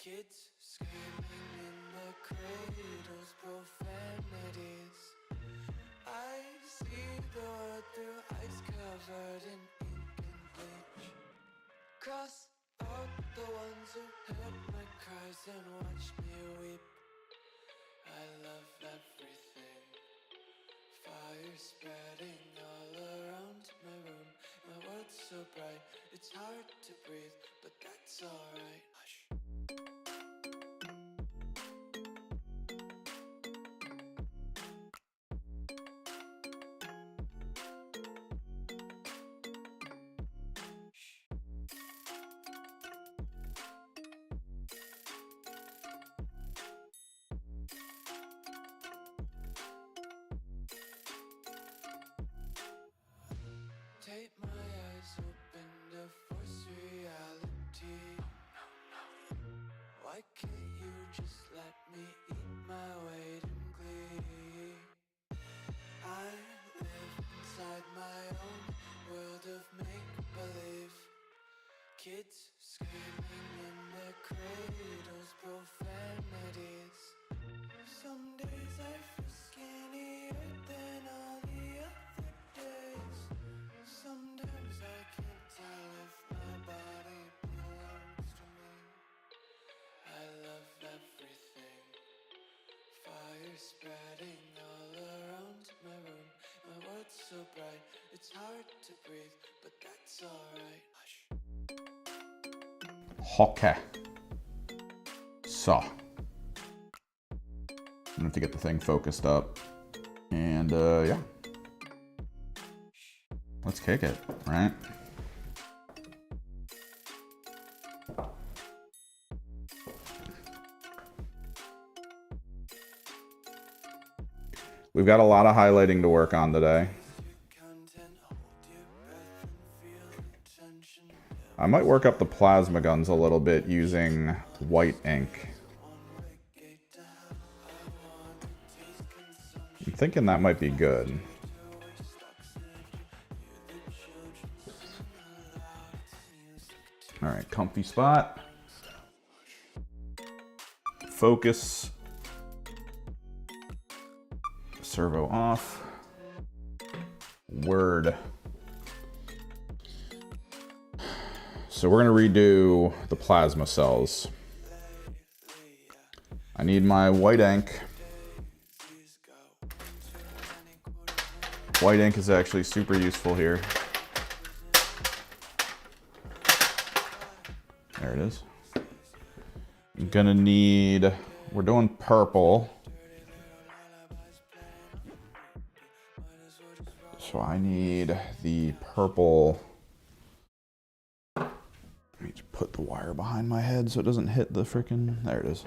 Kids screaming in the cradles, profanities. I see the world through ice covered in ink and bleach. Cross out the ones who heard my cries and watched me weep. I love everything. Fire spreading all around my room. My world's so bright, it's hard to breathe, but that's alright. Hush. Take my eyes open to force reality. Why can't you just let me eat my weight in glee? I live inside my own world of make-believe. Kids screaming in their cradles, profanities. Some days I feel skinnier than all the other days. Sometimes I can't tell if my body belongs to me. I love everything. Fire spreading all around my room. My world's so bright, it's hard to breathe, but that's alright. Hush. Okay. So, I'm gonna have to get the thing focused up. And yeah. Let's kick it, right? We've got a lot of highlighting to work on today. I might work up the plasma guns a little bit using white ink. I'm thinking that might be good. All right, comfy spot. Focus. Servo off. Word. So we're gonna redo the plasma cells. I need my white ink. White ink is actually super useful here. There it is. I'm gonna need, we're doing purple. So I need the purple. Let me just put the wire behind my head so it doesn't hit the frickin', there it is.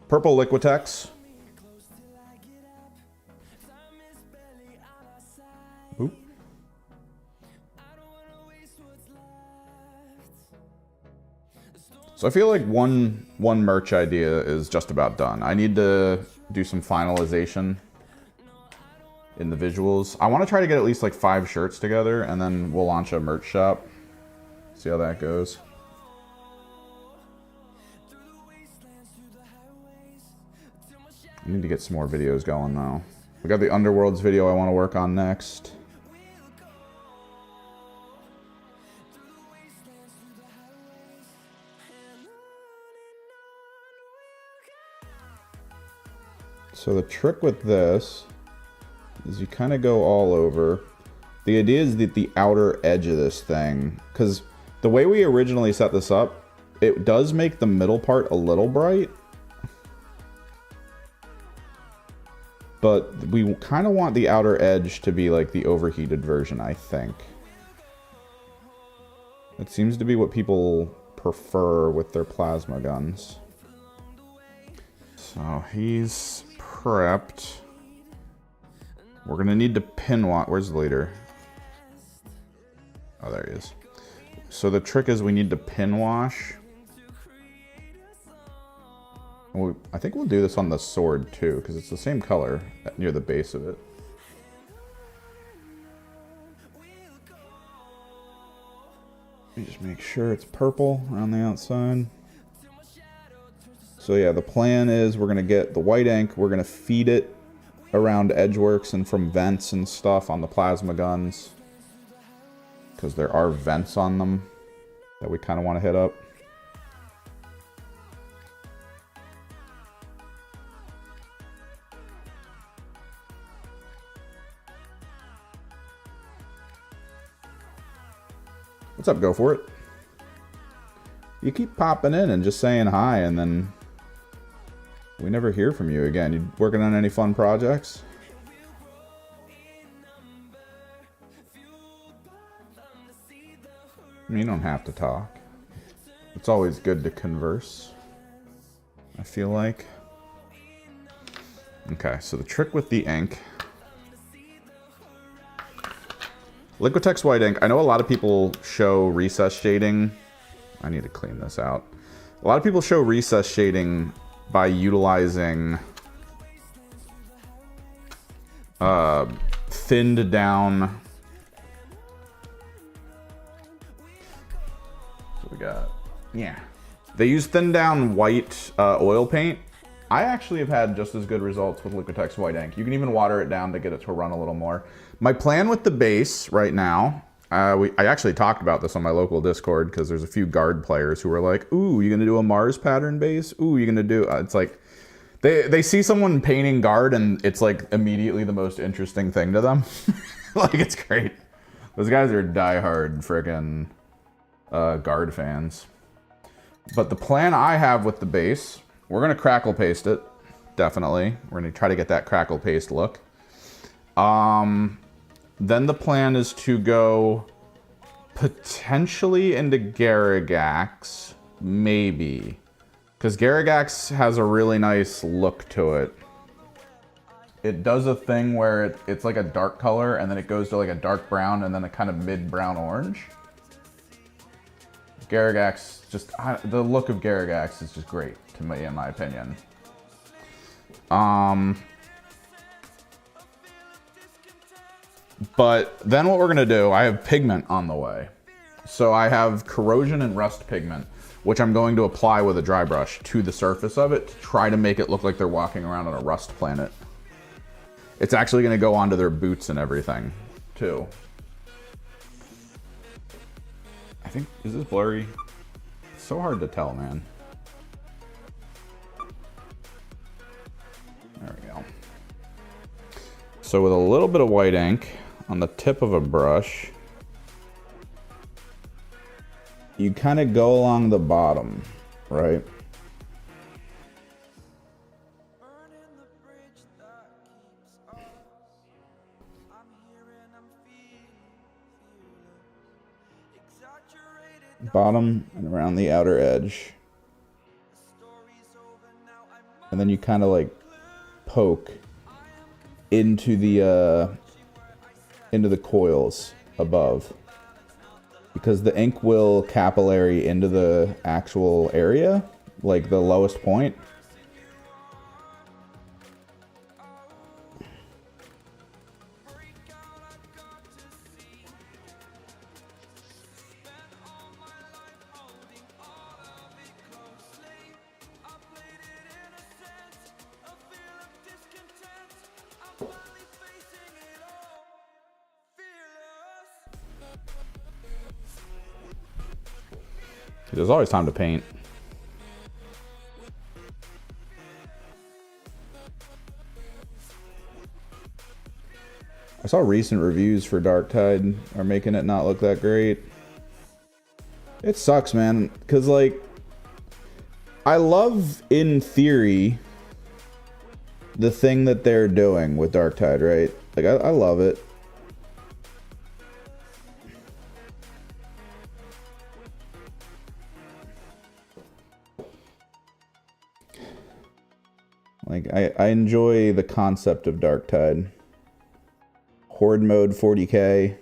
Purple Liquitex. Oop. So I feel like one merch idea is just about done. I need to do some finalization in the visuals. I want to try to get at least like 5 shirts together, and then we'll launch a merch shop. See how that goes. I need to get some more videos going though. We got the Underworlds video I want to work on next. So the trick with this is you kind of go all over. The idea is that the outer edge of this thing, because the way we originally set this up, it does make the middle part a little bright. But we kind of want the outer edge to be like the overheated version, I think. It seems to be what people prefer with their plasma guns. So he's prepped. We're gonna need to pin wash. Where's the leader? Oh, there he is. So the trick is we need to pin wash. I think we'll do this on the sword too, because it's the same color near the base of it. me just make sure it's purple around the outside. So yeah, the plan is we're going to get the white ink, we're going to feed it around edgeworks and from vents and stuff on the plasma guns. Because there are vents on them that we kind of want to hit up. What's up, go for it. You keep popping in and just saying hi, and then we never hear from you again. You working on any fun projects? I mean, you don't have to talk. It's always good to converse, I feel like. Okay, so the trick with the ink. Liquitex white ink, I know a lot of people show recess shading. I need to clean this out. A lot of people show recess shading by utilizing thinned down. So we got, yeah. They use thinned down white oil paint. I actually have had just as good results with Liquitex white ink. You can even water it down to get it to run a little more. My plan with the base right now, I actually talked about this on my local Discord because there's a few guard players who were like, ooh, you gonna do a Mars pattern base? Ooh, you gonna do, it's like, they see someone painting guard and it's like immediately the most interesting thing to them. Like, it's great. Those guys are diehard freaking guard fans. But the plan I have with the base, we're gonna crackle paste it, definitely. We're gonna try to get that crackle paste look. Then the plan is to go potentially into Garrigax, maybe. Because Garrigax has a really nice look to it. It does a thing where it's like a dark color and then it goes to like a dark brown and then a kind of mid-brown orange. Garrigax, just, the look of Garrigax is just great to me, in my opinion. But then what we're gonna do, I have pigment on the way. So I have corrosion and rust pigment, which I'm going to apply with a dry brush to the surface of it to try to make it look like they're walking around on a rust planet. It's actually gonna go onto their boots and everything, too. I think, is this blurry? It's so hard to tell, man. There we go. So with a little bit of white ink on the tip of a brush, you kind of go along the bottom, right? Bottom and around the outer edge. And then you kind of like poke into the coils above, because the ink will capillary into the actual area, like the lowest point. There's always time to paint. I saw recent reviews for Darktide are making it not look that great. It sucks, man, because like, I love, in theory, the thing that they're doing with Darktide, right? Like, I love it. Like, I enjoy the concept of Darktide. Horde mode 40k.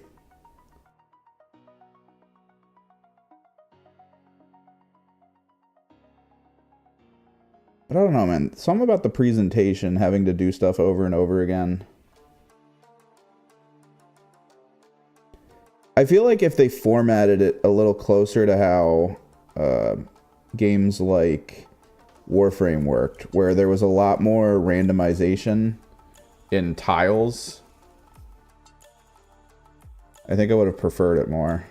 But I don't know, man. Something about the presentation, having to do stuff over and over again. I feel like if they formatted it a little closer to how games like Warframe worked, where there was a lot more randomization in tiles, I think I would have preferred it more.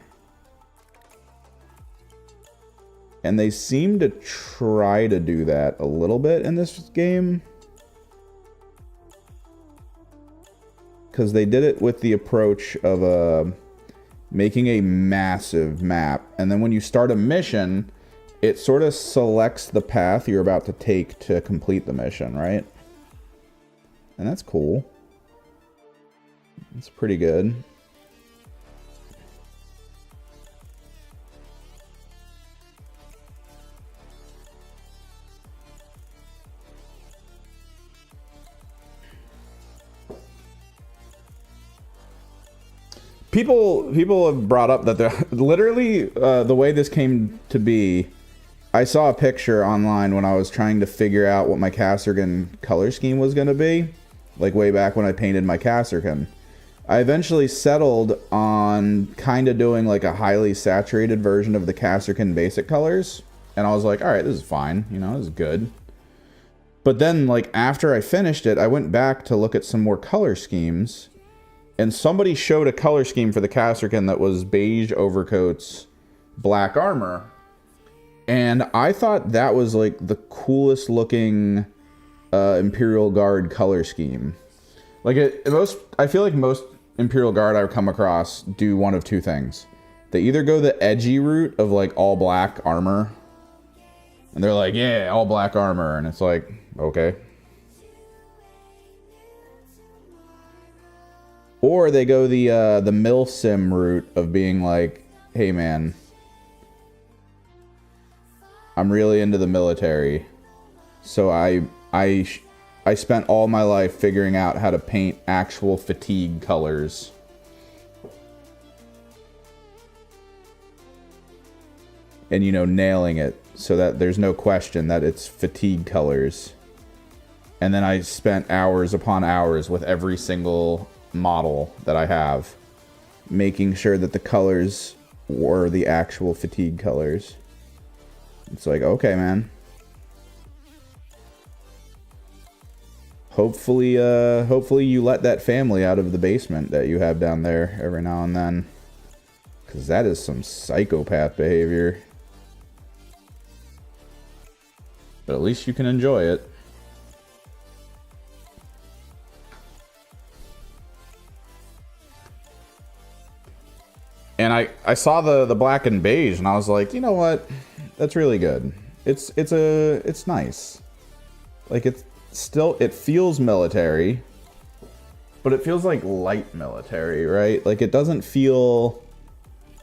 And they seem to try to do that a little bit in this game. Because they did it with the approach of making a massive map. And then when you start a mission, it sort of selects the path you're about to take to complete the mission, right? And that's cool. It's pretty good. People have brought up that they're literally the way this came to be. I saw a picture online when I was trying to figure out what my Kasrkin color scheme was going to be, like way back when I painted my Kasrkin. I eventually settled on kind of doing like a highly saturated version of the Kasrkin basic colors, and I was like, all right, this is fine, you know, this is good. But then, like, after I finished it, I went back to look at some more color schemes. And somebody showed a color scheme for the Kasrkin that was beige overcoats, black armor. And I thought that was like the coolest looking Imperial Guard color scheme. Like I feel like most Imperial Guard I've come across do one of two things. They either go the edgy route of like all black armor. And they're like, yeah, all black armor. And it's like, okay. Or they go the Milsim route of being like, hey man, I'm really into the military. So I spent all my life figuring out how to paint actual fatigue colors. And, you know, nailing it so that there's no question that it's fatigue colors. And then I spent hours upon hours with every single model that I have, making sure that the colors were the actual fatigue colors. It's like, okay, man. Hopefully you let that family out of the basement that you have down there every now and then. Because that is some psychopath behavior. But at least you can enjoy it. And I saw the black and beige, and I was like, you know what? That's really good. It's nice. Like, it feels military, but it feels like light military, right? Like, it doesn't feel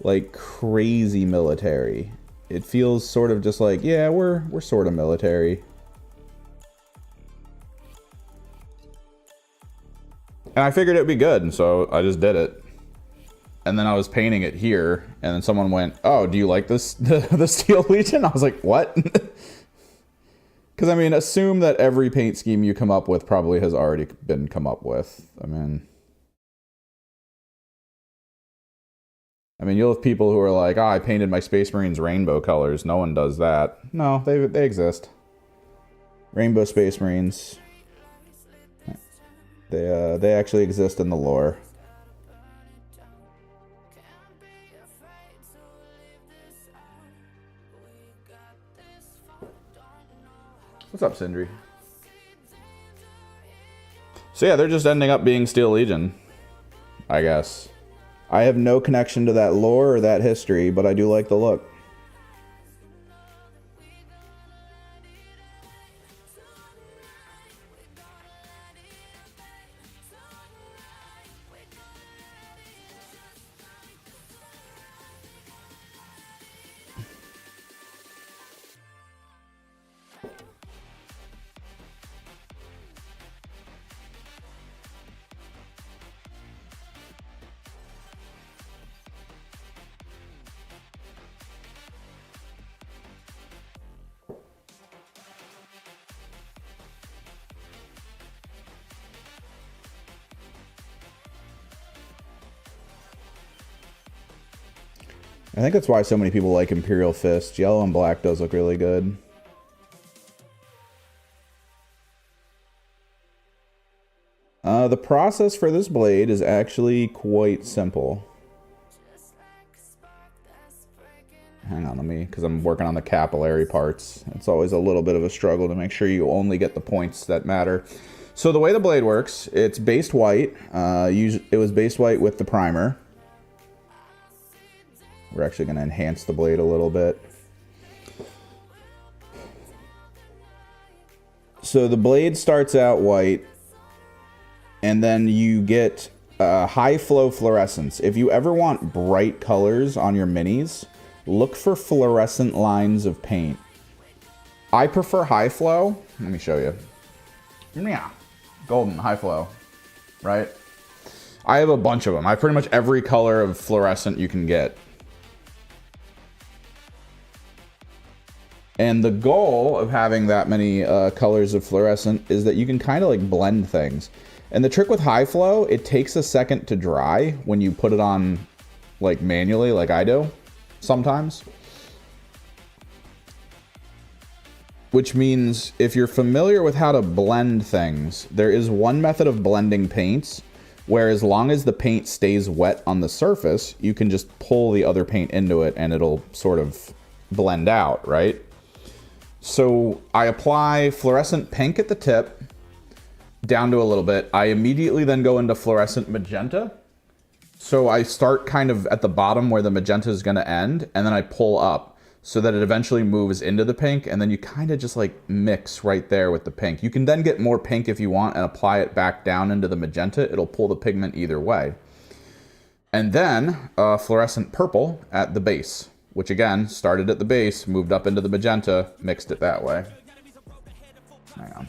like crazy military. It feels sort of just like, yeah, we're sort of military. And I figured it'd be good, and so I just did it. And then I was painting it here, and then someone went, oh, do you like this, the Steel Legion? I was like, what? Because, I mean, assume that every paint scheme you come up with probably has already been come up with. I mean, you'll have people who are like, oh, I painted my Space Marines rainbow colors. No one does that. No, they exist. Rainbow Space Marines. They actually exist in the lore. What's up, Sindri? So yeah, they're just ending up being Steel Legion, I guess. I have no connection to that lore or that history, but I do like the look. I think that's why so many people like Imperial Fist. Yellow and black does look really good. The process for this blade is actually quite simple. Hang on, because I'm working on the capillary parts. It's always a little bit of a struggle to make sure you only get the points that matter. So the way the blade works, it's based white. It was based white with the primer. We're actually going to enhance the blade a little bit. So the blade starts out white, and then you get high flow fluorescence. If you ever want bright colors on your minis, look for fluorescent lines of paint. I prefer high flow. Let me show you. Yeah, golden, high flow, right? I have a bunch of them. I have pretty much every color of fluorescent you can get. And the goal of having that many colors of fluorescent is that you can kind of like blend things. And the trick with high flow, it takes a second to dry when you put it on like manually, like I do sometimes. Which means if you're familiar with how to blend things, there is one method of blending paints where as long as the paint stays wet on the surface, you can just pull the other paint into it and it'll sort of blend out, right? So I apply fluorescent pink at the tip, down to a little bit. I immediately then go into fluorescent magenta. So I start kind of at the bottom where the magenta is going to end, and then I pull up so that it eventually moves into the pink, and then you kind of just like mix right there with the pink. You can then get more pink if you want and apply it back down into the magenta. It'll pull the pigment either way. And then fluorescent purple at the base, which again, started at the base, moved up into the magenta, mixed it that way. Hang on.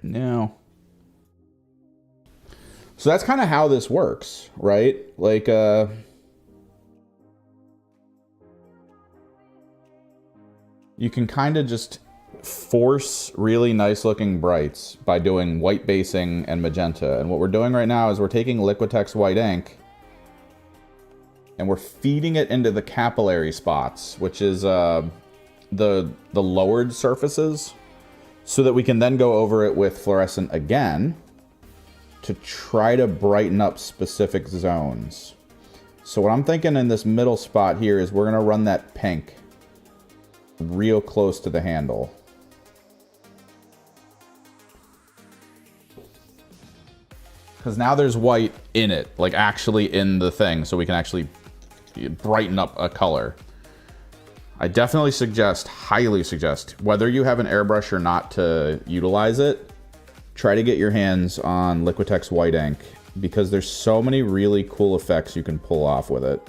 No. So that's kind of how this works, right? Like, you can kind of just force really nice looking brights by doing white basing and magenta. And what we're doing right now is we're taking Liquitex white ink and we're feeding it into the capillary spots, which is the lowered surfaces, so that we can then go over it with fluorescent again to try to brighten up specific zones. So what I'm thinking in this middle spot here is we're gonna run that pink real close to the handle. Because now there's white in it, like actually in the thing, so we can actually brighten up a color. I definitely suggest, highly suggest, whether you have an airbrush or not to utilize it, try to get your hands on Liquitex white ink, because there's so many really cool effects you can pull off with it.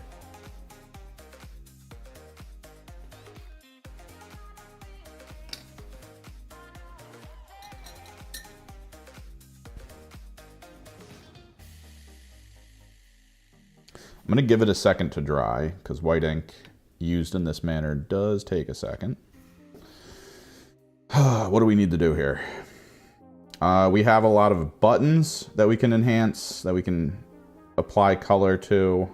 I'm going to give it a second to dry, because white ink used in this manner does take a second. What do we need to do here? We have a lot of buttons that we can enhance, that we can apply color to.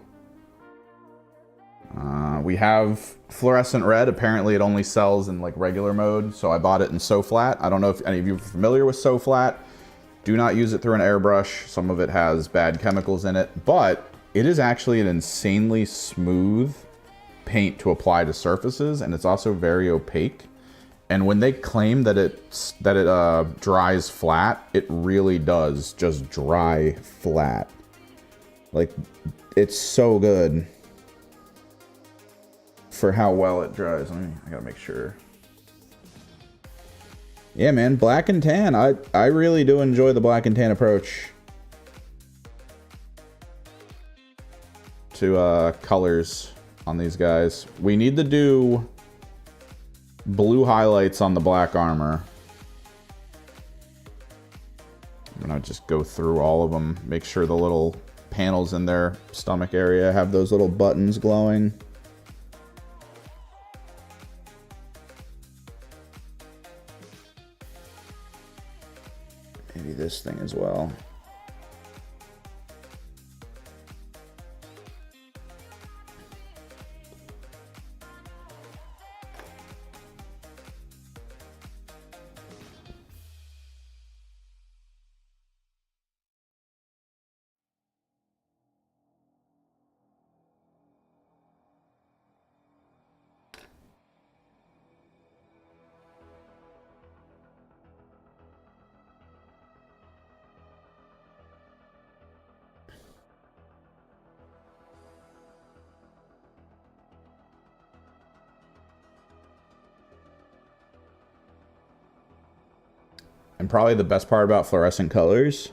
We have fluorescent red. Apparently it only sells in like regular mode, so I bought it in So Flat. I don't know if any of you are familiar with So Flat. Do not use it through an airbrush. Some of it has bad chemicals in it, but it is actually an insanely smooth paint to apply to surfaces, and it's also very opaque. And when they claim that it dries flat, it really does just dry flat. Like, it's so good for how well it dries. I gotta make sure. Yeah, man, black and tan. I really do enjoy the black and tan approach to colors on these guys. We need to do blue highlights on the black armor. I'm gonna just go through all of them, make sure the little panels in their stomach area have those little buttons glowing. Maybe this thing as well. And probably the best part about fluorescent colors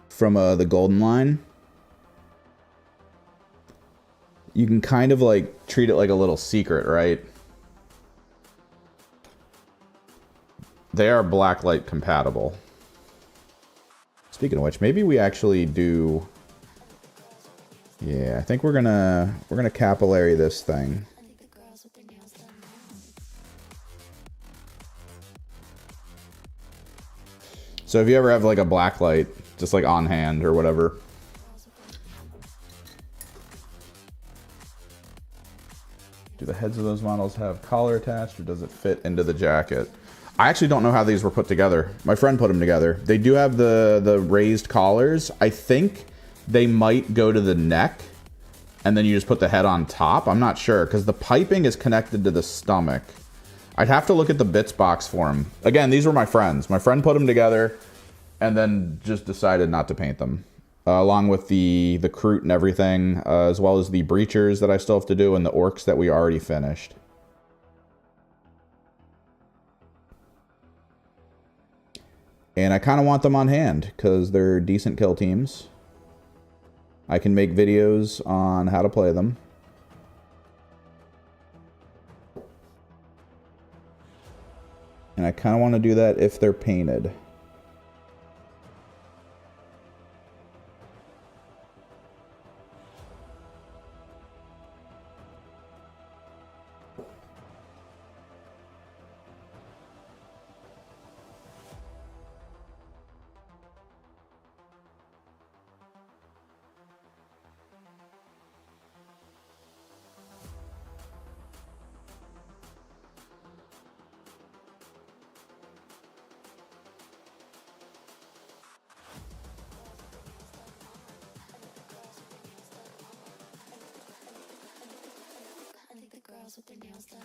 from the Golden line, you can kind of like treat it like a little secret, right? They are blacklight compatible. Speaking of which, maybe we actually do. Yeah, I think we're gonna capillary this thing. So if you ever have like a black light, just like on hand or whatever. Do the heads of those models have collar attached, or does it fit into the jacket? I actually don't know how these were put together. My friend put them together. They do have the raised collars. I think they might go to the neck, and then you just put the head on top. I'm not sure, because the piping is connected to the stomach. I'd have to look at the bits box for them. Again, these were my friends. My friend put them together, and then just decided not to paint them. Along with the Kroot and everything, as well as the breachers that I still have to do, and the orcs that we already finished. And I kind of want them on hand, because they're decent kill teams. I can make videos on how to play them. And I kind of want to do that if they're painted. With their nails done.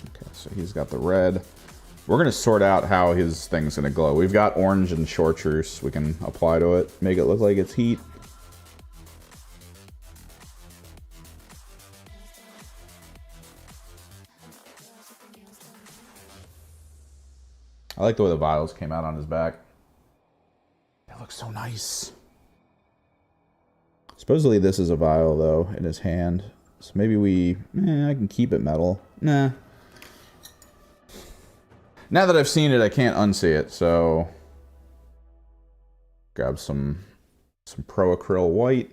Okay, so he's got the red. We're going to sort out how his thing's going to glow. We've got orange and chartreuse we can apply to it, make it look like it's heat. I like the way the vials came out on his back. It looks so nice. Supposedly this is a vial, though, in his hand. So maybe I can keep it metal. Nah. Now that I've seen it, I can't unsee it, so... Grab some Pro Acryl white.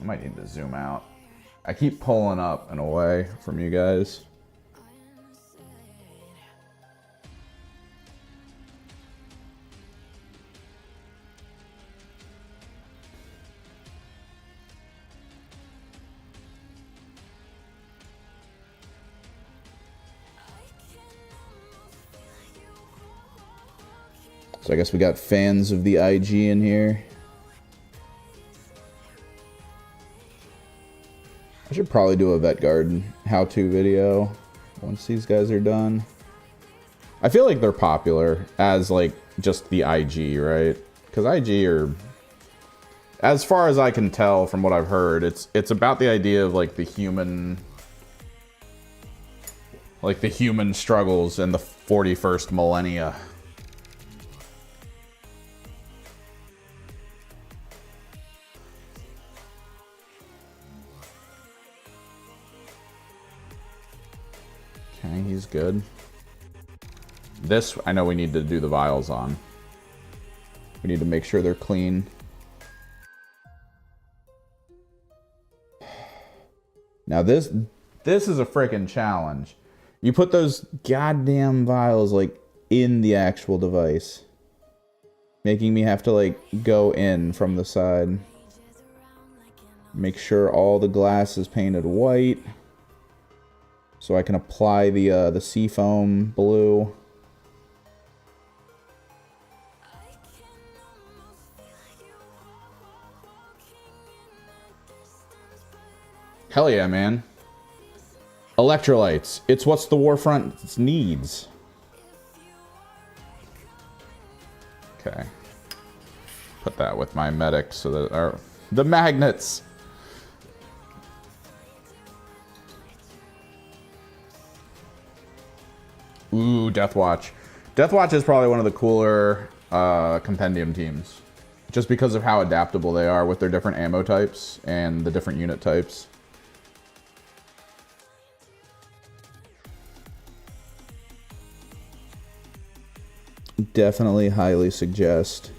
I might need to zoom out. I keep pulling up and away from you guys. So I guess we got fans of the IG in here. I should probably do a Vet Garden how-to video once these guys are done. I feel like they're popular as like just the IG, right? Because IG are, as far as I can tell from what I've heard, it's about the idea of like the human struggles in the 41st millennia. Okay, he's good. This, I know we need to do the vials on. We need to make sure they're clean. Now this is a freaking challenge. You put those goddamn vials like in the actual device, making me have to like go in from the side. Make sure all the glass is painted white, so I can apply the seafoam blue. Hell yeah, man. Electrolytes. It's what's the Warfront needs. Okay. Put that with my medic so that the magnets. Ooh, Deathwatch. Deathwatch is probably one of the cooler compendium teams. Just because of how adaptable they are with their different ammo types and the different unit types. Definitely highly suggest.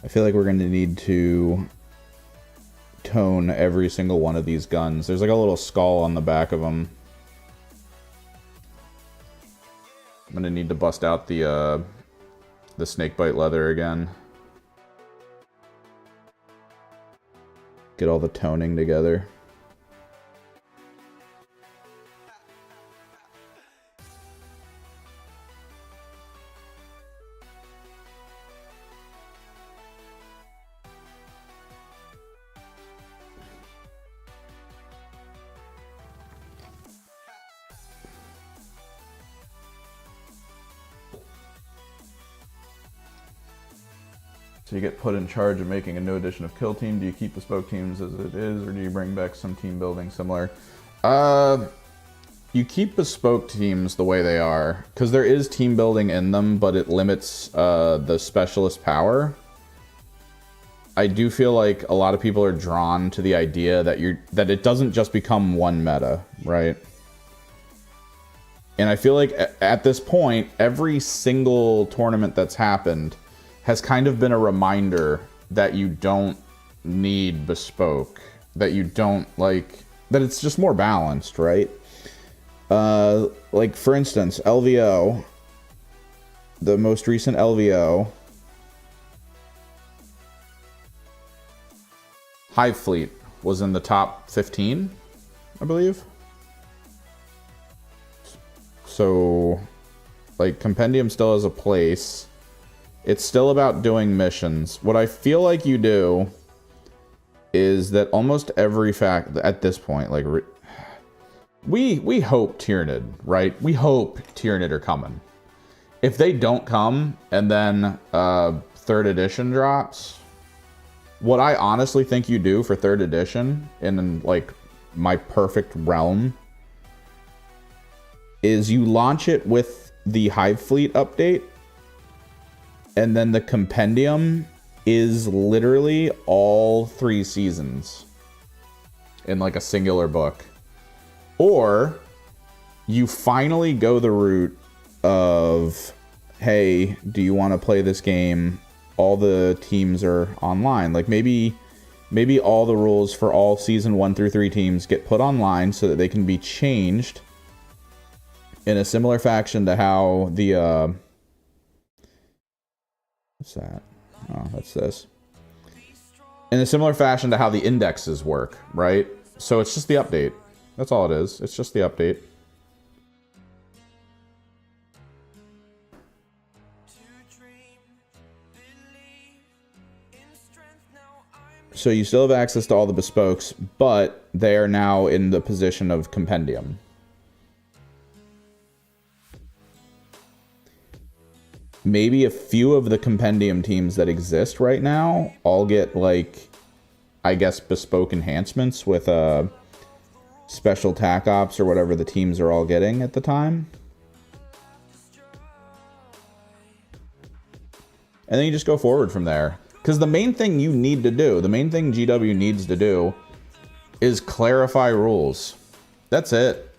I feel like we're going to need to tone every single one of these guns. There's like a little skull on the back of them. I'm going to need to bust out the snakebite leather again. Get all the toning together. So you get put in charge of making a new edition of Kill Team. Do you keep the spoke teams as it is, or do you bring back some team building similar? You keep bespoke teams the way they are, because there is team building in them, but it limits the specialist power. I do feel like a lot of people are drawn to the idea that it doesn't just become one meta, right? And I feel like at this point, every single tournament that's happened has kind of been a reminder that you don't need bespoke, that you don't that it's just more balanced, right? Like for instance, LVO, the most recent LVO, Hive Fleet was in the top 15, I believe. So, like, Compendium still has a place. It's still about doing missions. What I feel like you do is that almost every at this point, like, we hope Tyranid, right? We hope Tyranid are coming. If they don't come, and then 3rd edition drops, what I honestly think you do for 3rd edition, in like my perfect realm, is you launch it with the Hive Fleet update, and then the Compendium is literally all 3 seasons in like a singular book. Or you finally go the route of, hey, do you want to play this game? All the teams are online. Like maybe all the rules for all season 1 through 3 teams get put online so that they can be changed in a similar fashion to how the what's that? Oh, that's this. In a similar fashion to how the indexes work, right? So it's just the update. That's all it is. It's just the update. So you still have access to all the bespokes, but they are now in the position of compendium. Maybe a few of the compendium teams that exist right now all get, like, I guess, bespoke enhancements with special tac ops or whatever the teams are all getting at the time. And then you just go forward from there. Because the main thing you need to do, the main thing GW needs to do is clarify rules. That's it.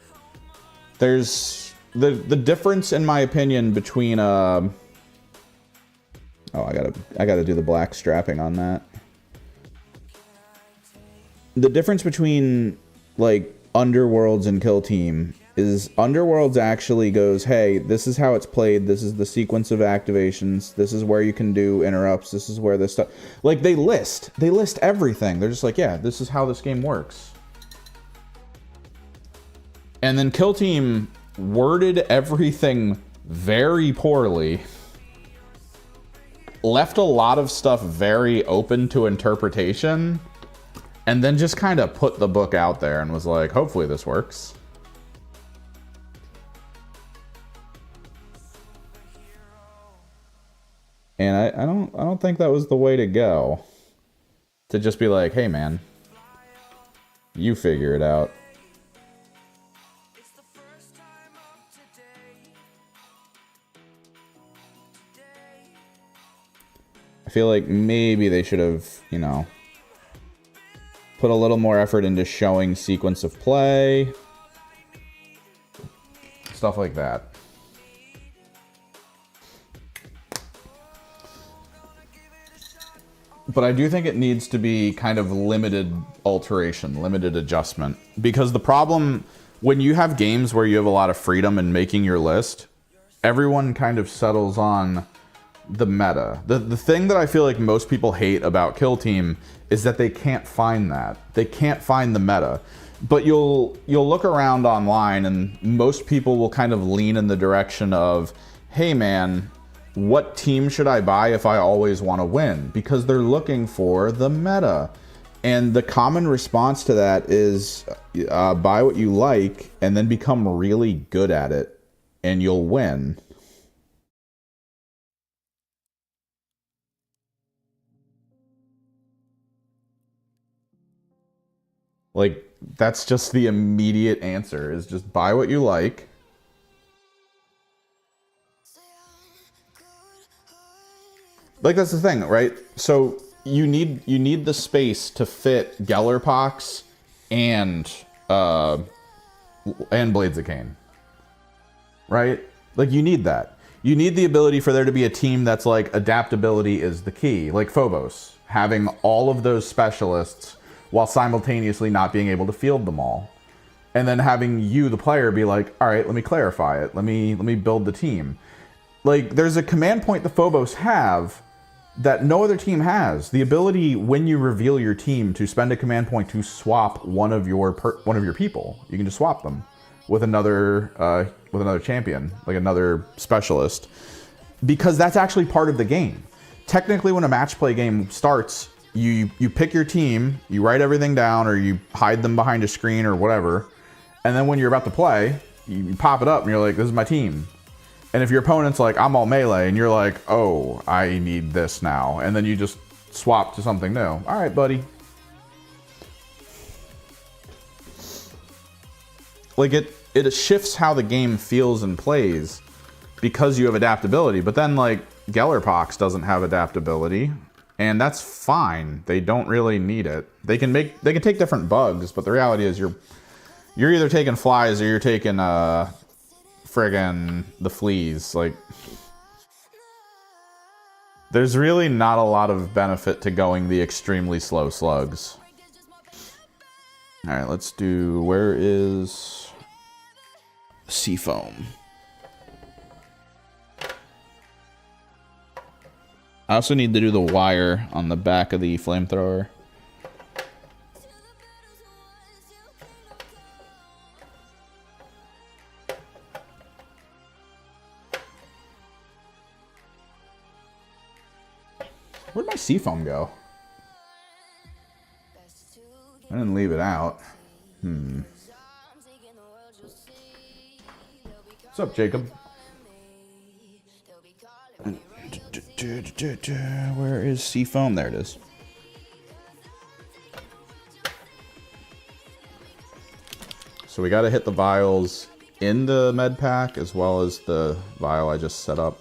There's the difference, in my opinion, between oh, I gotta do the black strapping on that. The difference between, like, Underworlds and Kill Team is Underworlds actually goes, hey, this is how it's played, this is the sequence of activations, this is where you can do interrupts, this is where this stuff... Like, they list everything. They're just like, yeah, this is how this game works. And then Kill Team worded everything very poorly, left a lot of stuff very open to interpretation, and then just kind of put the book out there and was like, hopefully this works. And I don't think that was the way to go. To just be like, hey man, you figure it out. I feel like maybe they should have, you know, put a little more effort into showing sequence of play. Stuff like that. But I do think it needs to be kind of limited alteration, limited adjustment. Because the problem, when you have games where you have a lot of freedom in making your list, everyone kind of settles on the meta. The thing that I feel like most people hate about Kill Team is that they can't find that. They can't find the meta. But you'll look around online and most people will kind of lean in the direction of, hey man, what team should I buy if I always want to win? Because they're looking for the meta. And the common response to that is buy what you like and then become really good at it and you'll win. Like, that's just the immediate answer, is just buy what you like. Like, that's the thing, right? So you need the space to fit Gellerpox and Blades of Cain. Right? Like, you need that. You need the ability for there to be a team that's like, adaptability is the key. Like Phobos, having all of those specialists while simultaneously not being able to field them all. And then having you, the player, be like, all right, let me clarify it. Let me build the team. Like, there's a command point the Phobos have that no other team has. The ability, when you reveal your team, to spend a command point to swap one of your people. You can just swap them with another champion, like another specialist, because that's actually part of the game. Technically, when a match play game starts, you pick your team, you write everything down, or you hide them behind a screen or whatever, and then when you're about to play, you pop it up and you're like, this is my team. And if your opponent's like, I'm all melee, and you're like, oh, I need this now, and then you just swap to something new. All right, buddy. Like, it shifts how the game feels and plays because you have adaptability. But then, like, Gellerpox doesn't have adaptability, and that's fine. They don't really need it. They can take different bugs, but the reality is you're either taking flies or you're taking friggin' the fleas. Like, there's really not a lot of benefit to going the extremely slow slugs. Alright, let's do... Where is... Seafoam? I also need to do the wire on the back of the flamethrower. Where'd my seafoam go? I didn't leave it out. What's up, Jacob? Where is seafoam? There it is. So we gotta hit the vials in the med pack as well as the vial I just set up.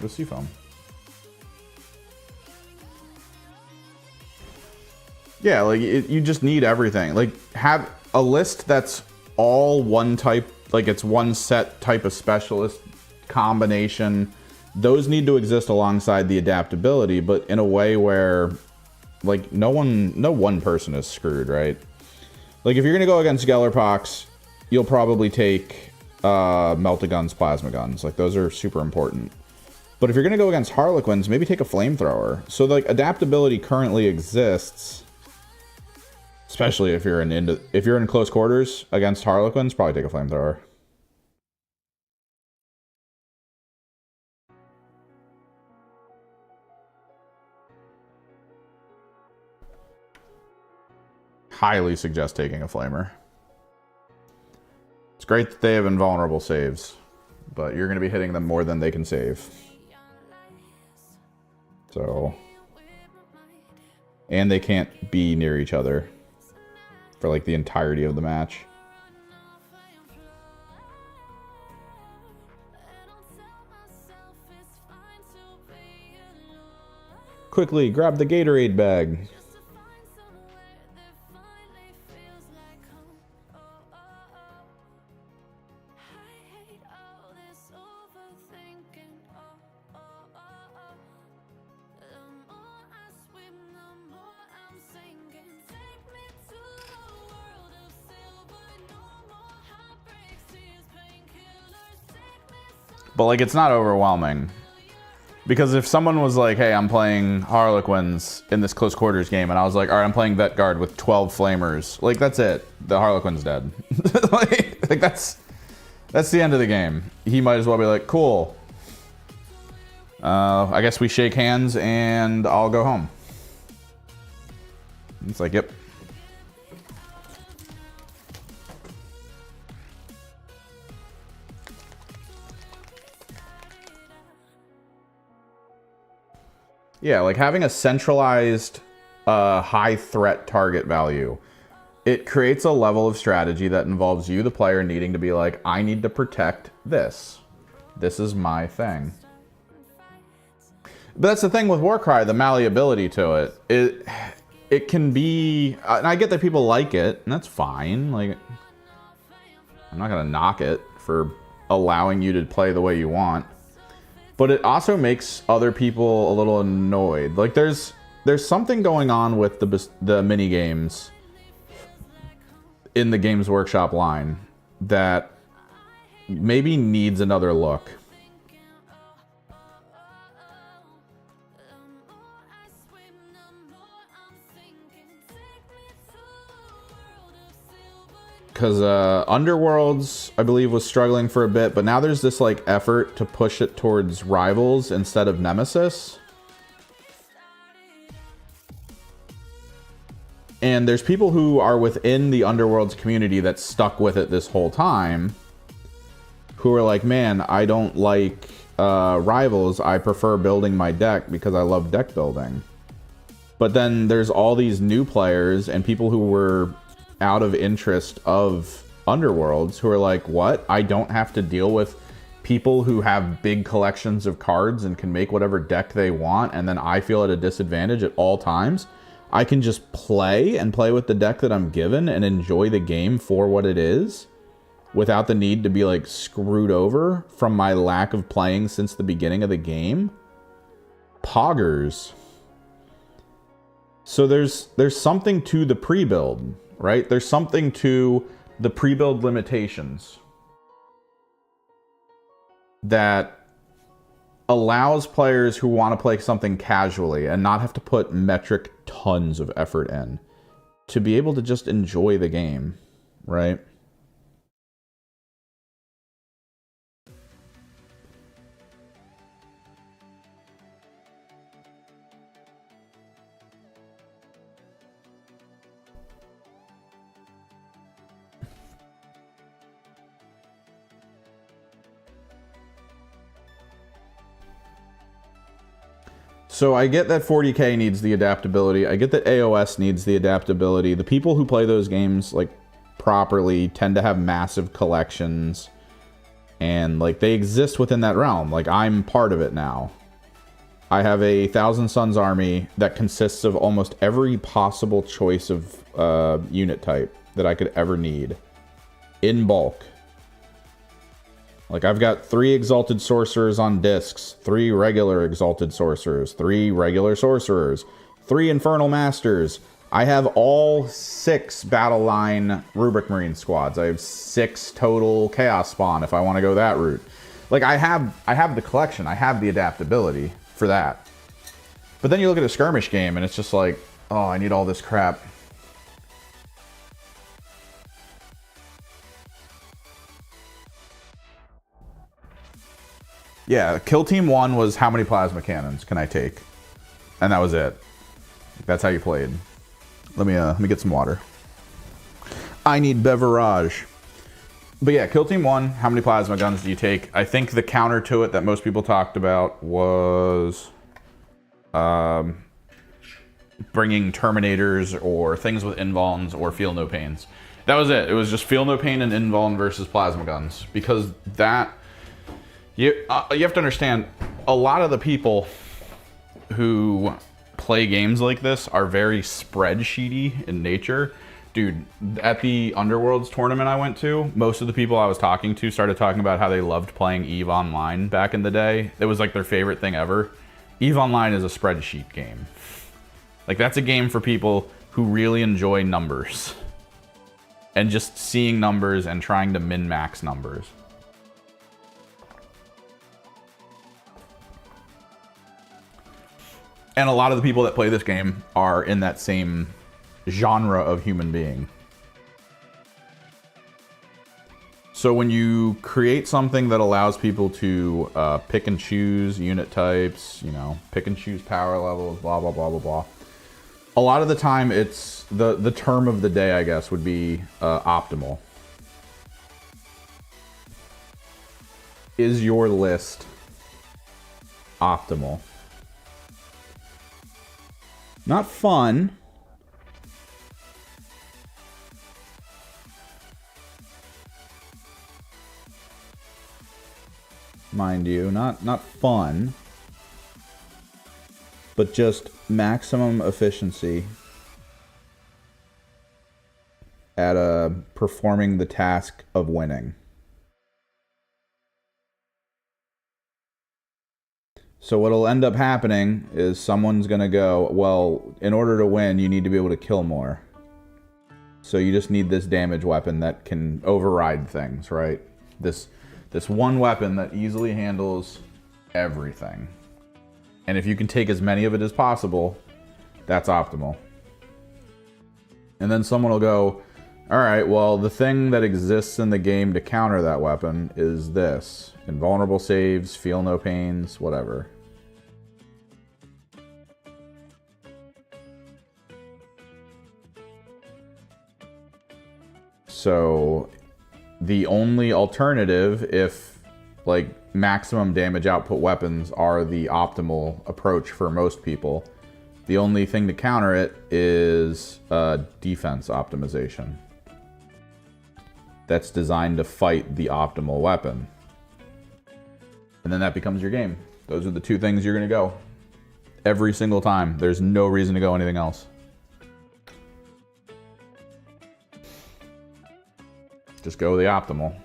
With seafoam. Yeah, like you just need everything. Like have a list that's all one type, like it's one set type of specialist combination. Those need to exist alongside the adaptability, but in a way where like no one person is screwed, right? Like if you're gonna go against Gellerpox, you'll probably take Melt-A-Guns, Plasma Guns. Like those are super important. But if you're going to go against Harlequins, maybe take a flamethrower. So like adaptability currently exists, especially if you're in close quarters against Harlequins. Probably take a flamethrower. Highly suggest taking a flamer. It's great that they have invulnerable saves, but you're going to be hitting them more than they can save. So, and they can't be near each other for like the entirety of the match. Quickly, grab the Gatorade bag. But like, it's not overwhelming. Because if someone was like, hey, I'm playing Harlequins in this close quarters game, and I was like, all right, I'm playing Vet Guard with 12 flamers. Like, that's it. The Harlequin's dead. like that's the end of the game. He might as well be like, cool. I guess we shake hands and I'll go home. It's like, yep. Yeah, like having a centralized high threat target value, it creates a level of strategy that involves you, the player, needing to be like, I need to protect this. This is my thing. But that's the thing with Warcry, the malleability to it. It can be, and I get that people like it, and that's fine. Like, I'm not gonna knock it for allowing you to play the way you want. But it also makes other people a little annoyed. Like there's something going on with the mini games in the Games Workshop line that maybe needs another look. Because Underworlds, I believe, was struggling for a bit, but now there's this like effort to push it towards Rivals instead of Nemesis. And there's people who are within the Underworlds community that stuck with it this whole time, who are like, man, I don't like Rivals. I prefer building my deck because I love deck building. But then there's all these new players and people who were out of interest of Underworlds who are like, what? I don't have to deal with people who have big collections of cards and can make whatever deck they want, and then I feel at a disadvantage at all times. I can just play and play with the deck that I'm given and enjoy the game for what it is without the need to be like screwed over from my lack of playing since the beginning of the game. Poggers. So there's something to the pre-build, right? There's something to the pre-build limitations that allows players who want to play something casually and not have to put metric tons of effort in to be able to just enjoy the game, right? So I get that 40K needs the adaptability. I get that AOS needs the adaptability. The people who play those games like properly tend to have massive collections and like they exist within that realm. Like I'm part of it now. I have a Thousand Suns army that consists of almost every possible choice of unit type that I could ever need in bulk. Like, I've got 3 Exalted Sorcerers on discs, 3 regular Exalted Sorcerers, 3 regular Sorcerers, 3 Infernal Masters. I have all 6 Battle Line Rubric Marine squads. I have 6 total Chaos Spawn if I want to go that route. Like, I have the collection. I have the adaptability for that. But then you look at a skirmish game, and it's just like, oh, I need all this crap. Yeah, Kill Team 1 was how many plasma cannons can I take? And that was it. That's how you played. Let me get some water. I need beverage. But yeah, Kill Team 1, how many plasma guns do you take? I think the counter to it that most people talked about was bringing Terminators or things with invulns or Feel No Pains. That was it. It was just Feel No Pain and invuln versus plasma guns. Because that... You have to understand, a lot of the people who play games like this are very spreadsheety in nature. Dude, at the Underworlds tournament I went to, most of the people I was talking to started talking about how they loved playing EVE Online back in the day. It was like their favorite thing ever. EVE Online is a spreadsheet game. Like, that's a game for people who really enjoy numbers. And just seeing numbers and trying to min-max numbers. And a lot of the people that play this game are in that same genre of human being. So when you create something that allows people to pick and choose unit types, you know, pick and choose power levels, blah, blah, blah, blah, blah. A lot of the time it's, the term of the day, I guess, would be optimal. Is your list optimal? Not fun. Mind you, not fun. But just maximum efficiency at performing the task of winning. So what'll end up happening is someone's gonna go, well, in order to win, you need to be able to kill more. So you just need this damage weapon that can override things, right? This one weapon that easily handles everything. And if you can take as many of it as possible, that's optimal. And then someone will go, all right, well, the thing that exists in the game to counter that weapon is this. Invulnerable saves, Feel No Pains, whatever. So the only alternative, if like maximum damage output weapons are the optimal approach for most people, the only thing to counter it is defense optimization. That's designed to fight the optimal weapon. And then that becomes your game. Those are the two things you're going to go. Every single time. There's no reason to go anything else. Just go the optimal.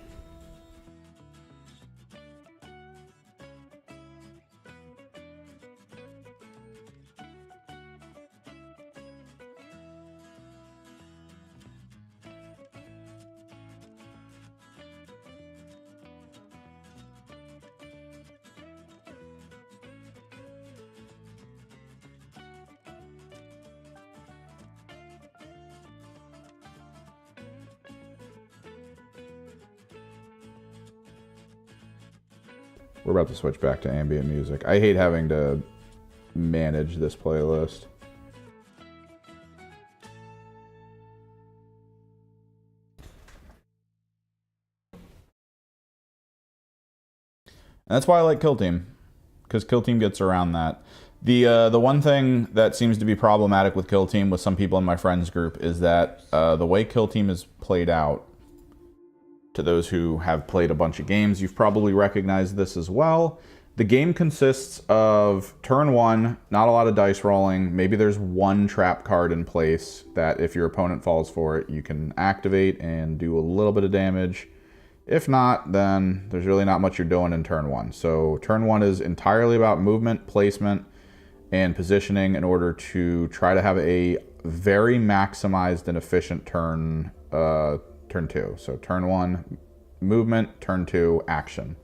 We're about to switch back to ambient music. I hate having to manage this playlist. And that's why I like Kill Team, because Kill Team gets around that. The one thing that seems to be problematic with Kill Team with some people in my friends group is that the way Kill Team is played out, to those who have played a bunch of games, you've probably recognized this as well. The game consists of turn one, not a lot of dice rolling. Maybe there's one trap card in place that if your opponent falls for it, you can activate and do a little bit of damage. If not, then there's really not much you're doing in turn one. So turn one is entirely about movement, placement, and positioning in order to try to have a very maximized and efficient turn two. So turn one, movement, turn two, action.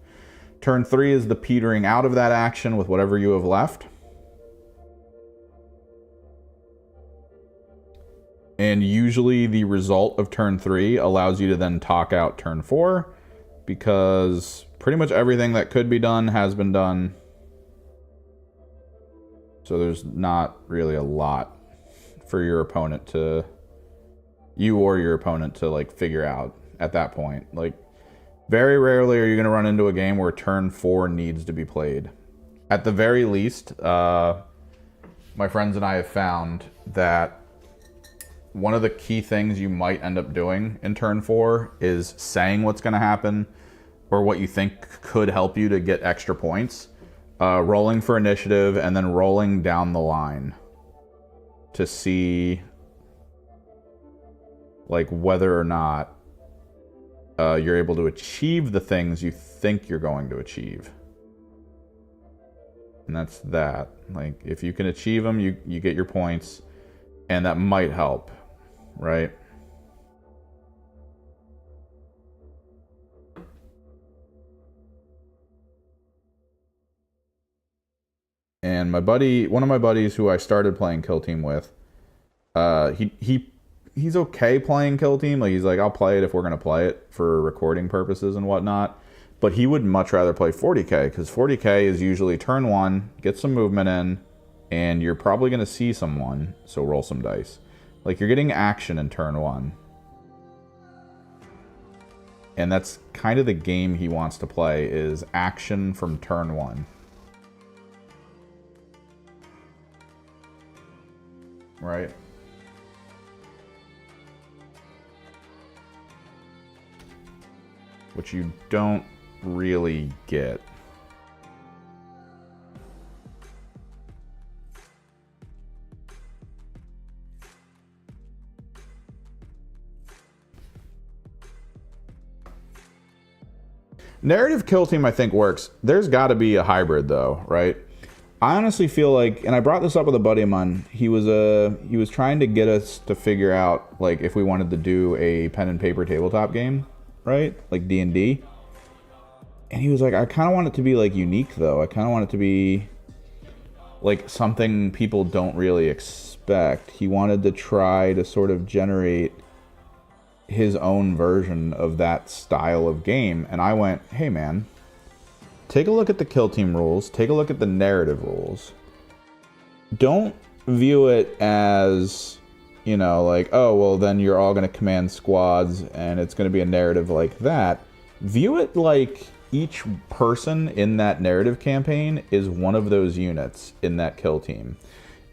Turn three is the petering out of that action with whatever you have left. And usually the result of turn three allows you to then talk out turn four, because pretty much everything that could be done has been done. So there's not really a lot for your opponent to, you or your opponent to like figure out at that point. Like very rarely are you going to run into a game where turn four needs to be played. At the very least, my friends and I have found that one of the key things you might end up doing in turn four is saying what's going to happen or what you think could help you to get extra points, rolling for initiative, and then rolling down the line to see like whether or not you're able to achieve the things you think you're going to achieve. And that's that. Like if you can achieve them, you get your points, and that might help, right? And my buddy, one of my buddies who I started playing Kill Team with, he's okay playing Kill Team. Like he's like, I'll play it if we're gonna play it for recording purposes and whatnot. But he would much rather play 40k, because 40k is usually turn one, get some movement in, and you're probably gonna see someone, so roll some dice. Like you're getting action in turn one. And that's kind of the game he wants to play, is action from turn one. Right? Which you don't really get. Narrative Kill Team, I think, works. There's got to be a hybrid, though, right? I honestly feel like, and I brought this up with a buddy of mine. He was trying to get us to figure out like if we wanted to do a pen and paper tabletop game, right? Like D&D. And he was like, I kind of want it to be like unique, though. I kind of want it to be like something people don't really expect. He wanted to try to sort of generate his own version of that style of game. And I went, hey man, take a look at the Kill Team rules. Take a look at the narrative rules. Don't view it as, you know, like, oh, well, then you're all going to command squads and it's going to be a narrative like that. View it like each person in that narrative campaign is one of those units in that Kill Team.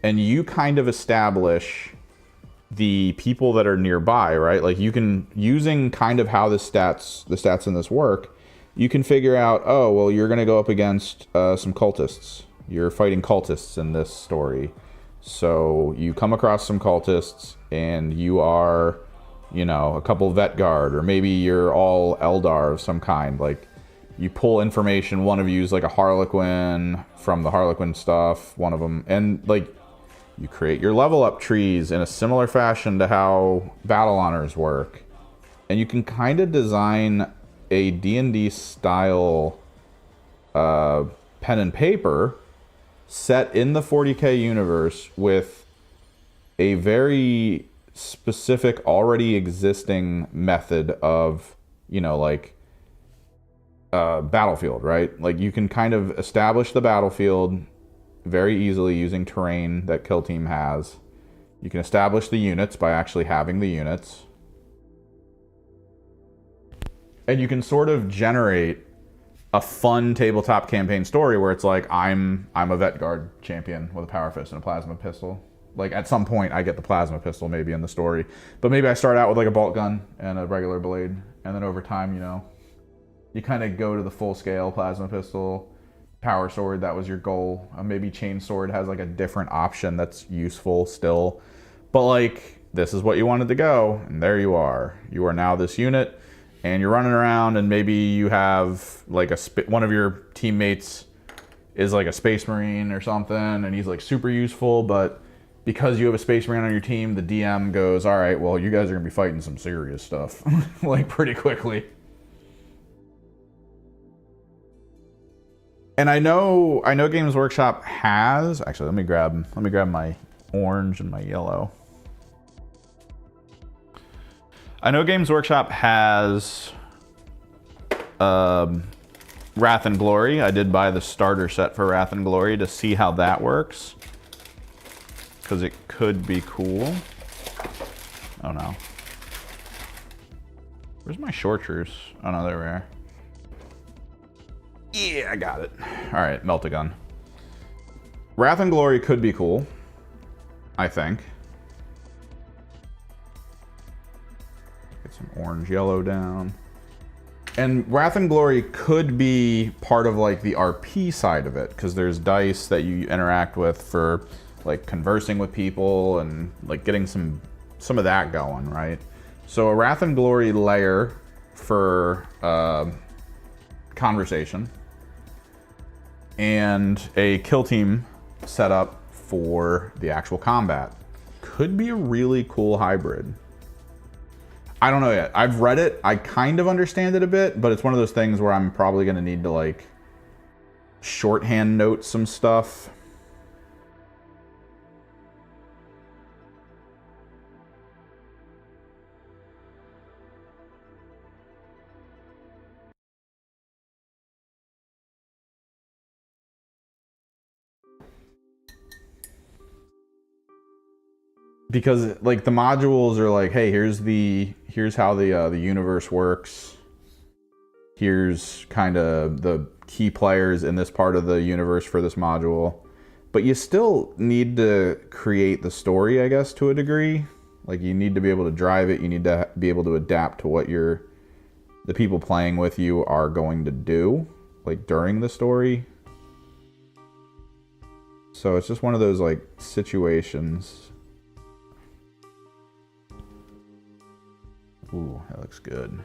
And you kind of establish the people that are nearby, right? Like you can, using kind of how the stats in this work, you can figure out, oh, well, you're going to go up against some cultists. You're fighting cultists in this story. So you come across some cultists and you are you know, a couple Vet Guard, or maybe you're all Eldar of some kind. Like, you pull information, one of you is like a Harlequin from the Harlequin stuff, one of them, and like, you create your level up trees in a similar fashion to how battle honors work. And you can kind of design a D&D style pen and paper set in the 40K universe with a very specific, already existing method of, you know, like, battlefield, right? Like, you can kind of establish the battlefield very easily using terrain that Kill Team has. You can establish the units by actually having the units. And you can sort of generate a fun tabletop campaign story where it's like, I'm a Vet Guard champion with a Power Fist and a Plasma Pistol. Like, at some point, I get the Plasma Pistol maybe in the story. But maybe I start out with like a bolt gun and a regular blade. And then over time, you know, you kind of go to the full-scale Plasma Pistol, Power Sword, that was your goal. Maybe Chain Sword has like a different option that's useful still. But like, this is what you wanted to go, and there you are. You are now this unit, and you're running around, and maybe you have like one of your teammates is like a Space Marine or something, and he's like super useful, but because you have a Space Marine on your team, the DM goes, all right, well, you guys are gonna be fighting some serious stuff, like pretty quickly. And I know Games Workshop has, actually, let me grab my orange and my yellow. I know Games Workshop has Wrath and Glory. I did buy the starter set for Wrath and Glory to see how that works, because it could be cool. Oh no. Where's my Shorters? Oh no, there we are. Yeah, I got it. All right, Melt-A-Gun. Wrath and Glory could be cool, I think. Get some orange yellow down. And Wrath and Glory could be part of like the RP side of it, because there's dice that you interact with for like conversing with people and like getting some of that going, right? So a Wrath and Glory layer for conversation, and a Kill Team setup for the actual combat. Could be a really cool hybrid. I don't know yet. I've read it. I kind of understand it a bit, but it's one of those things where I'm probably going to need to like shorthand note some stuff. Because like the modules are like, hey, here's how the universe works. Here's kind of the key players in this part of the universe for this module. But you still need to create the story, I guess, to a degree. Like, you need to be able to drive it. You need to be able to adapt to what the people playing with you are going to do, like during the story. So it's just one of those like situations. Ooh, that looks good.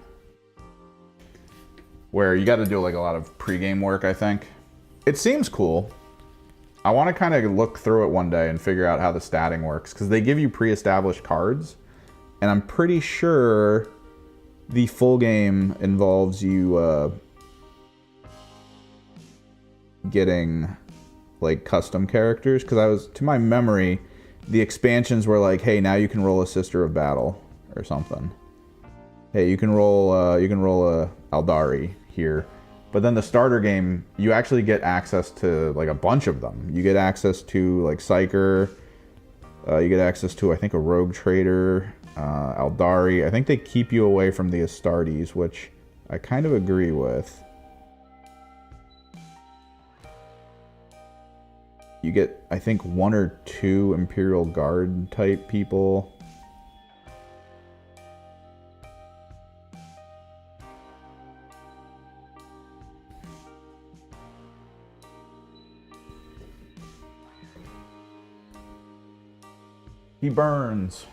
Where you got to do like a lot of pre-game work, I think. It seems cool. I want to kind of look through it one day and figure out how the statting works, because they give you pre-established cards, and I'm pretty sure the full game involves you getting like custom characters, because to my memory, the expansions were like, hey, now you can roll a Sister of Battle or something. Hey, you can roll a Aldari here. But then the starter game, you actually get access to like a bunch of them. You get access to like Psyker. You get access to, I think, a Rogue Trader, Aldari. I think they keep you away from the Astartes, which I kind of agree with. You get, I think, 1 or 2 Imperial Guard type people. He burns.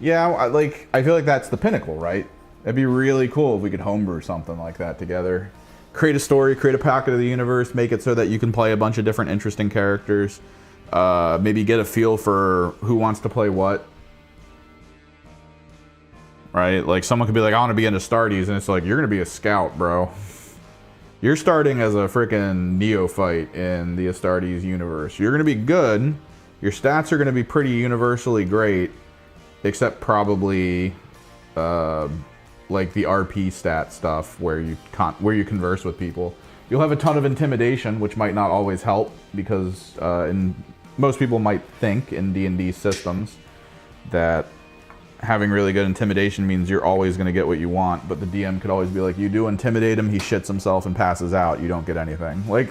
Yeah, I feel like that's the pinnacle, right? It'd be really cool if we could homebrew something like that together. Create a story, create a pocket of the universe, make it so that you can play a bunch of different interesting characters. Maybe get a feel for who wants to play what. Right? Like, someone could be like, I want to be into Astartes, and it's like, you're going to be a scout, bro. You're starting as a freaking neophyte in the Astartes universe. You're going to be good. Your stats are going to be pretty universally great, except probably like the RP stat stuff where you converse with people. You'll have a ton of intimidation, which might not always help, because most people might think in D&D systems that having really good intimidation means you're always going to get what you want, but the DM could always be like, you do intimidate him, he shits himself and passes out, you don't get anything. Like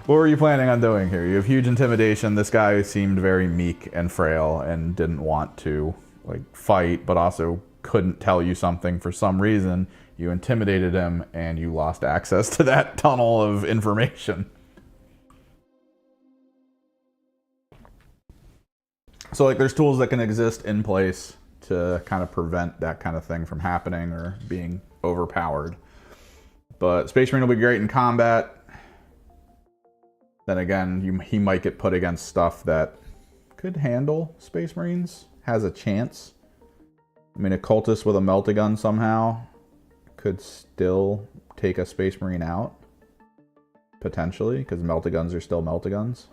what were you planning on doing here? You have huge intimidation. This guy seemed very meek and frail and didn't want to like fight, but also couldn't tell you something for some reason. You intimidated him and you lost access to that tunnel of information. So like there's tools that can exist in place to kind of prevent that kind of thing from happening or being overpowered. But Space Marine will be great in combat. Then again, he might get put against stuff that could handle Space Marines, has a chance. I mean, a cultist with a melt-a-gun somehow could still take a Space Marine out, potentially, because melt-a-guns are still melt-a-guns.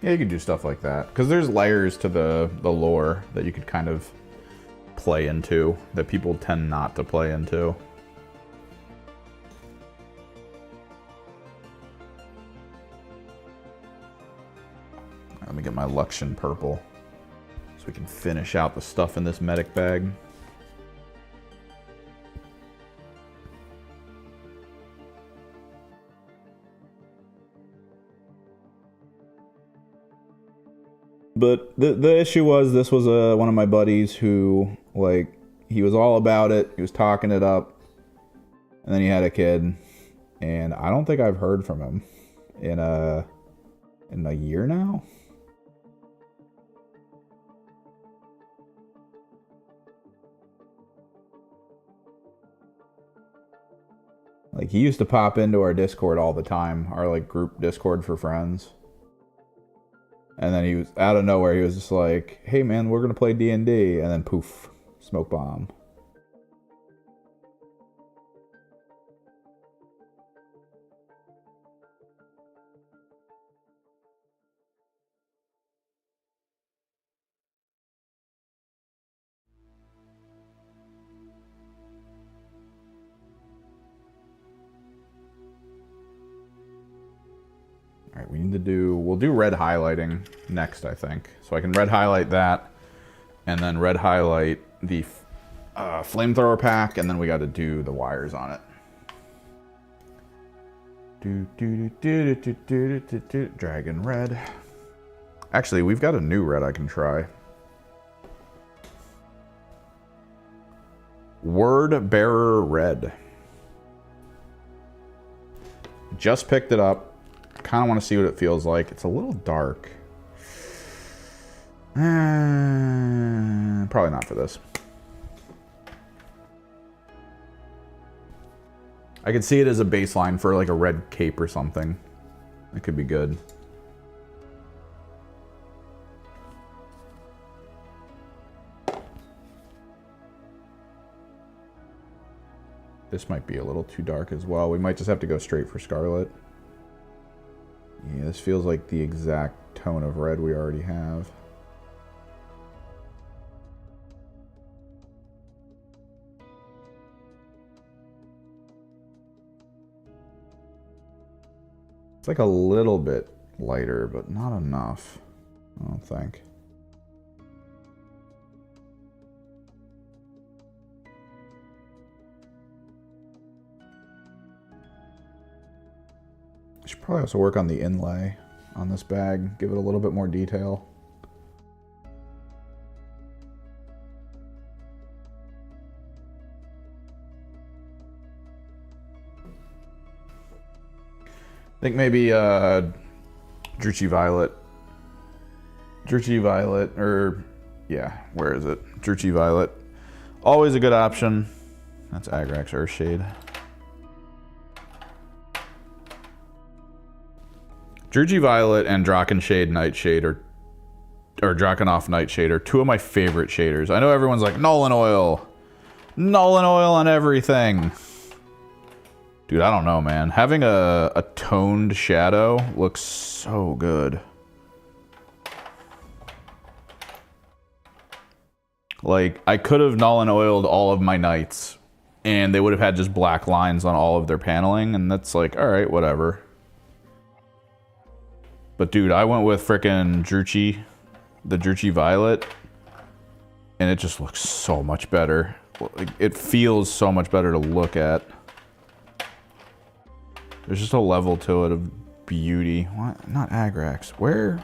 Yeah, you could do stuff like that. Because there's layers to the lore that you could kind of play into that people tend not to play into. Let me get my Luxion purple so we can finish out the stuff in this medic bag. But the issue was, this was one of my buddies who, like, he was all about it. He was talking it up. And then he had a kid. And I don't think I've heard from him in a year now. Like, he used to pop into our Discord all the time. Our, like, group Discord for friends. And then he was, out of nowhere, he was just like, hey man, we're going to play D&D. And then poof, smoke bomb. All right, we'll do red highlighting next, I think. So I can red highlight that, and then red highlight the flamethrower pack, and then we got to do the wires on it. Dragon red. Actually, we've got a new red I can try. Word Bearer red. Just picked it up. Kind of want to see what it feels like. It's a little dark. Probably not for this. I could see it as a baseline for like a red cape or something. That could be good. This might be a little too dark as well. We might just have to go straight for Scarlet. Yeah, this feels like the exact tone of red we already have. It's like a little bit lighter, but not enough, I don't think. I should probably also work on the inlay on this bag, give it a little bit more detail. I think maybe Druchii Violet. Druchii Violet, or yeah, where is it? Druchii Violet. Always a good option. That's Agrax Earthshade. Druchii Violet and Drakkenshade Nightshade or Drakenhof Nightshade are two of my favorite shaders. I know everyone's like, Nuln Oil. Nuln Oil on everything. Dude, I don't know, man. Having a toned shadow looks so good. Like, I could have Nuln Oiled all of my knights, and they would have had just black lines on all of their paneling, and that's like, alright, whatever. But dude, I went with frickin' Druchii, the Druchii Violet, and it just looks so much better. Like, it feels so much better to look at. There's just a level to it of beauty. What? Not Agrax. Where?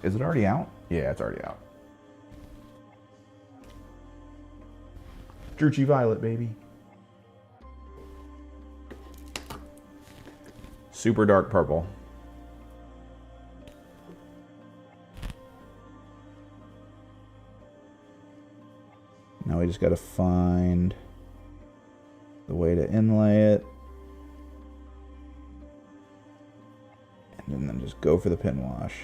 Is it already out? Yeah, it's already out. Druchii Violet, baby. Super dark purple. Now we just gotta find the way to inlay it. And then just go for the pin wash.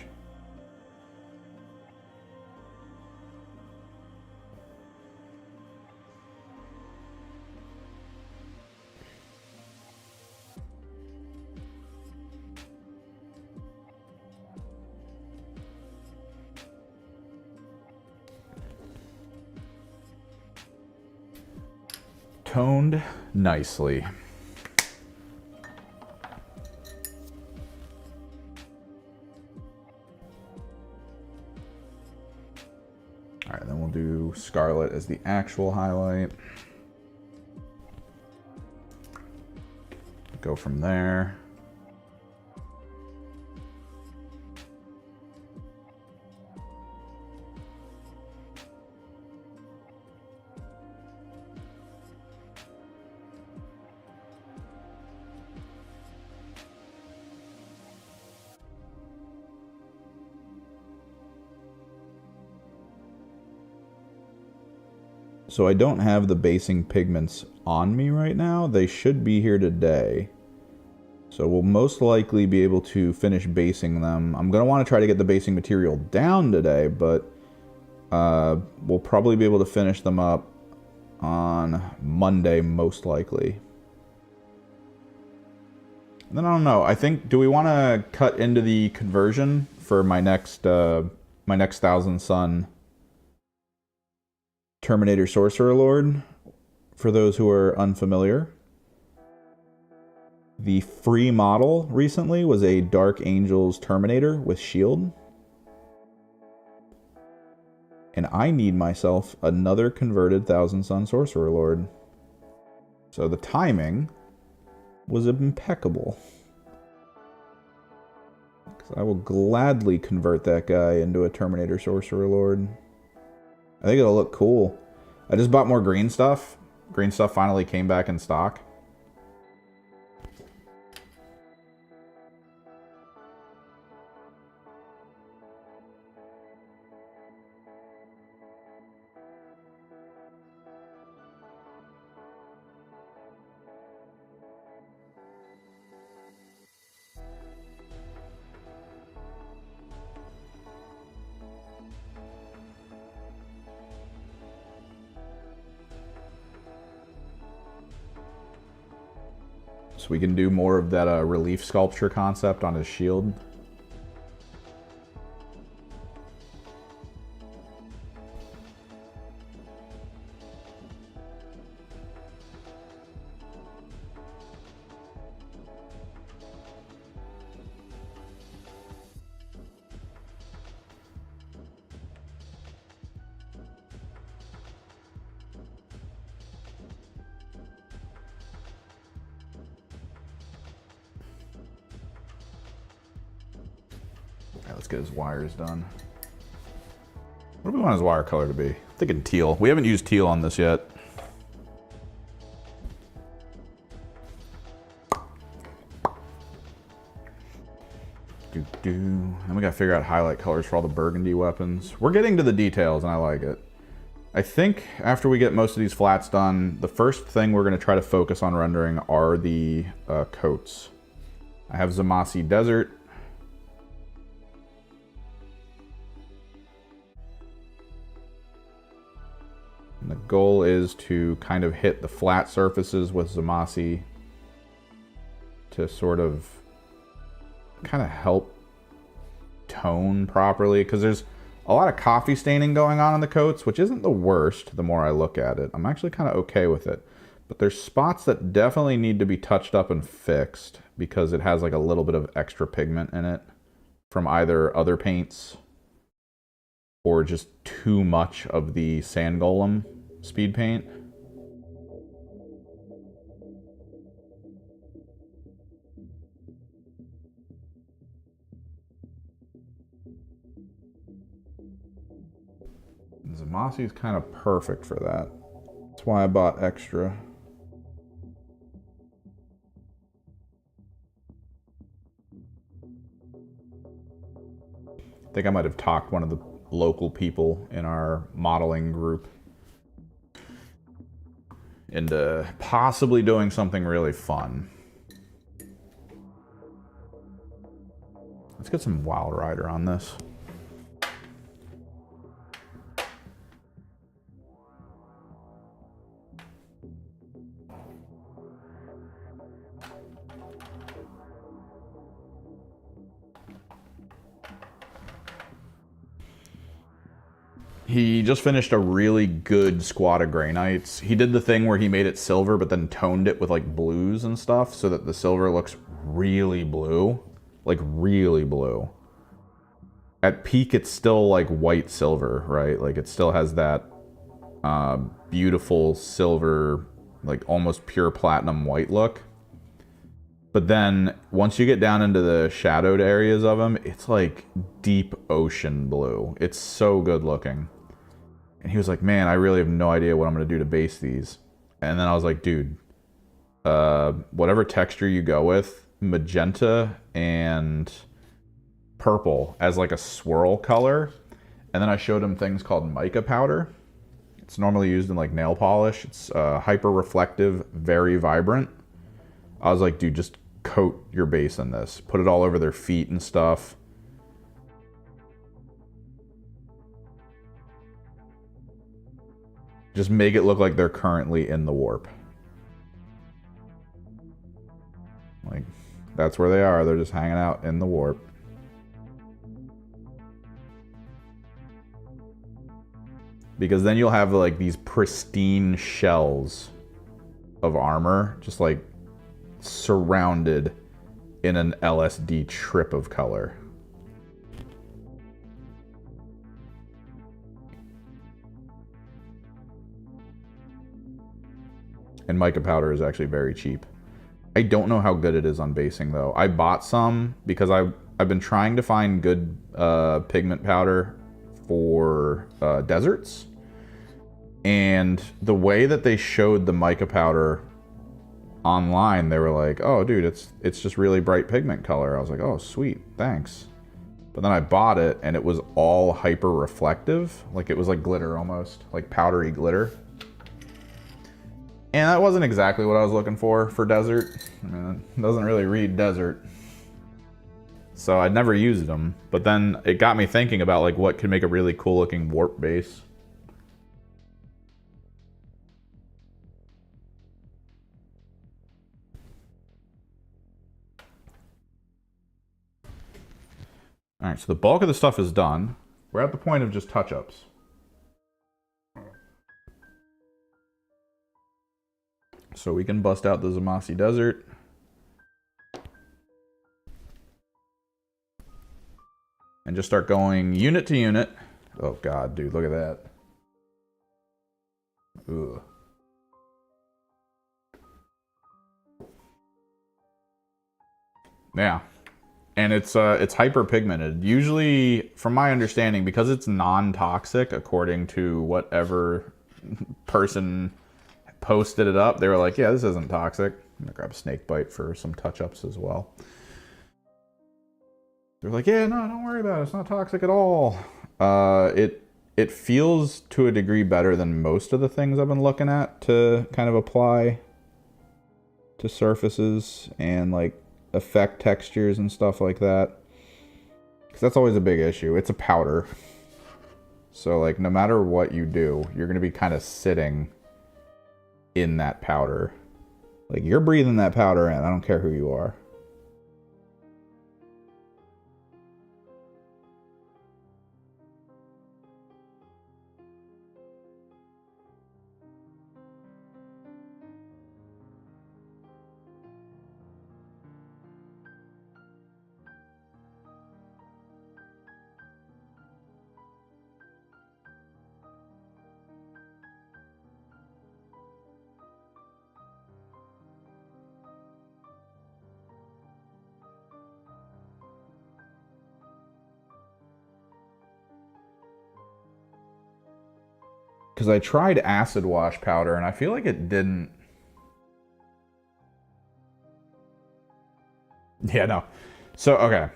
Toned nicely. All right, then we'll do Scarlet as the actual highlight. Go from there. So I don't have the basing pigments on me right now. They should be here today. So we'll most likely be able to finish basing them. I'm going to want to try to get the basing material down today, but we'll probably be able to finish them up on Monday, most likely. And then I don't know. I think, do we want to cut into the conversion for my next Thousand Sun Terminator Sorcerer Lord? For those who are unfamiliar, the free model recently was a Dark Angels Terminator with shield. And I need myself another converted Thousand Sun Sorcerer Lord. So the timing was impeccable. Because I will gladly convert that guy into a Terminator Sorcerer Lord. I think it'll look cool. I just bought more green stuff. Green stuff finally came back in stock. So we can do more of that relief sculpture concept on his shield. Let's get his wires done. What do we want his wire color to be? I'm thinking teal. We haven't used teal on this yet. And we gotta figure out highlight colors for all the burgundy weapons. We're getting to the details and I like it. I think after we get most of these flats done, the first thing we're gonna try to focus on rendering are the coats. I have Zamasu Desert. And the goal is to kind of hit the flat surfaces with Zamasu to sort of kind of help tone properly, because there's a lot of coffee staining going on in the coats, which isn't the worst the more I look at it. I'm actually kind of okay with it. But there's spots that definitely need to be touched up and fixed because it has like a little bit of extra pigment in it from either other paints or just too much of the Sand Golem speed paint. Zamasu is kind of perfect for that. That's why I bought extra. I think I might have talked one of the local people in our modeling group into possibly doing something really fun. Let's get some Wild Rider on this. He just finished a really good squad of Grey Knights. He did the thing where he made it silver, but then toned it with like blues and stuff so that the silver looks really blue. Like really blue. At peak, it's still like white silver, right? Like it still has that beautiful silver, like almost pure platinum white look. But then once you get down into the shadowed areas of him, it's like deep ocean blue. It's so good looking. And he was like, man, I really have no idea what I'm going to do to base these. And then I was like, dude, whatever texture you go with, magenta and purple as like a swirl color. And then I showed him things called mica powder. It's normally used in like nail polish. It's hyper reflective, very vibrant. I was like, dude, just coat your base in this. Put it all over their feet and stuff. Just make it look like they're currently in the warp. Like, that's where they are. They're just hanging out in the warp. Because then you'll have like these pristine shells of armor just like surrounded in an LSD trip of color. And mica powder is actually very cheap. I don't know how good it is on basing though. I bought some because I've been trying to find good pigment powder for deserts. And the way that they showed the mica powder online, they were like, oh dude, it's just really bright pigment color. I was like, oh sweet, thanks. But then I bought it and it was all hyper reflective. Like it was like glitter almost, like powdery glitter. And that wasn't exactly what I was looking for desert. I mean, it doesn't really read desert. So I'd never used them. But then it got me thinking about like what could make a really cool looking warp base. All right, so the bulk of the stuff is done. We're at the point of just touch-ups. So we can bust out the Zamasu Desert. And just start going unit to unit. Oh god, dude, look at that. Ugh. Yeah. And it's hyper pigmented. Usually, from my understanding, because it's non-toxic, according to whatever person posted it up, they were like, yeah, this isn't toxic. I'm gonna grab a snake bite for some touch-ups as well. They're like, yeah, no, don't worry about it. It's not toxic at all. It feels to a degree better than most of the things I've been looking at to kind of apply to surfaces and like affect textures and stuff like that. Because that's always a big issue. It's a powder. So like no matter what you do, you're going to be kind of sitting in that powder. Like you're breathing that powder in. I don't care who you are. Because I tried acid wash powder and I feel like it didn't. Yeah, no. So, okay.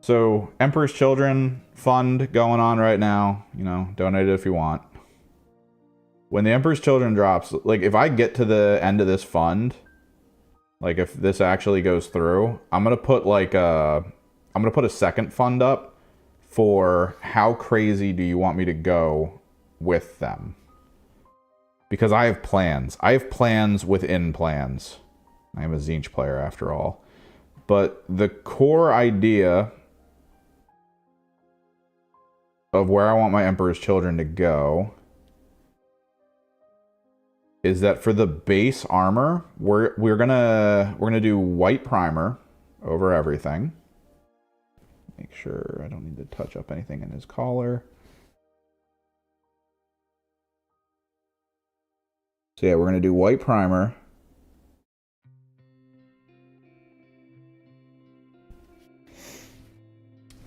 So, Emperor's Children fund going on right now. You know, donate it if you want. When the Emperor's Children drops, like if I get to the end of this fund, like if this actually goes through, I'm gonna put like a second fund up for how crazy do you want me to go with them? Because I have plans. I have plans within plans. I am a Tzeentch player after all. But the core idea of where I want my Emperor's Children to go is that for the base armor, we're gonna do white primer over everything. Make sure I don't need to touch up anything in his collar. So yeah, we're gonna do white primer.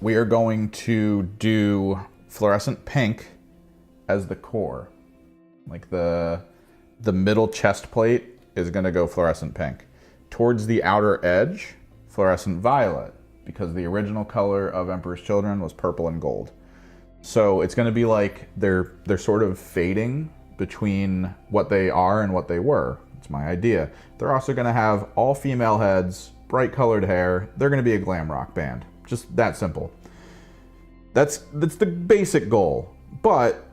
We are going to do fluorescent pink as the core. Like the middle chest plate is gonna go fluorescent pink. Towards the outer edge, fluorescent violet, because the original color of Emperor's Children was purple and gold. So it's gonna be like they're sort of fading between what they are and what they were. It's my idea. They're also gonna have all female heads, bright colored hair. They're gonna be a glam rock band. Just that simple. That's the basic goal. But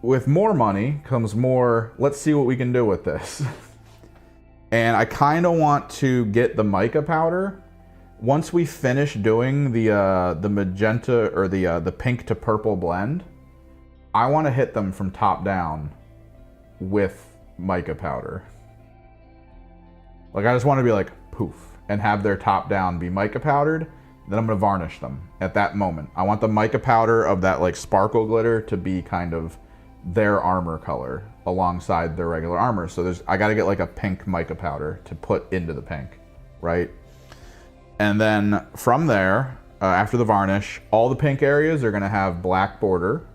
with more money comes more, let's see what we can do with this. And I kind of want to get the mica powder. Once we finish doing the magenta or the pink to purple blend, I want to hit them from top down with mica powder. Like I just want to be like poof and have their top down be mica powdered. Then I'm going to varnish them at that moment. I want the mica powder of that like sparkle glitter to be kind of their armor color alongside their regular armor. So I got to get like a pink mica powder to put into the pink, right? And then from there, after the varnish, all the pink areas are going to have black border.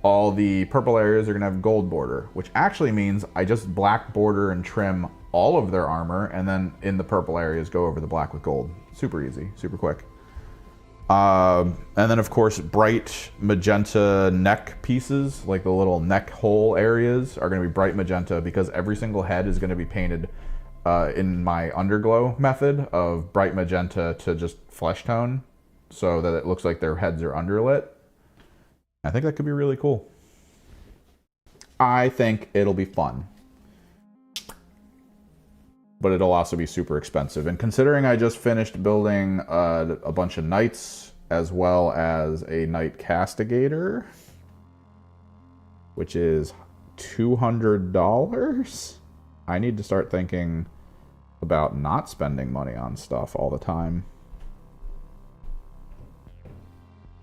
All the purple areas are going to have gold border, which actually means I just black border and trim all of their armor, and then in the purple areas go over the black with gold. Super easy, super quick. And then of course bright magenta neck pieces, like the little neck hole areas, are going to be bright magenta because every single head is going to be painted in my underglow method of bright magenta to just flesh tone so that it looks like their heads are underlit. I think that could be really cool. I think it'll be fun. But it'll also be super expensive. And considering I just finished building a bunch of knights as well as a Night Castigator, which is $200. I need to start thinking about not spending money on stuff all the time.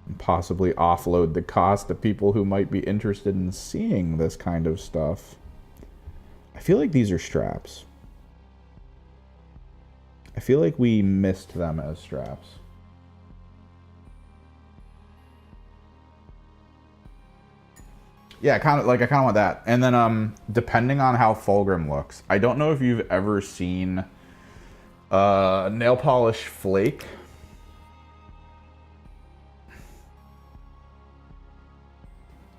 And possibly offload the cost to people who might be interested in seeing this kind of stuff. I feel like these are straps. I feel like we missed them as straps. Yeah, I kind of want that. And then depending on how Fulgrim looks, I don't know if you've ever seen nail polish flake.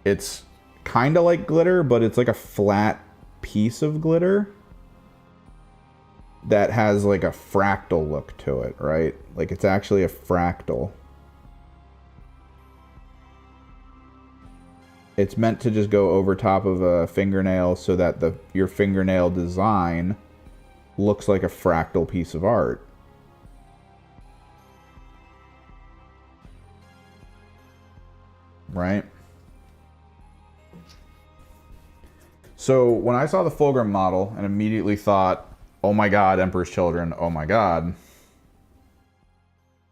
It's kind of like glitter, but it's like a flat piece of glitter that has like a fractal look to it, right? Like it's actually a fractal. It's meant to just go over top of a fingernail so that your fingernail design looks like a fractal piece of art. Right? So when I saw the Fulgrim model and immediately thought, oh my god, Emperor's Children, oh my god.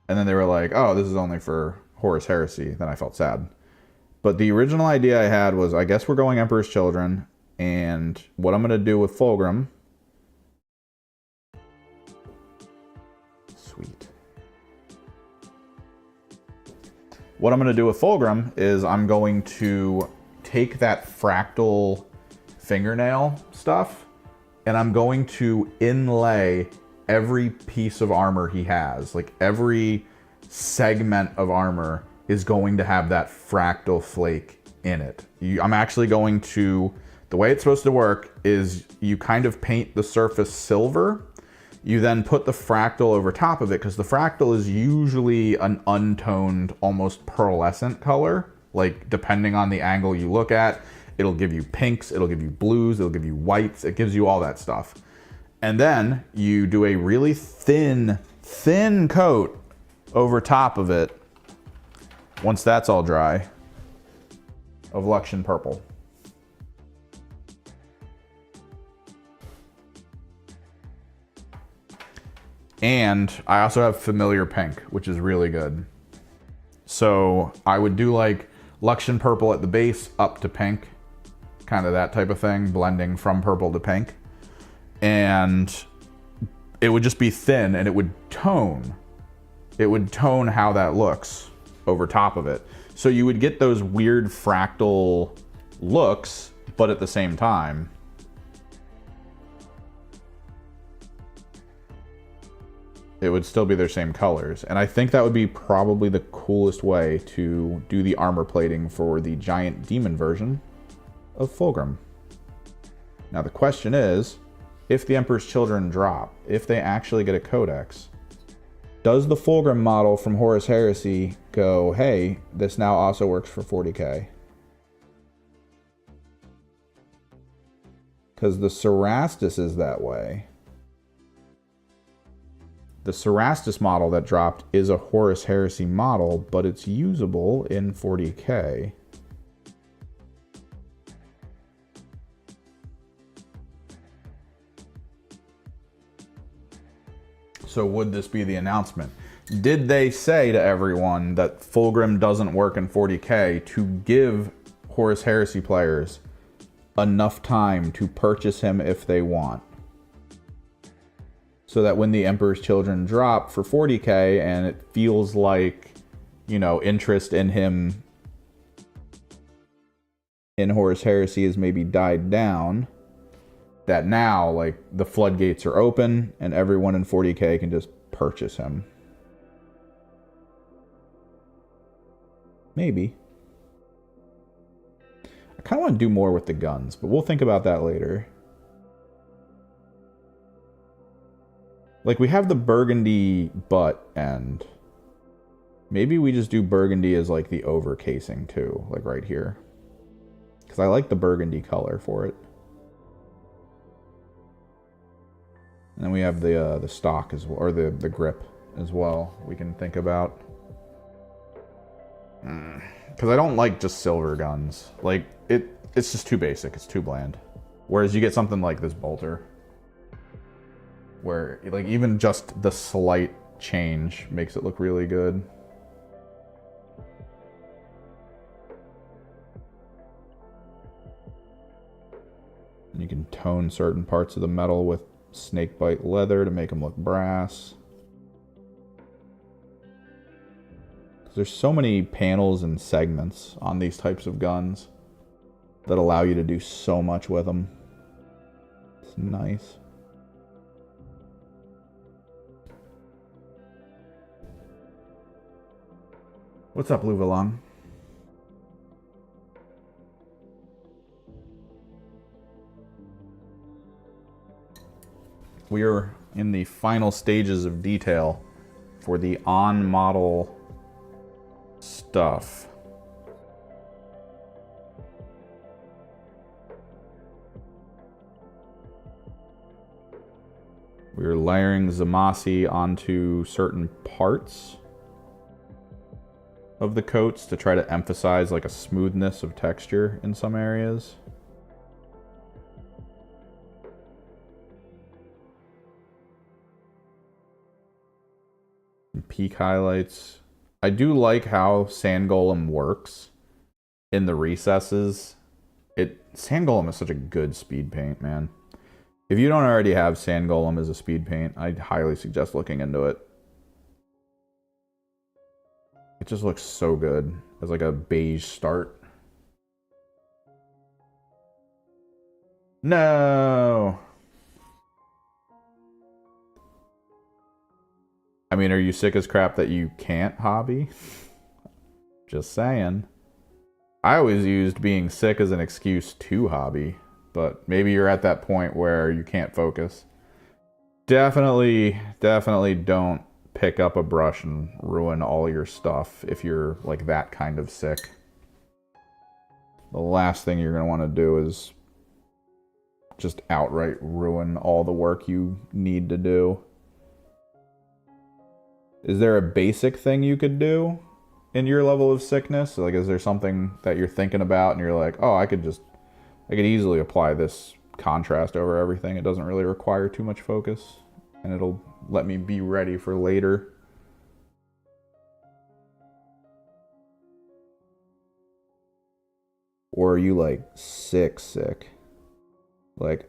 And then they were like, oh, this is only for Horus Heresy. Then I felt sad. But the original idea I had was, I guess we're going Emperor's Children. And what I'm going to do with Fulgrim... Sweet. What I'm going to do with Fulgrim is I'm going to take that fractal fingernail stuff, and I'm going to inlay every piece of armor he has. Like every segment of armor is going to have that fractal flake in it. I'm actually going to, the way it's supposed to work is you kind of paint the surface silver. You then put the fractal over top of it, because the fractal is usually an untoned, almost pearlescent color. Like depending on the angle you look at, it'll give you pinks, it'll give you blues, it'll give you whites, it gives you all that stuff. And then you do a really thin coat over top of it, once that's all dry, of Luxion Purple. And I also have Familiar Pink, which is really good. So I would do like Luxion Purple at the base up to pink, kind of that type of thing, blending from purple to pink. And it would just be thin, and it would tone. It would tone how that looks over top of it. So you would get those weird fractal looks, but at the same time, it would still be their same colors. And I think that would be probably the coolest way to do the armor plating for the giant demon version of Fulgrim. Now the question is, if the Emperor's Children drop, if they actually get a codex, does the Fulgrim model from Horus Heresy go, hey, this now also works for 40k? Because the Cerastus is that way. The Cerastus model that dropped is a Horus Heresy model, but it's usable in 40k. So would this be the announcement? Did they say to everyone that Fulgrim doesn't work in 40k to give Horus Heresy players enough time to purchase him if they want? So that when the Emperor's Children drop for 40k and it feels like, you know, interest in him in Horus Heresy has maybe died down, that now, like, the floodgates are open and everyone in 40k can just purchase him. Maybe. I kind of want to do more with the guns, but we'll think about that later. Like, we have the burgundy butt end. Maybe we just do burgundy as, like, the over casing, too. Like, right here. Because I like the burgundy color for it. And then we have the stock as well, or the grip as well, we can think about. Because I don't like just silver guns. Like, it's just too basic. It's too bland. Whereas you get something like this bolter, where like even just the slight change makes it look really good. And you can tone certain parts of the metal with snakebite leather to make them look brass. There's so many panels and segments on these types of guns that allow you to do so much with them. It's nice. What's up, Lou Valong? We are in the final stages of detail for the on-model stuff. We're layering Zamasu onto certain parts of the coats to try to emphasize like a smoothness of texture in some areas. Peak highlights. I do like how Sand Golem works in the recesses. Sand Golem is such a good speed paint, man. If you don't already have Sand Golem as a speed paint, I'd highly suggest looking into it. It just looks so good as like a beige start. No! I mean, are you sick as crap that you can't hobby? Just saying. I always used being sick as an excuse to hobby, but maybe you're at that point where you can't focus. Definitely don't pick up a brush and ruin all your stuff if you're like that kind of sick. The last thing you're going to want to do is just outright ruin all the work you need to do. Is there a basic thing you could do in your level of sickness? Like, is there something that you're thinking about and you're like, oh, I could easily apply this contrast over everything. It doesn't really require too much focus and it'll let me be ready for later. Or are you like sick? Like,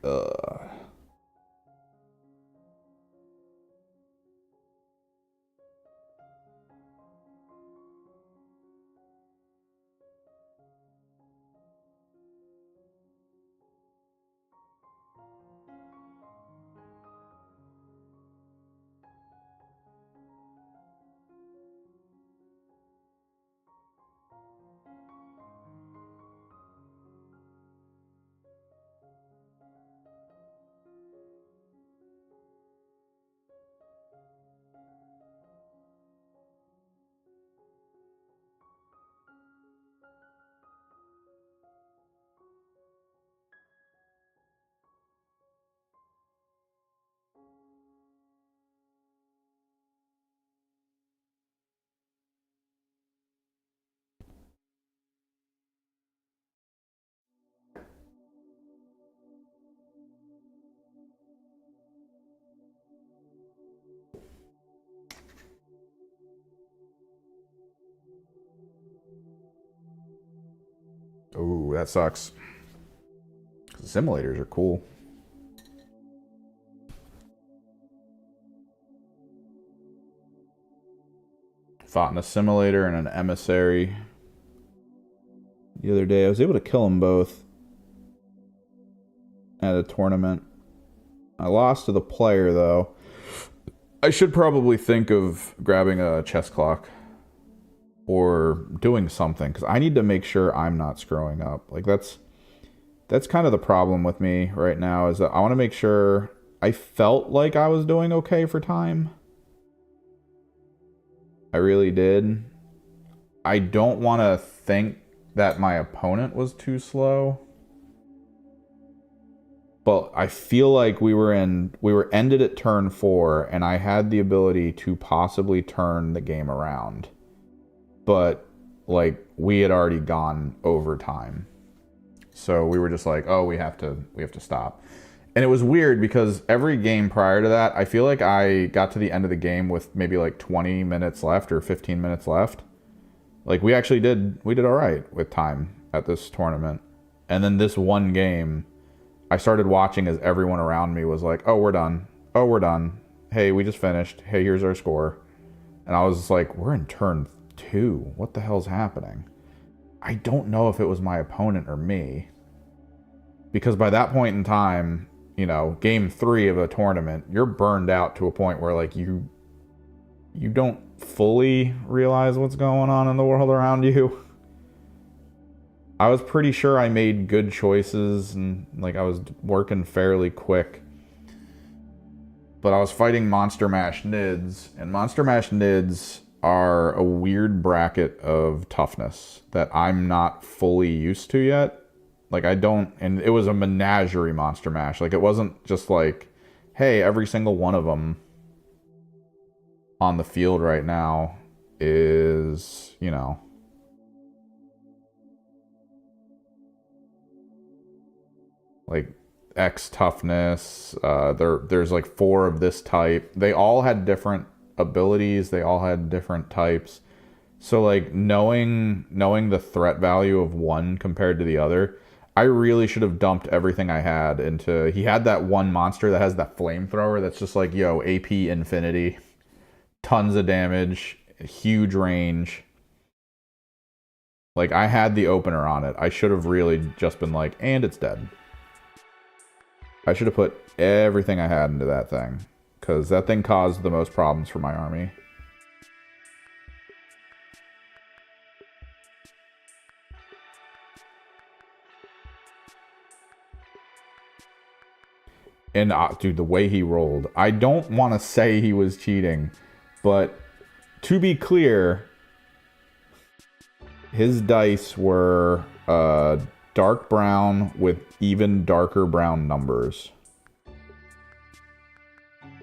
ooh, that sucks. Simulators are cool. Fought in a simulator and an emissary the other day. I was able to kill them both at a tournament. I lost to the player, though. I should probably think of grabbing a chess clock or doing something, because I need to make sure I'm not screwing up. Like, that's kind of the problem with me right now, is that I want to make sure I felt like I was doing okay for time. I really did. I don't want to think that my opponent was too slow. But I feel like we were ended at turn 4, and I had the ability to possibly turn the game around. But like we had already gone over time. So we were just like, oh, we have to stop. And it was weird because every game prior to that, I feel like I got to the end of the game with maybe like 20 minutes left or 15 minutes left. Like we did all right with time at this tournament. And then this one game, I started watching as everyone around me was like, oh, we're done. Oh, we're done. Hey, we just finished. Hey, here's our score. And I was just like, we're in turn 2. What the hell's happening? I don't know if it was my opponent or me. Because by that point in time, you know, game 3 of a tournament, you're burned out to a point where like you don't fully realize what's going on in the world around you. I was pretty sure I made good choices and like I was working fairly quick. But I was fighting Monster Mash Nids, and Monster Mash Nids are a weird bracket of toughness that I'm not fully used to yet. Like and it was a menagerie Monster Mash. Like it wasn't just like, hey, every single one of them on the field right now is, you know, like X toughness. There's like 4 of this type. They all had different abilities. They all had different types. So like knowing the threat value of one compared to the other, I really should have dumped everything I had into... He had that one monster that has that flamethrower that's just like, yo, AP infinity. Tons of damage. Huge range. Like, I had the opener on it. I should have really just been like, and it's dead. I should have put everything I had into that thing. Because that thing caused the most problems for my army. And dude, the way he rolled, I don't want to say he was cheating, but to be clear, his dice were dark brown with even darker brown numbers.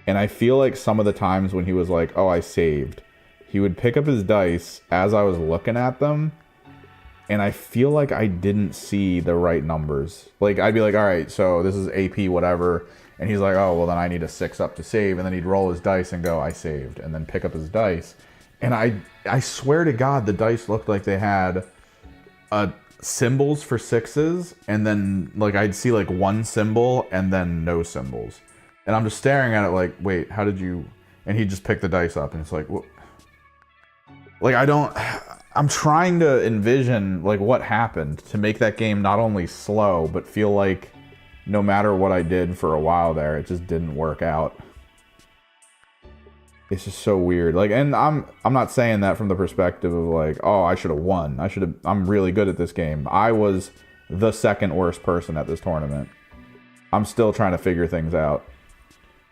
And I feel like some of the times when he was like, oh, I saved, he would pick up his dice as I was looking at them, and I feel like I didn't see the right numbers. Like, I'd be like, all right, so this is AP whatever. And he's like, oh, well, then I need a 6 up to save. And then he'd roll his dice and go, I saved. And then pick up his dice. And I swear to God, the dice looked like they had symbols for 6s. And then, like, I'd see, like, 1 symbol and then no symbols. And I'm just staring at it like, wait, how did you... And he'd just pick the dice up. And it's like, what? Like, I'm trying to envision like what happened to make that game not only slow, but feel like no matter what I did for a while there, it just didn't work out. It's just so weird. Like, and I'm not saying that from the perspective of like, oh, I should have won. I'm really good at this game. I was the second worst person at this tournament. I'm still trying to figure things out.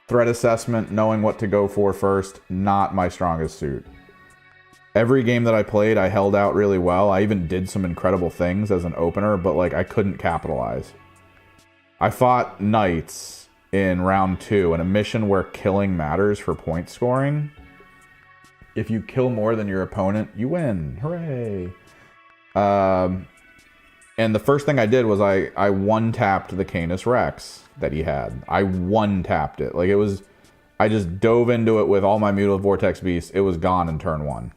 Threat assessment, knowing what to go for first, not my strongest suit. Every game that I played, I held out really well. I even did some incredible things as an opener, but like I couldn't capitalize. I fought Knights in round 2 in a mission where killing matters for point scoring. If you kill more than your opponent, you win. Hooray! And the first thing I did was I one-tapped the Canis Rex that he had. I one-tapped it. Like it was... I just dove into it with all my Mutilative Vortex Beasts. It was gone in turn 1.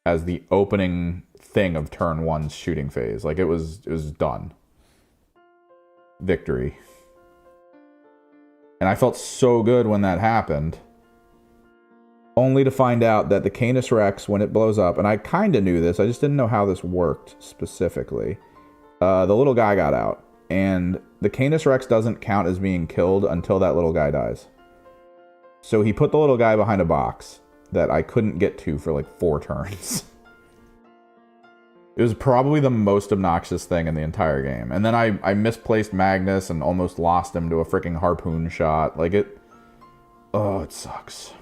As the opening thing of turn 1's shooting phase. Like, it was done. Victory. And I felt so good when that happened. Only to find out that the Canis Rex, when it blows up, and I kind of knew this, I just didn't know how this worked specifically. The little guy got out. And the Canis Rex doesn't count as being killed until that little guy dies. So he put the little guy behind a box that I couldn't get to for like 4 turns. It was probably the most obnoxious thing in the entire game. And then I misplaced Magnus and almost lost him to a freaking harpoon shot. Like it... Oh, it sucks.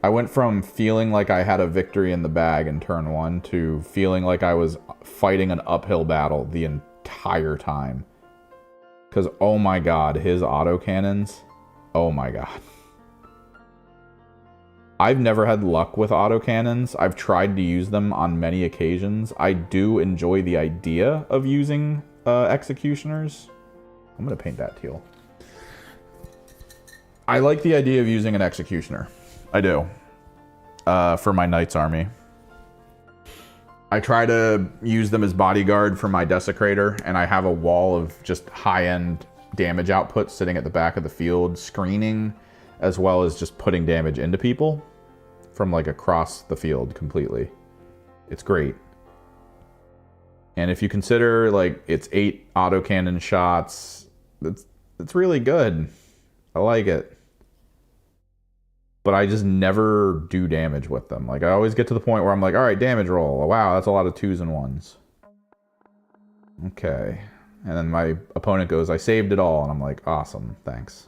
I went from feeling like I had a victory in the bag in turn 1 to feeling like I was fighting an uphill battle the entire time. Because, oh my god, his autocannons. Oh my god. I've never had luck with autocannons. I've tried to use them on many occasions. I do enjoy the idea of using executioners. I'm going to paint that teal. I like the idea of using an executioner. I do. For my Knights army. I try to use them as bodyguard for my Desecrator, and I have a wall of just high-end damage output sitting at the back of the field, screening, as well as just putting damage into people from like across the field completely. It's great. And if you consider like it's 8 autocannon shots, it's really good. I like it. But I just never do damage with them. Like, I always get to the point where I'm like, all right, damage roll. Oh, wow, that's a lot of 2s and 1s. Okay. And then my opponent goes, I saved it all. And I'm like, awesome, thanks.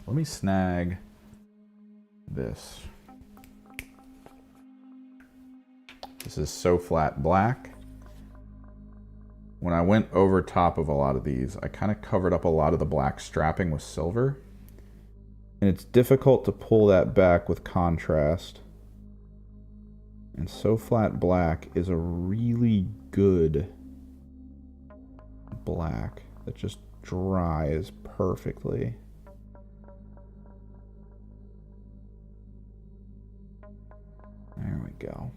Let me snag this. This is So Flat Black. When I went over top of a lot of these, I kind of covered up a lot of the black strapping with silver. And it's difficult to pull that back with contrast. And So Flat Black is a really good black that just dries perfectly. There we go.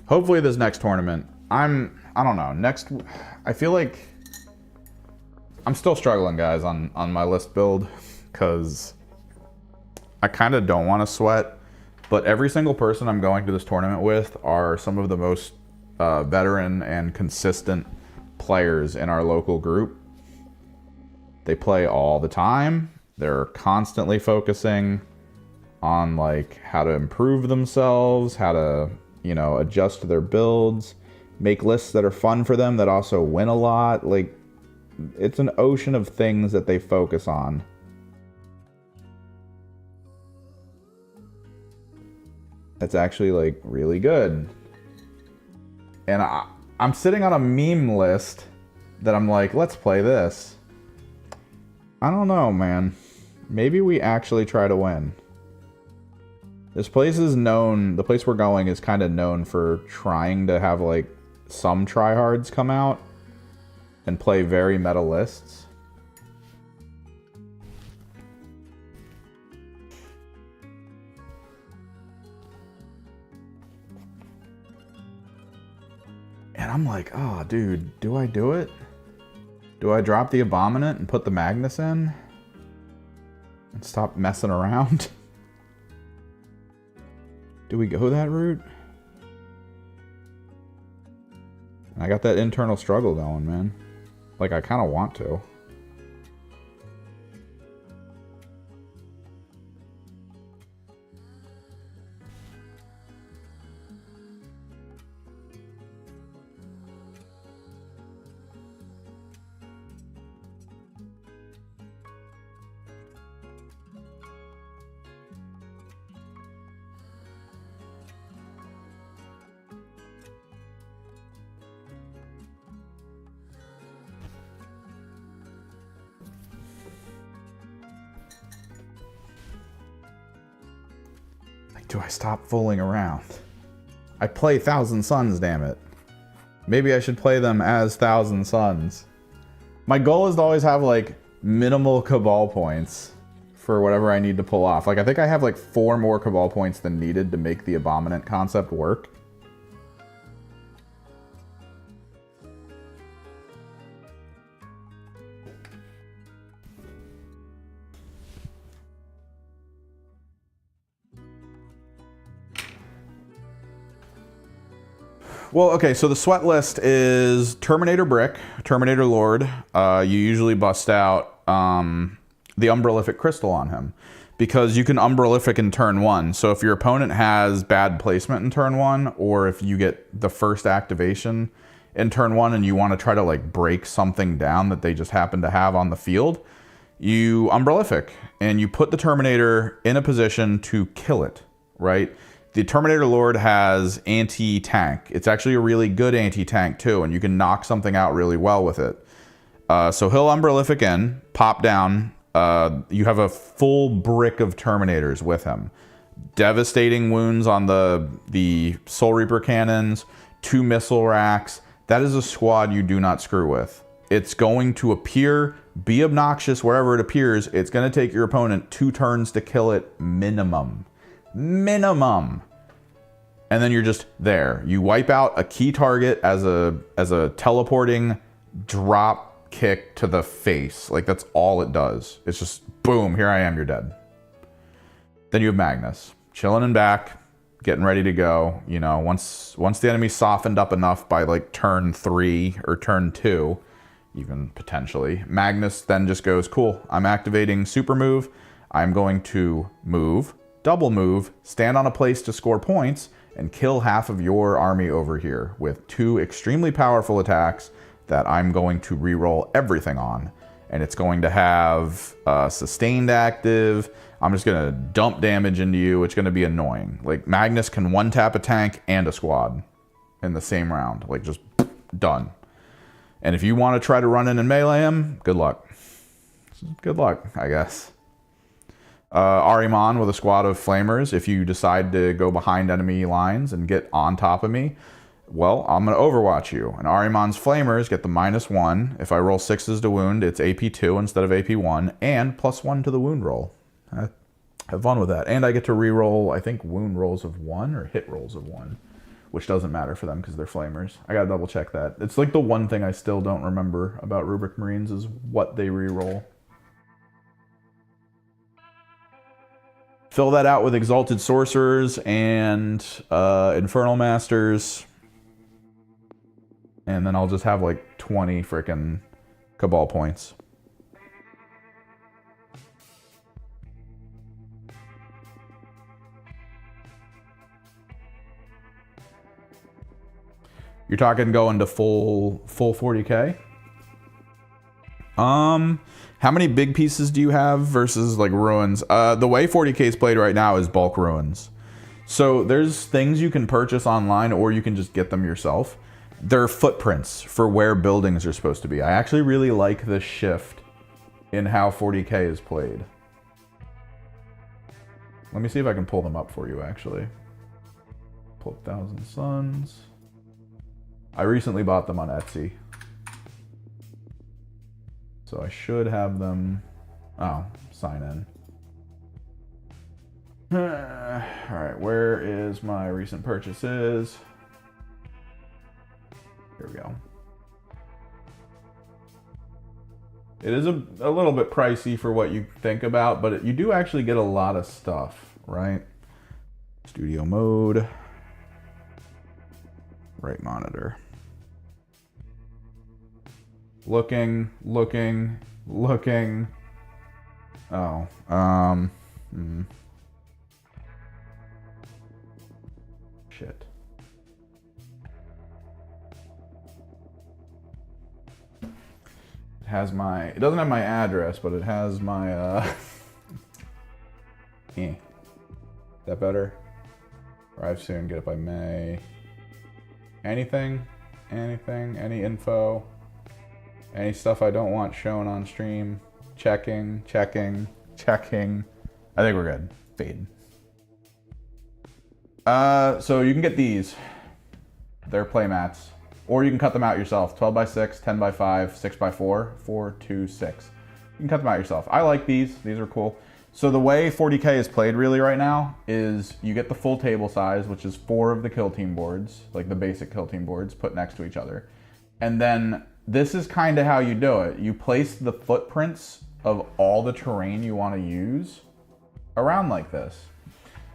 Hopefully this next tournament, I don't know, I feel like I'm still struggling, guys, on my list build, because I kind of don't want to sweat, but every single person I'm going to this tournament with are some of the most veteran and consistent players in our local group. They play all the time. They're constantly focusing on like how to improve themselves, how to, you know, adjust their builds, make lists that are fun for them that also win a lot. Like, it's an ocean of things that they focus on. That's actually like really good. And I'm sitting on a meme list that I'm like, let's play this. I don't know, man. Maybe we actually try to win. This place is known, the place we're going is kind of known for trying to have like some tryhards come out and play very meta lists. And I'm like, oh, dude, do I do it? Do I drop the Abominant and put the Magnus in? And stop messing around? Do we go that route? I got that internal struggle going, man. Like, I kind of want to. Do I stop fooling around? I play Thousand Suns, damn it. Maybe I should play them as Thousand Suns. My goal is to always have like minimal Cabal points for whatever I need to pull off. Like, I think I have like 4 more Cabal points than needed to make the Abominant concept work. Well, okay, so the sweat list is Terminator Brick, Terminator Lord. You usually bust out the Umbralific Crystal on him because you can Umbralific in turn 1. So if your opponent has bad placement in turn 1, or if you get the first activation in turn 1 and you want to try to like break something down that they just happen to have on the field, you Umbralific and you put the Terminator in a position to kill it, right? The Terminator Lord has anti-tank. It's actually a really good anti-tank too, and you can knock something out really well with it. So he'll Umbralific in, pop down. You have a full brick of Terminators with him. Devastating wounds on the Soul Reaper cannons, 2 missile racks. That is a squad you do not screw with. It's going to appear, be obnoxious wherever it appears. It's going to take your opponent 2 turns to kill it minimum. Minimum. And then you're just there. You wipe out a key target as a teleporting drop kick to the face. Like, that's all it does. It's just boom, here I am, you're dead. Then you have Magnus chilling in back, getting ready to go. You know, once the enemy softened up enough by like turn 3 or turn 2, even potentially, Magnus then just goes, cool, I'm activating super move. I'm going to move, double move, stand on a place to score points, and kill half of your army over here with 2 extremely powerful attacks that I'm going to reroll everything on. And it's going to have sustained active. I'm just going to dump damage into you. It's going to be annoying. Like, Magnus can 1-tap a tank and a squad in the same round. Like, just done. And if you want to try to run in and melee him, good luck. Good luck, I guess. Ahriman with a squad of flamers. If you decide to go behind enemy lines and get on top of me, well, I'm going to overwatch you. And Ahriman's flamers get the -1. If I roll 6s to wound, it's AP2 instead of AP1, and +1 to the wound roll. Have fun with that. And I get to reroll, I think, wound rolls of 1 or hit rolls of 1, which doesn't matter for them because they're flamers. I got to double check that. It's like the one thing I still don't remember about Rubric Marines is what they reroll. Fill that out with Exalted Sorcerers and Infernal Masters. And then I'll just have like 20 frickin' Cabal points. You're talking going to full 40k? How many big pieces do you have versus like ruins? The way 40k is played right now is bulk ruins. So there's things you can purchase online or you can just get them yourself. They're footprints for where buildings are supposed to be. I actually really like this shift in how 40k is played. Let me see if I can pull them up for you actually. Pull up Thousand Suns. I recently bought them on Etsy. So I should have them. Oh, sign in. All right, where is my recent purchases? Here we go. It is a little bit pricey for what you think about, but you do actually get a lot of stuff, right? Studio mode. Right monitor. Looking. Oh, Shit. It doesn't have my address, but it has my, Is that better? Arrive soon, get it by May. Anything, any info? Any stuff I don't want shown on stream? Checking. I think we're good. Fade. So you can get these. They're playmats. Or you can cut them out yourself. 12x6, 10x5, 6x4, 4, 2, 6. You can cut them out yourself. I like these. These are cool. So the way 40k is played really right now is you get the full table size, which is 4 of the kill team boards, like the basic kill team boards, put next to each other. And then this is kind of how you do it. You place the footprints of all the terrain you want to use around like this.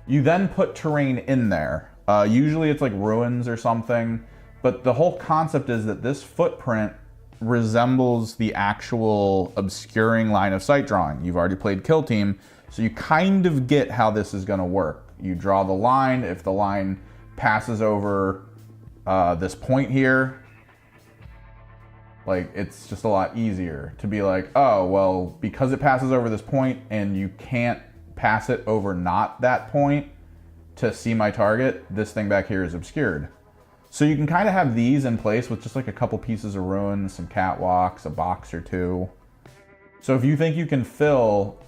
You then put terrain in there. Usually it's like ruins or something. But the whole concept is that this footprint resembles the actual obscuring line of sight drawing. You've already played Kill Team, so you kind of get how this is going to work. You draw the line. If the line passes over this point here, like, it's just a lot easier to be like, oh, well, because it passes over this point and you can't pass it over not that point to see my target, this thing back here is obscured. So you can kind of have these in place with just like a couple pieces of ruins, some catwalks, a box or two. So if you think you can fill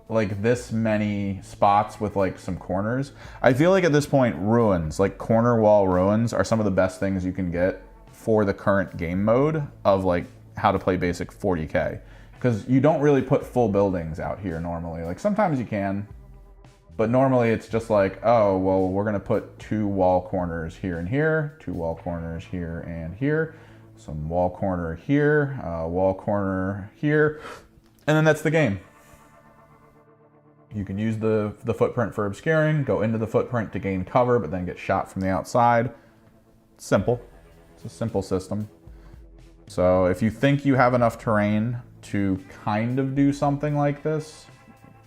like this many spots with like some corners, I feel like at this point ruins, like corner wall ruins, are some of the best things you can get for the current game mode of like how to play basic 40K. Because you don't really put full buildings out here normally. Like sometimes you can, but normally it's just like, oh, well, we're gonna put 2 wall corners here and here, 2 wall corners here and here, some wall corner here, wall corner here, and then that's the game. You can use the footprint for obscuring, go into the footprint to gain cover, but then get shot from the outside. It's simple. It's a simple system. So if you think you have enough terrain to kind of do something like this,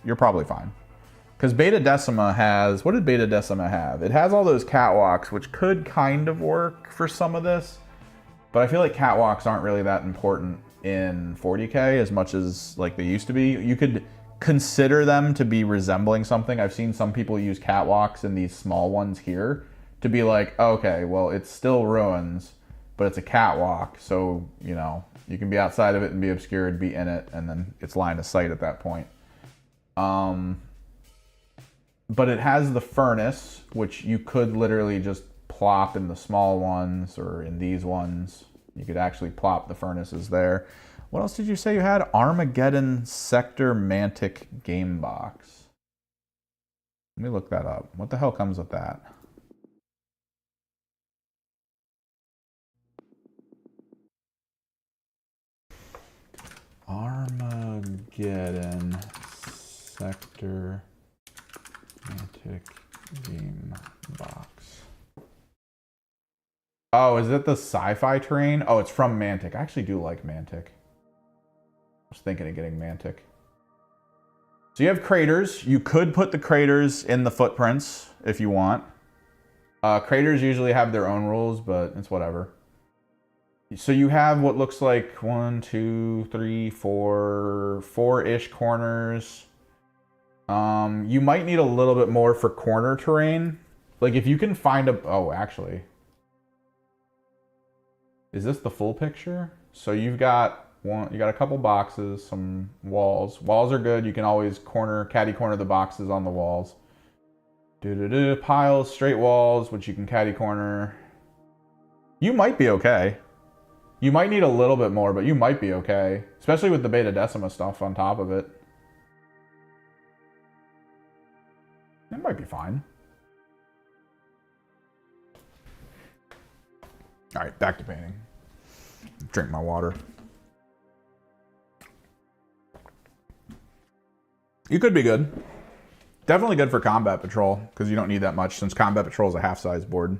you're probably fine. Because Beta Decima has, what did Beta Decima have? It has all those catwalks, which could kind of work for some of this, but I feel like catwalks aren't really that important in 40K as much as like they used to be. You could consider them to be resembling something. I've seen some people use catwalks in these small ones here to be like, okay, well, it's still ruins, but it's a catwalk, so, you know, you can be outside of it and be obscured, be in it, and then it's line of sight at that point. But it has the furnace, which you could literally just plop in the small ones or in these ones. You could actually plop the furnaces there. What else did you say you had? Armageddon Sector Mantic Game Box. Let me look that up. What the hell comes with that? Armageddon Sector Mantic Game Box. Oh, is it the sci-fi terrain? Oh, it's from Mantic. I actually do like Mantic. I was thinking of getting Mantic. So you have craters. You could put the craters in the footprints if you want. Craters usually have their own rules, but it's whatever. So you have what looks like 1, 2, 3, 4, 4-ish corners. You might need a little bit more for corner terrain. Like if you can find a, oh, actually. Is this the full picture? So you've got you got a couple boxes, some walls. Walls are good. You can always caddy corner the boxes on the walls. Piles, straight walls, which you can caddy corner. You might be okay. You might need a little bit more, but you might be okay. Especially with the Beta Decima stuff on top of it. It might be fine. All right, back to painting. Drink my water. You could be good. Definitely good for Combat Patrol, because you don't need that much, since Combat Patrol is a half-size board.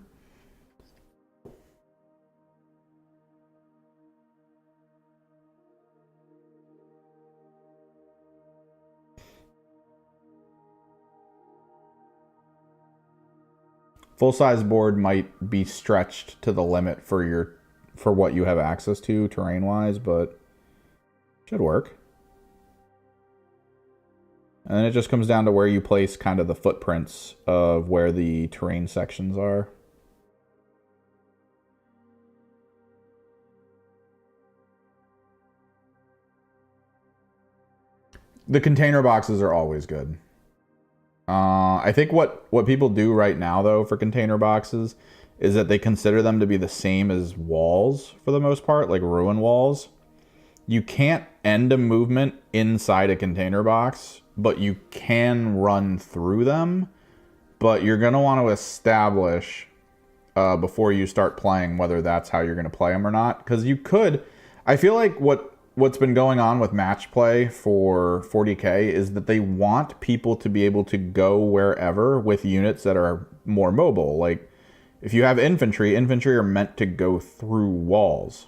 Full-size board might be stretched to the limit for what you have access to terrain-wise, but should work. And then it just comes down to where you place kind of the footprints of where the terrain sections are. The container boxes are always good. I think what people do right now, though, for container boxes is that they consider them to be the same as walls for the most part, like ruin walls. You can't end a movement inside a container box, but you can run through them. But you're going to want to establish before you start playing whether that's how you're going to play them or not. Because you could... I feel like what's been going on with match play for 40K is that they want people to be able to go wherever with units that are more mobile. Like, If you have infantry, infantry are meant to go through walls.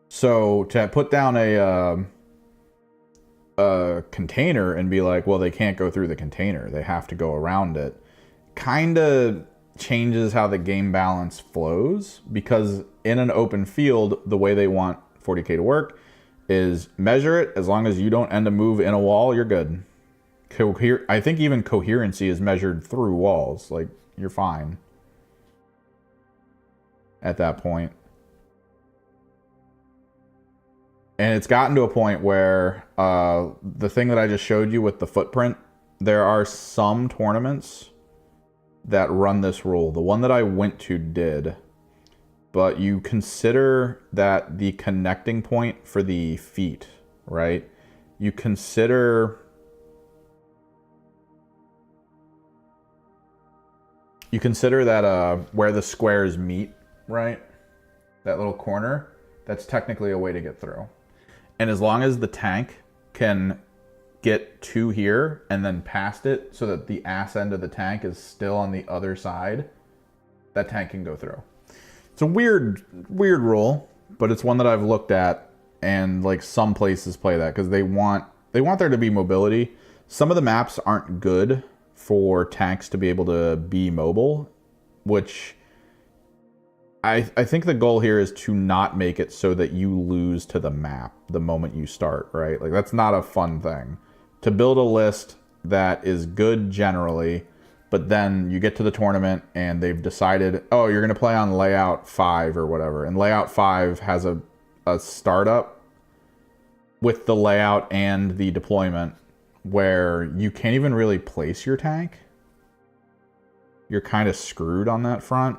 So to put down a container and be like, well, they can't go through the container, they have to go around it, kind of changes how the game balance flows, because in an open field, the way they want 40k to work is measure it. As long as you don't end a move in a wall, you're good. I think even coherency is measured through walls. Like, you're fine at that point. And it's gotten to a point where the thing that I just showed you with the footprint, there are some tournaments that run this rule. The one that I went to did. But you consider that the connecting point for the feet, right? You consider that where the squares meet, right? That little corner, that's technically a way to get through. And as long as the tank can get to here and then past it so that the ass end of the tank is still on the other side, that tank can go through. It's a weird rule, but it's one that I've looked at, and like some places play that because they want there to be mobility. Some of the maps aren't good for tanks to be able to be mobile, which I think the goal here is to not make it so that you lose to the map the moment you start, right? Like, that's not a fun thing. To build a list that is good generally, but then you get to the tournament and they've decided, oh, you're going to play on layout 5 or whatever. And layout 5 has a startup with the layout and the deployment where you can't even really place your tank. You're kind of screwed on that front.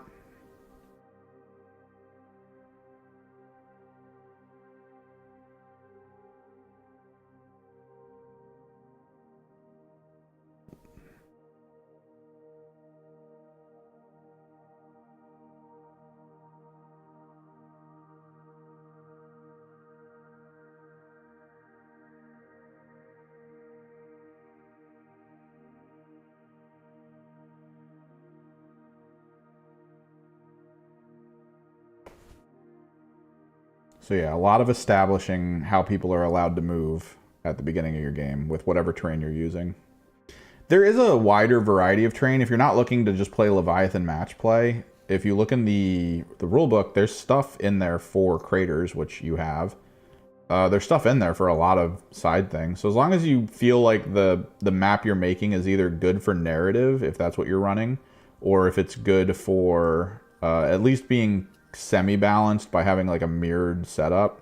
So yeah, a lot of establishing how people are allowed to move at the beginning of your game with whatever terrain you're using. There is a wider variety of terrain. If you're not looking to just play Leviathan match play, if you look in the rule book, there's stuff in there for craters, which you have. There's stuff in there for a lot of side things. So as long as you feel like the map you're making is either good for narrative, if that's what you're running, or if it's good for at least being semi-balanced by having like a mirrored setup.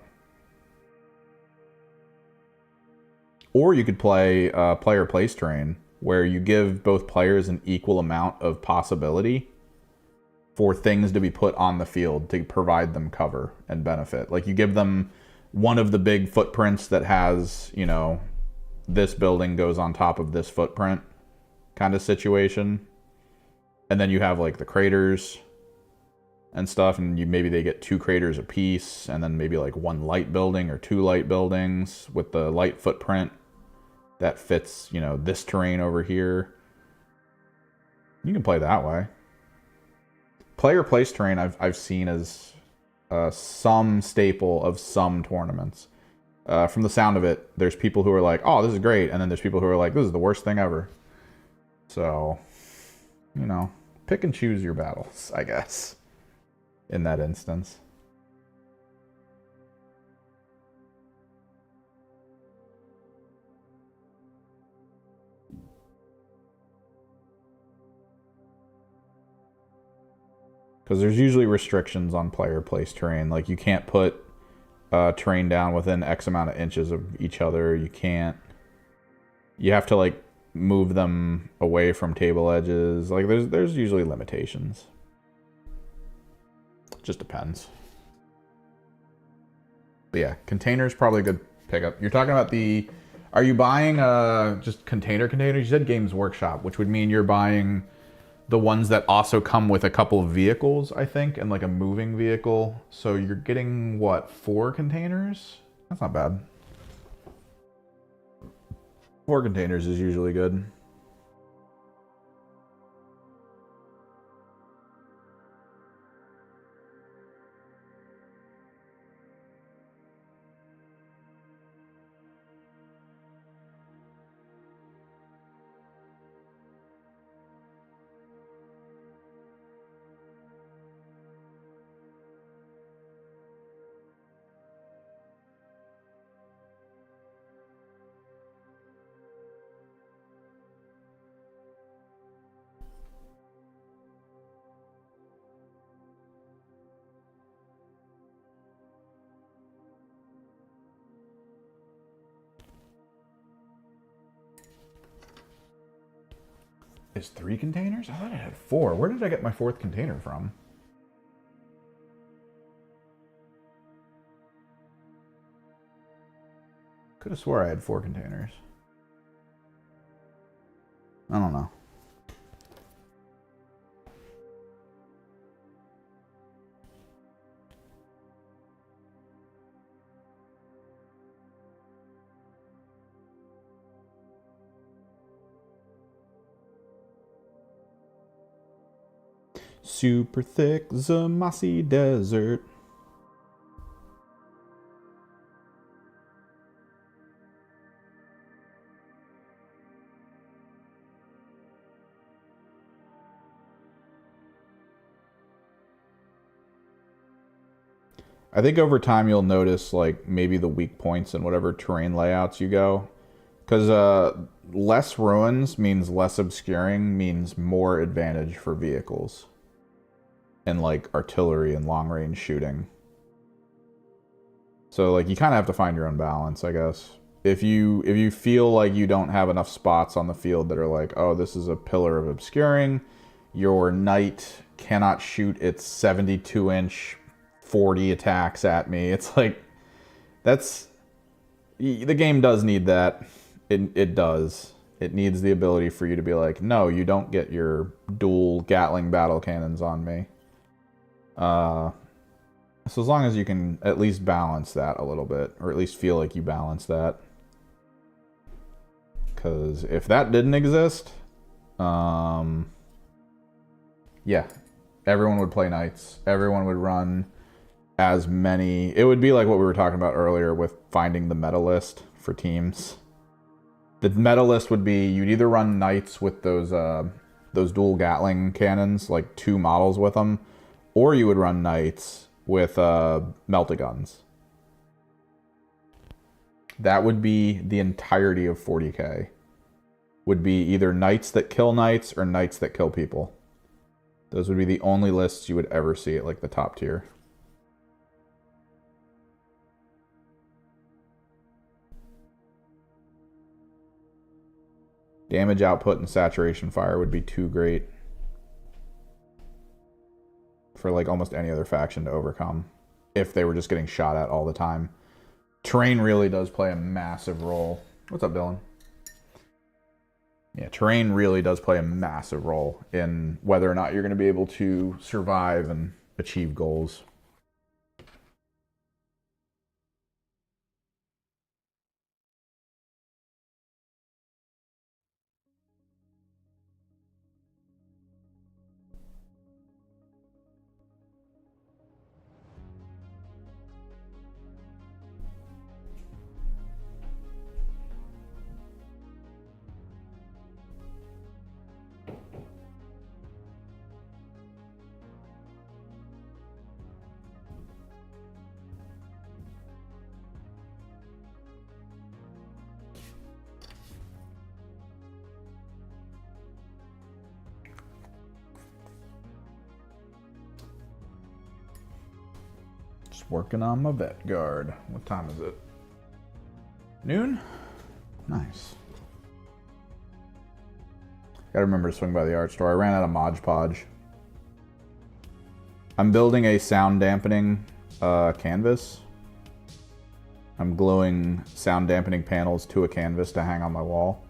Or you could play player place terrain, where you give both players an equal amount of possibility for things to be put on the field to provide them cover and benefit. Like, you give them one of the big footprints that has, you know, this building goes on top of this footprint kind of situation. And then you have like the craters and stuff, and maybe they get 2 craters apiece, and then maybe like 1 light building or 2 light buildings with the light footprint that fits, you know, this terrain over here. You can play that way. Player place terrain I've seen as some staple of some tournaments. From the sound of it, there's people who are like, oh, this is great, and then there's people who are like, this is the worst thing ever. So, you know, pick and choose your battles, I guess, in that instance. Because there's usually restrictions on player place terrain. Like, you can't put terrain down within X amount of inches of each other. You can't. You have to like move them away from table edges. Like, there's usually limitations. Just depends. But yeah, containers probably a good pickup. You're talking about the. Are you buying just containers? You said Games Workshop, which would mean you're buying the ones that also come with a couple of vehicles, I think, and like a moving vehicle. So you're getting, what, 4 containers? That's not bad. 4 containers is usually good. is 3 containers? I thought I had 4. Where did I get my 4th container from? Could have swore I had 4 containers. I don't know. Super thick Zamasi desert. I think over time you'll notice like maybe the weak points in whatever terrain layouts you go. Because less ruins means less obscuring, means more advantage for vehicles. And like artillery and long range shooting. So like you kind of have to find your own balance, I guess. If you feel like you don't have enough spots on the field that are like, oh, this is a pillar of obscuring, your knight cannot shoot its 72-inch 40 attacks at me. It's like, that's, the game does need that. It does. It needs the ability for you to be like, no, you don't get your dual Gatling battle cannons on me. So as long as you can at least balance that a little bit, or at least feel like you balance that. Because if that didn't exist, yeah, everyone would play knights. Everyone would run as many. It would be like what we were talking about earlier with finding the meta list for teams. The meta list would be you'd either run knights with those dual Gatling cannons, like 2 models with them, or you would run knights with melt-a-guns. That would be the entirety of 40k. Would be either knights that kill knights or knights that kill people. Those would be the only lists you would ever see at like the top tier. Damage output and saturation fire would be too great for like almost any other faction to overcome if they were just getting shot at all the time. Terrain really does play a massive role. What's up, Dylan? Yeah, terrain really does play a massive role in whether or not you're going to be able to survive and achieve goals. Working on my vet guard. What time is it? Noon? Nice. Gotta remember to swing by the art store. I ran out of Mod Podge. I'm building a sound dampening canvas. I'm gluing sound dampening panels to a canvas to hang on my wall.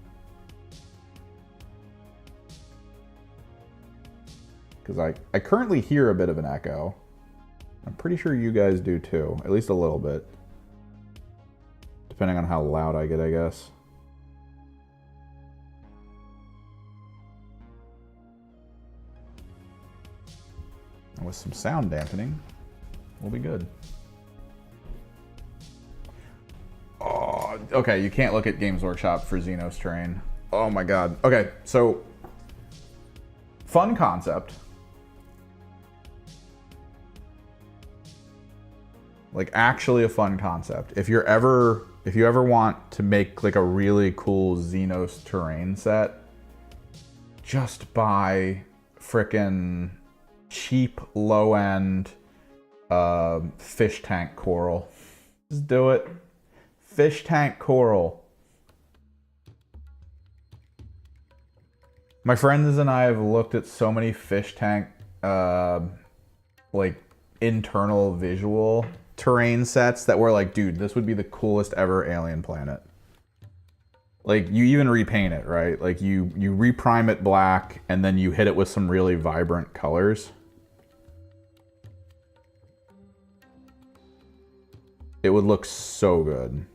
Because I currently hear a bit of an echo. I'm pretty sure you guys do too, at least a little bit. Depending on how loud I get, I guess. And with some sound dampening, we'll be good. Oh, okay, you can't look at Games Workshop for Xenos Terrain. Oh my god. Okay, so fun concept. Like actually a fun concept. If you ever want to make like a really cool Xenos terrain set, just buy frickin' cheap low end fish tank coral. Just do it. Fish tank coral. My friends and I have looked at so many fish tank, like internal visual terrain sets that we're like, dude, this would be the coolest ever alien planet. Like, you even repaint it, right? Like, you reprime it black, and then you hit it with some really vibrant colors. It would look so good.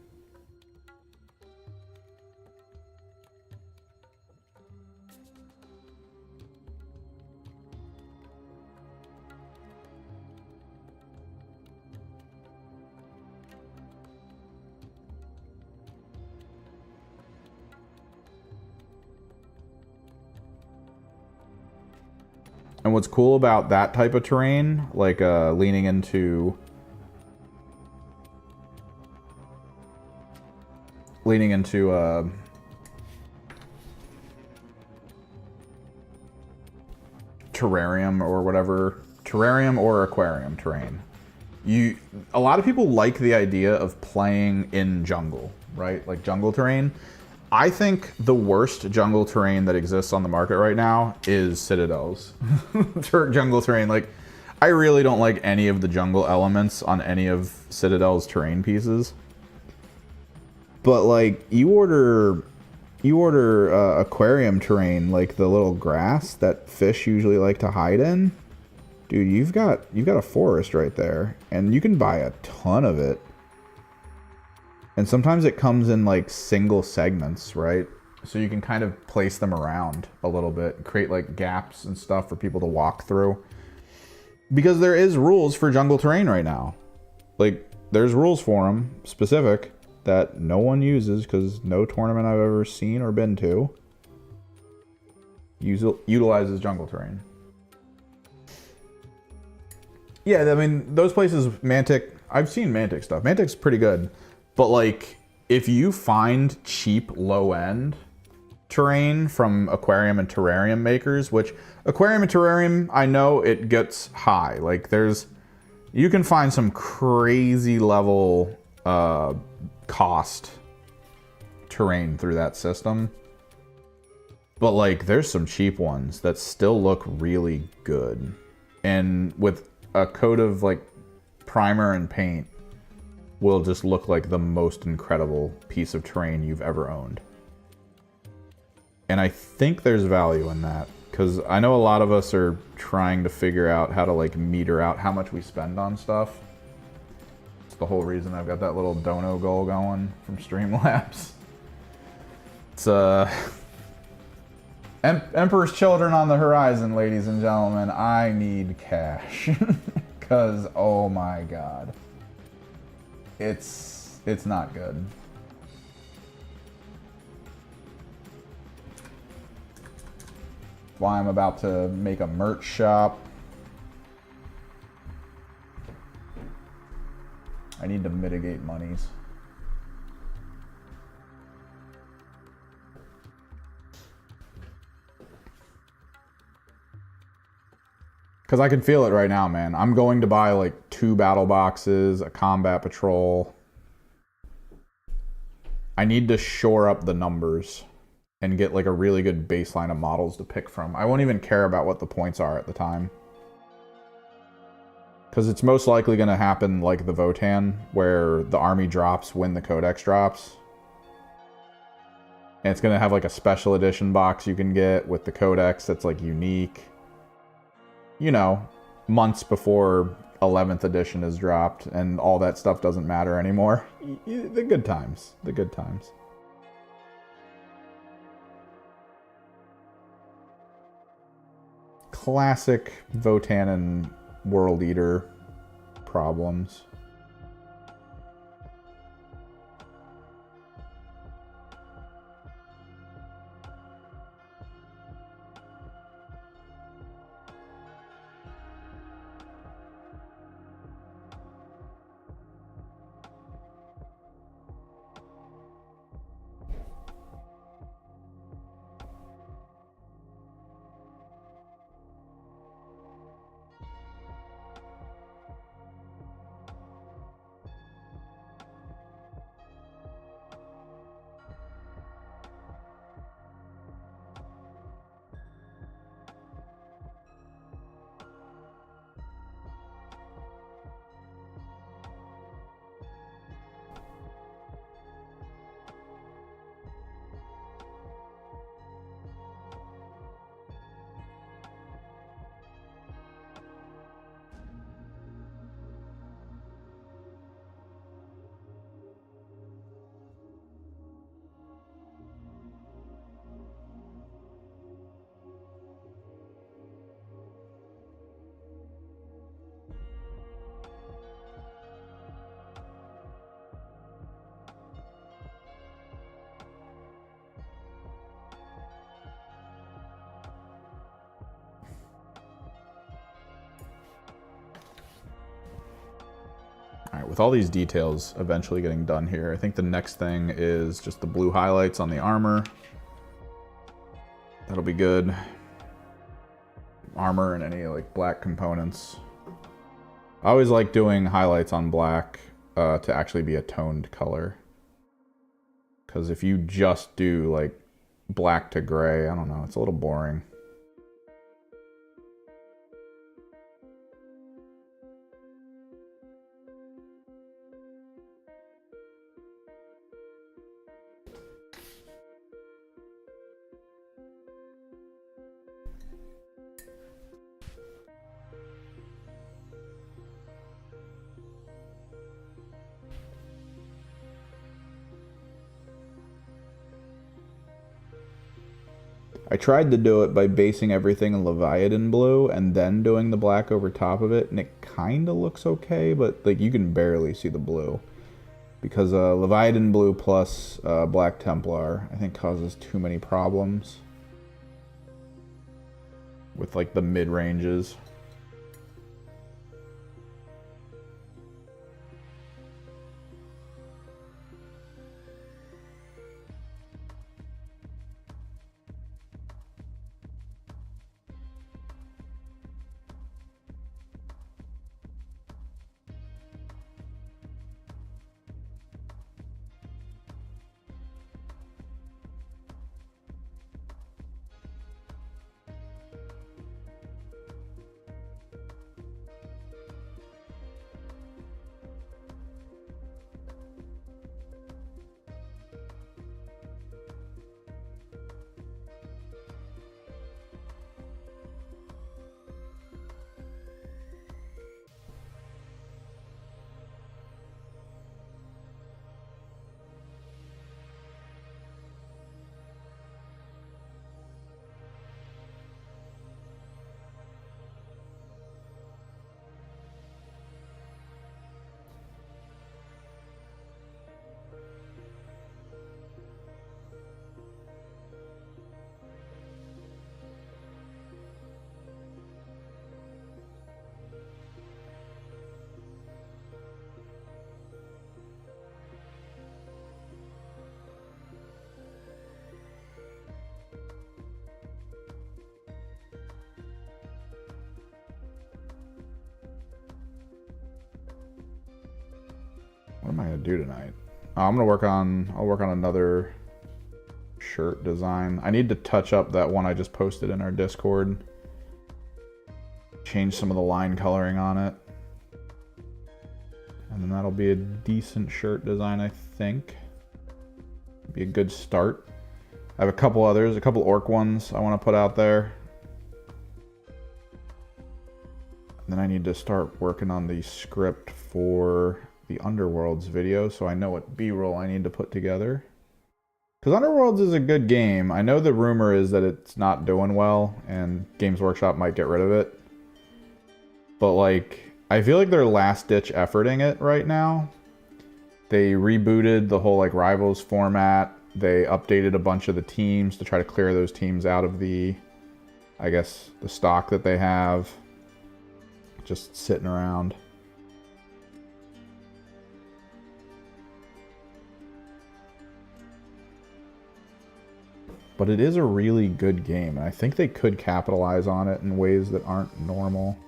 And what's cool about that type of terrain, like leaning into terrarium or whatever, terrarium or aquarium terrain. A lot of people like the idea of playing in jungle, right? Like jungle terrain. I think the worst jungle terrain that exists on the market right now is Citadel's jungle terrain. Like, I really don't like any of the jungle elements on any of Citadel's terrain pieces. But like, you order aquarium terrain, like the little grass that fish usually like to hide in. Dude, you've got a forest right there, and you can buy a ton of it. And sometimes it comes in like single segments, right? So you can kind of place them around a little bit and create like gaps and stuff for people to walk through. Because there is rules for jungle terrain right now. Like, there's rules for them, specific, that no one uses because no tournament I've ever seen or been to utilizes jungle terrain. Yeah, I mean, those places, Mantic, I've seen Mantic stuff. Mantic's pretty good. But like, if you find cheap low-end terrain from aquarium and terrarium makers, which aquarium and terrarium, I know it gets high. Like, you can find some crazy level cost terrain through that system. But like, there's some cheap ones that still look really good. And with a coat of like primer and paint, will just look like the most incredible piece of terrain you've ever owned. And I think there's value in that, because I know a lot of us are trying to figure out how to like meter out how much we spend on stuff. It's the whole reason I've got that little dono goal going from Streamlabs. It's Emperor's Children on the horizon, ladies and gentlemen. I need cash. Because, oh my god. It's not good. Why I'm about to make a merch shop. I need to mitigate monies. Because I can feel it right now, man. I'm going to buy like 2 battle boxes, a combat patrol. I need to shore up the numbers and get like a really good baseline of models to pick from. I won't even care about what the points are at the time. Because it's most likely going to happen like the Votann, where the army drops when the codex drops. And it's going to have like a special edition box you can get with the codex that's like unique. You know, months before 11th edition is dropped and all that stuff doesn't matter anymore. The good times. The good times. Classic Votann and World Eater problems. right, with all these details eventually getting done here, I think the next thing is just the blue highlights on the armor. That'll be good. Armor and any like black components. I always like doing highlights on black to actually be a toned color. Because if you just do like black to gray, I don't know, it's a little boring. I tried to do it by basing everything in Leviathan blue and then doing the black over top of it, and it kind of looks okay, but like you can barely see the blue. Because Leviathan blue plus Black Templar, I think, causes too many problems with like the mid-ranges. What am I gonna do tonight? I'm gonna I'll work on another shirt design. I need to touch up that one I just posted in our Discord. Change some of the line coloring on it. And then that'll be a decent shirt design, I think. Be a good start. I have a couple others, a couple orc ones I want to put out there. And then I need to start working on the script for the Underworlds video, so I know what B-roll I need to put together. Because Underworlds is a good game. I know the rumor is that it's not doing well, and Games Workshop might get rid of it. But, like, I feel like they're last-ditch efforting it right now. They rebooted the whole, like, Rivals format. They updated a bunch of the teams to try to clear those teams out of the, I guess, the stock that they have. Just sitting around. But it is a really good game, and I think they could capitalize on it in ways that aren't normal.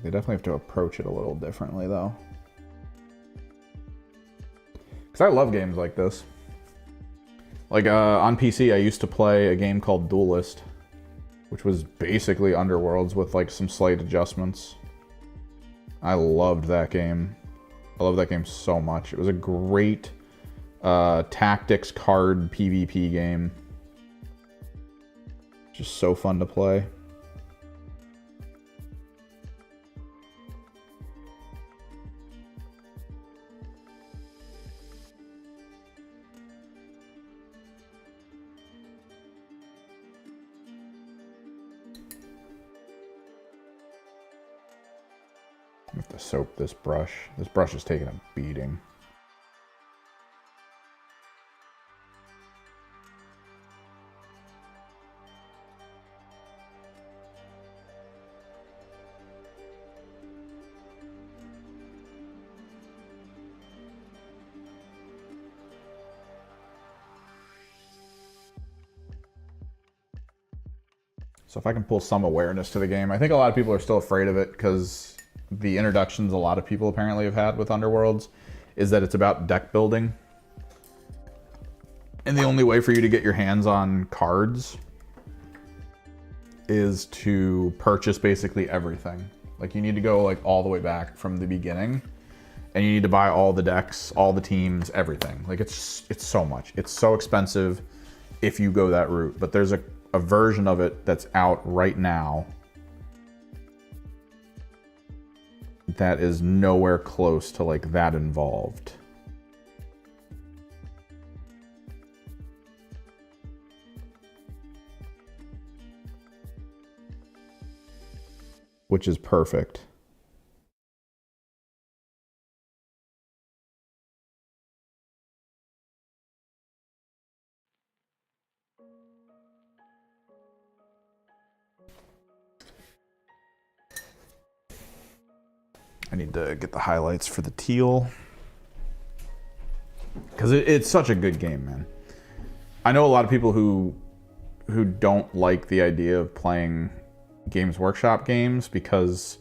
They definitely have to approach it a little differently, though. Because I love games like this. Like, on PC, I used to play a game called Duelist, which was basically Underworlds with, like, some slight adjustments. I loved that game. I love that game so much. It was a great tactics card PvP game. Just so fun to play. I have to soap this brush. This brush is taking a beating. So if I can pull some awareness to the game, I think a lot of people are still afraid of it because the introductions a lot of people apparently have had with Underworlds is that it's about deck building. And the only way for you to get your hands on cards is to purchase basically everything. Like you need to go like all the way back from the beginning, and you need to buy all the decks, all the teams, everything. Like it's so much. It's so expensive if you go that route. But there's a version of it that's out right now that is nowhere close to like that involved. Which is perfect. I need to get the highlights for the teal. Because it's such a good game, man. I know a lot of people who don't like the idea of playing Games Workshop games because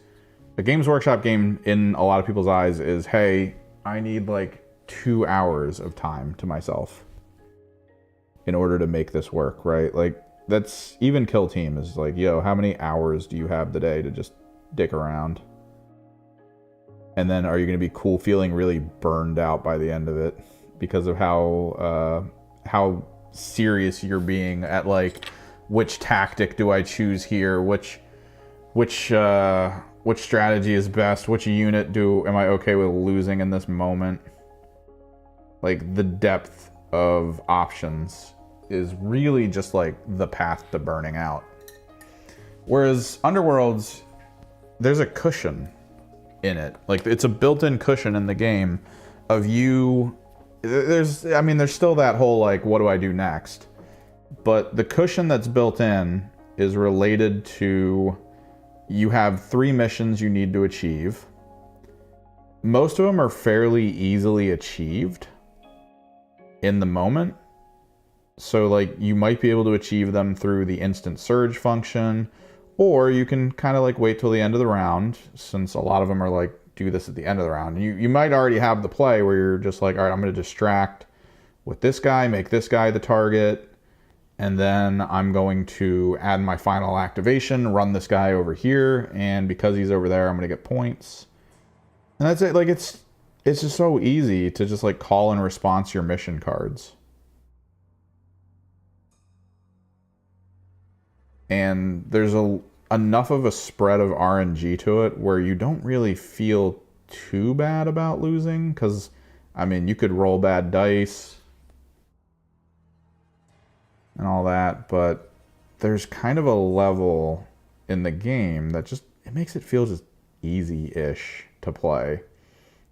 the Games Workshop game in a lot of people's eyes is, hey, I need like 2 hours of time to myself in order to make this work, right? Like that's even Kill Team is like, yo, how many hours do you have today to just dick around? And then are you going to be cool feeling really burned out by the end of it because of how serious you're being at like, which tactic do I choose here? Which strategy is best? Which unit am I okay with losing in this moment? Like the depth of options is really just like the path to burning out. Whereas Underworlds, there's a cushion in it. Like it's a built-in cushion in the game of you. There's still that whole like, what do I do next? But the cushion that's built in is related to you have 3 missions you need to achieve. Most of them are fairly easily achieved in the moment. So like you might be able to achieve them through the instant surge function, or you can kind of like wait till the end of the round, since a lot of them are like, do this at the end of the round. You might already have the play where you're just like, all right, I'm going to distract with this guy, make this guy the target, and then I'm going to add my final activation, run this guy over here, and because he's over there, I'm going to get points. And that's it. Like it's just so easy to just like call and response your mission cards. And there's enough of a spread of RNG to it where you don't really feel too bad about losing, because I mean, you could roll bad dice and all that, but there's kind of a level in the game that just, it makes it feel just easy-ish to play.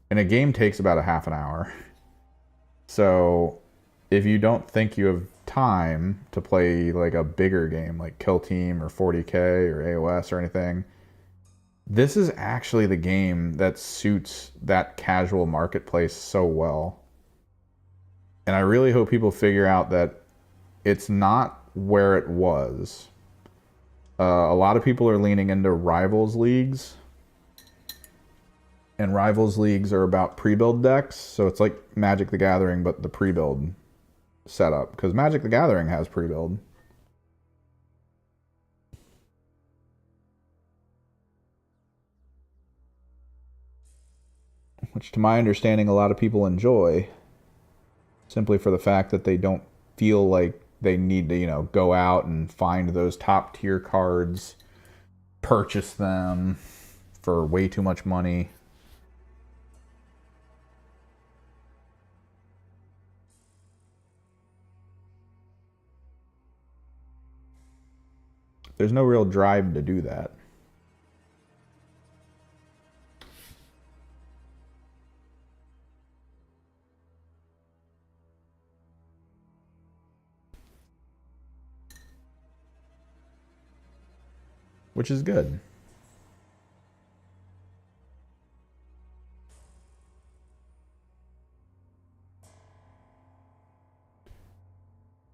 And a game takes about a half an hour. So if you don't think you have time to play like a bigger game like Kill Team or 40K or AOS or anything, this is actually the game that suits that casual marketplace so well. And I really hope people figure out that it's not where it was. A lot of people are leaning into Rivals Leagues. And Rivals Leagues are about pre-build decks. So it's like Magic the Gathering, but the pre-build setup. Because Magic the Gathering has pre-build. Which to my understanding, a lot of people enjoy. Simply for the fact that they don't feel like they need to, go out and find those top tier cards, purchase them for way too much money. There's no real drive to do that. Which is good.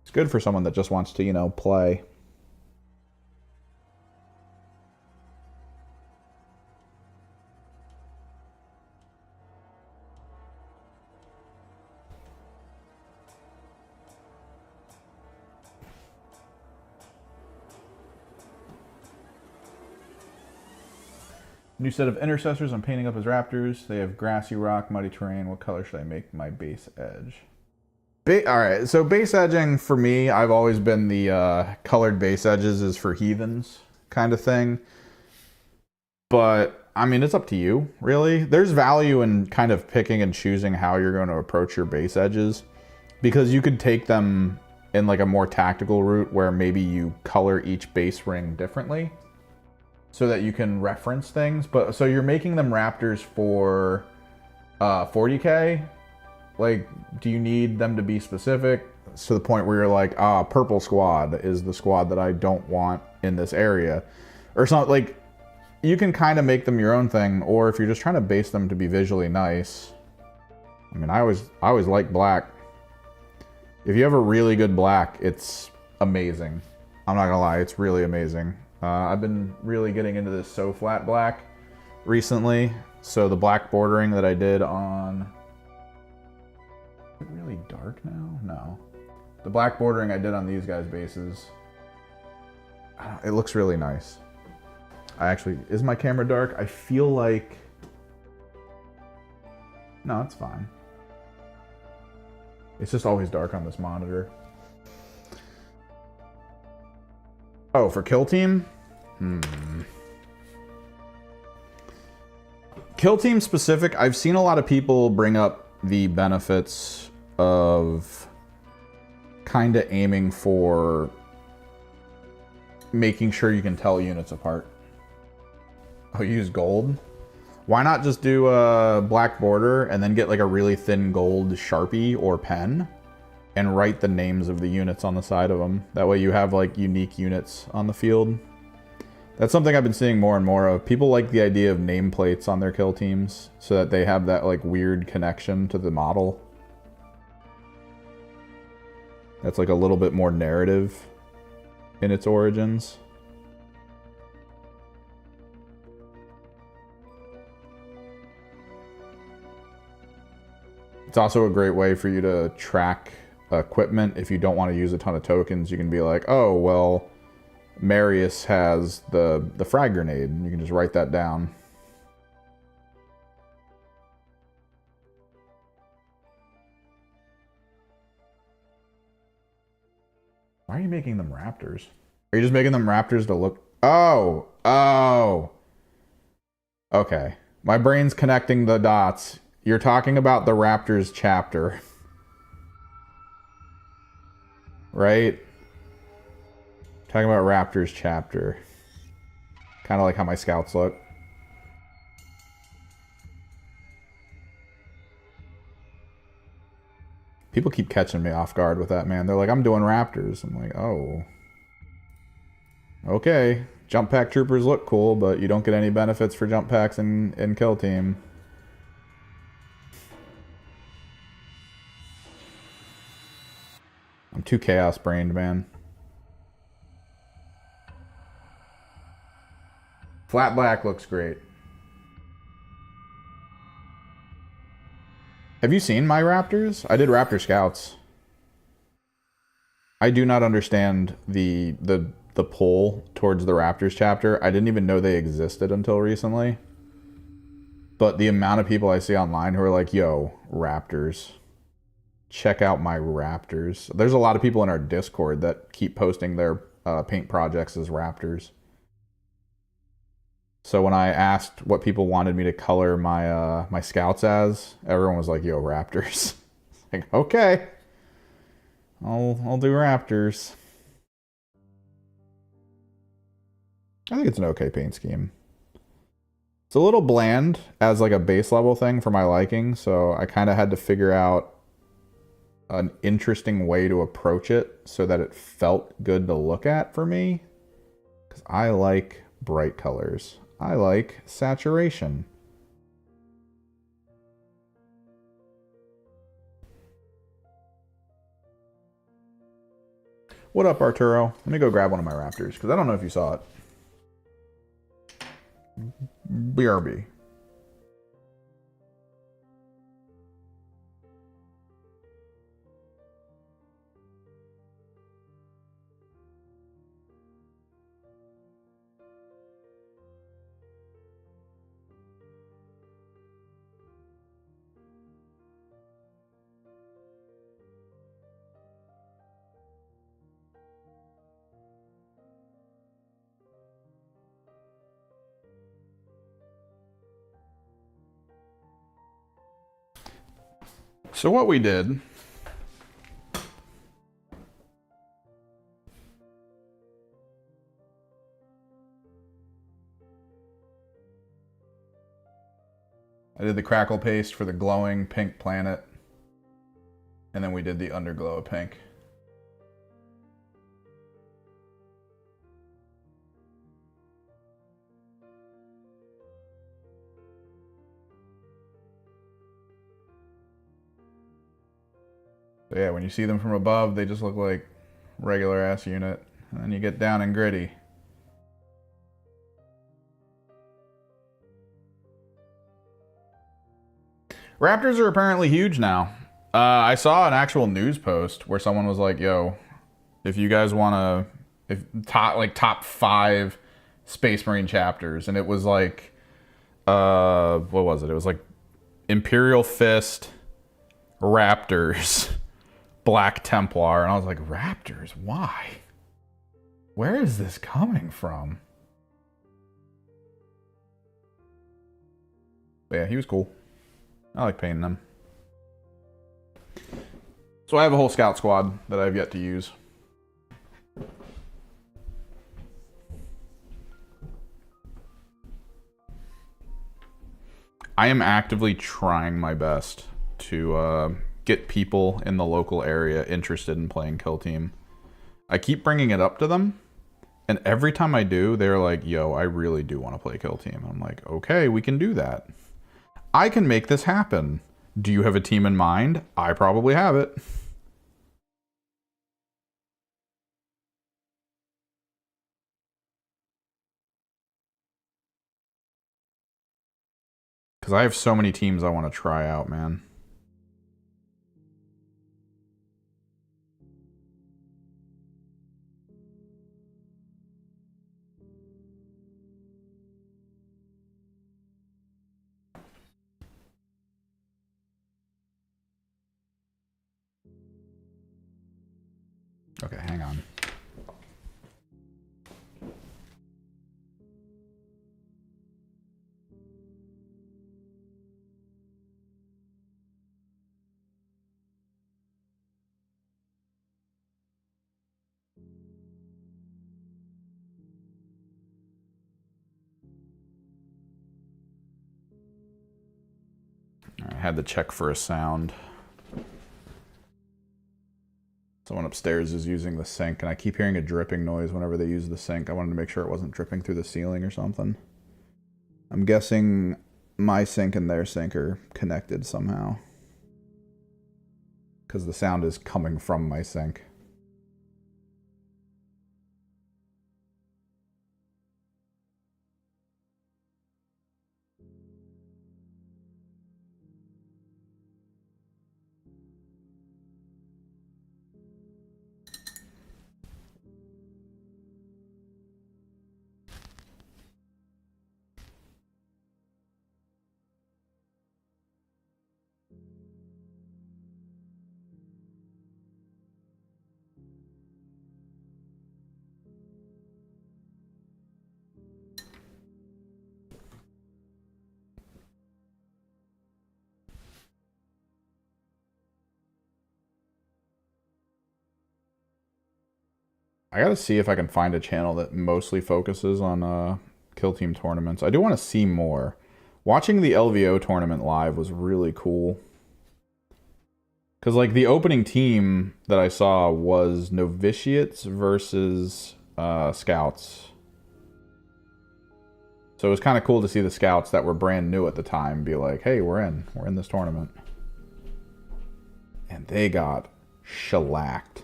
It's good for someone that just wants to, play. New set of intercessors I'm painting up as raptors. They have grassy rock, muddy terrain. What color should I make my base edge? Alright, so base edging for me, I've always been the colored base edges is for heathens kind of thing. But, I mean, it's up to you, really. There's value in kind of picking and choosing how you're going to approach your base edges. Because you could take them in like a more tactical route where maybe you color each base ring differently. So that you can reference things. But so you're making them raptors for 40k? Like, do you need them to be specific to the point where you're like, purple squad is the squad that I don't want in this area? Or something, like, you can kind of make them your own thing, or if you're just trying to base them to be visually nice. I mean, I always like black. If you have a really good black, it's amazing. I'm not gonna lie, it's really amazing. I've been really getting into this So Flat black recently. So the black bordering that I did on... Is it really dark now? No. The black bordering I did on these guys' bases, it looks really nice. Is my camera dark? I feel like... No, it's fine. It's just always dark on this monitor. Oh, for Kill Team? Kill Team specific, I've seen a lot of people bring up the benefits of kind of aiming for making sure you can tell units apart. Oh, you use gold? Why not just do a black border and then get like a really thin gold Sharpie or pen and write the names of the units on the side of them? That way you have like unique units on the field. That's something I've been seeing more and more of. People like the idea of nameplates on their kill teams so that they have that like weird connection to the model. That's like a little bit more narrative in its origins. It's also a great way for you to track equipment. If you don't want to use a ton of tokens, you can be like, oh, well, Marius has the frag grenade, and you can just write that down. Why are you making them raptors? Are you just making them raptors to look... Oh! Okay. My brain's connecting the dots. You're talking about the Raptors chapter. Right? Talking about Raptors chapter. Kind of like how my scouts look. People keep catching me off guard with that, man. They're like, I'm doing Raptors. I'm like, oh. Okay. Jump pack troopers look cool, but you don't get any benefits for jump packs in Kill Team. I'm too chaos brained, man. Flat black looks great. Have you seen my Raptors? I did Raptor Scouts. I do not understand the pull towards the Raptors chapter. I didn't even know they existed until recently. But the amount of people I see online who are like, yo, Raptors. Check out my Raptors. There's a lot of people in our Discord that keep posting their paint projects as Raptors. So when I asked what people wanted me to color my my scouts as, everyone was like, yo, Raptors. Like, okay. I'll do Raptors. I think it's an okay paint scheme. It's a little bland as like a base level thing for my liking, so I kind of had to figure out an interesting way to approach it so that it felt good to look at for me. Because I like bright colors. I like saturation. What up, Arturo? Let me go grab one of my Raptors, because I don't know if you saw it. BRB. So what we did, I did the crackle paste for the glowing pink planet, and then we did the underglow of pink. So yeah, when you see them from above, they just look like regular ass unit. And then you get down and gritty. Raptors are apparently huge now. I saw an actual news post where someone was like, yo, if you guys want to, if top 5 Space Marine chapters, and it was like, what was it? It was like Imperial Fist, Raptors, Black Templar, and I was like, Raptors? Why? Where is this coming from? But yeah, he was cool. I like painting them. So I have a whole scout squad that I've yet to use. I am actively trying my best to get people in the local area interested in playing Kill Team. I keep bringing it up to them, and every time I do, they're like, yo, I really do want to play Kill Team. I'm like, okay, we can do that. I can make this happen. Do you have a team in mind? I probably have it. Because I have so many teams I want to try out, man. Okay, hang on. I had to check for a sound. Someone upstairs is using the sink, and I keep hearing a dripping noise whenever they use the sink. I wanted to make sure it wasn't dripping through the ceiling or something. I'm guessing my sink and their sink are connected somehow, because the sound is coming from my sink. I gotta see if I can find a channel that mostly focuses on Kill Team tournaments. I do want to see more. Watching the LVO tournament live was really cool. Because, like, the opening team that I saw was Novitiates versus Scouts. So it was kind of cool to see the Scouts that were brand new at the time be like, hey, we're in this tournament. And they got shellacked.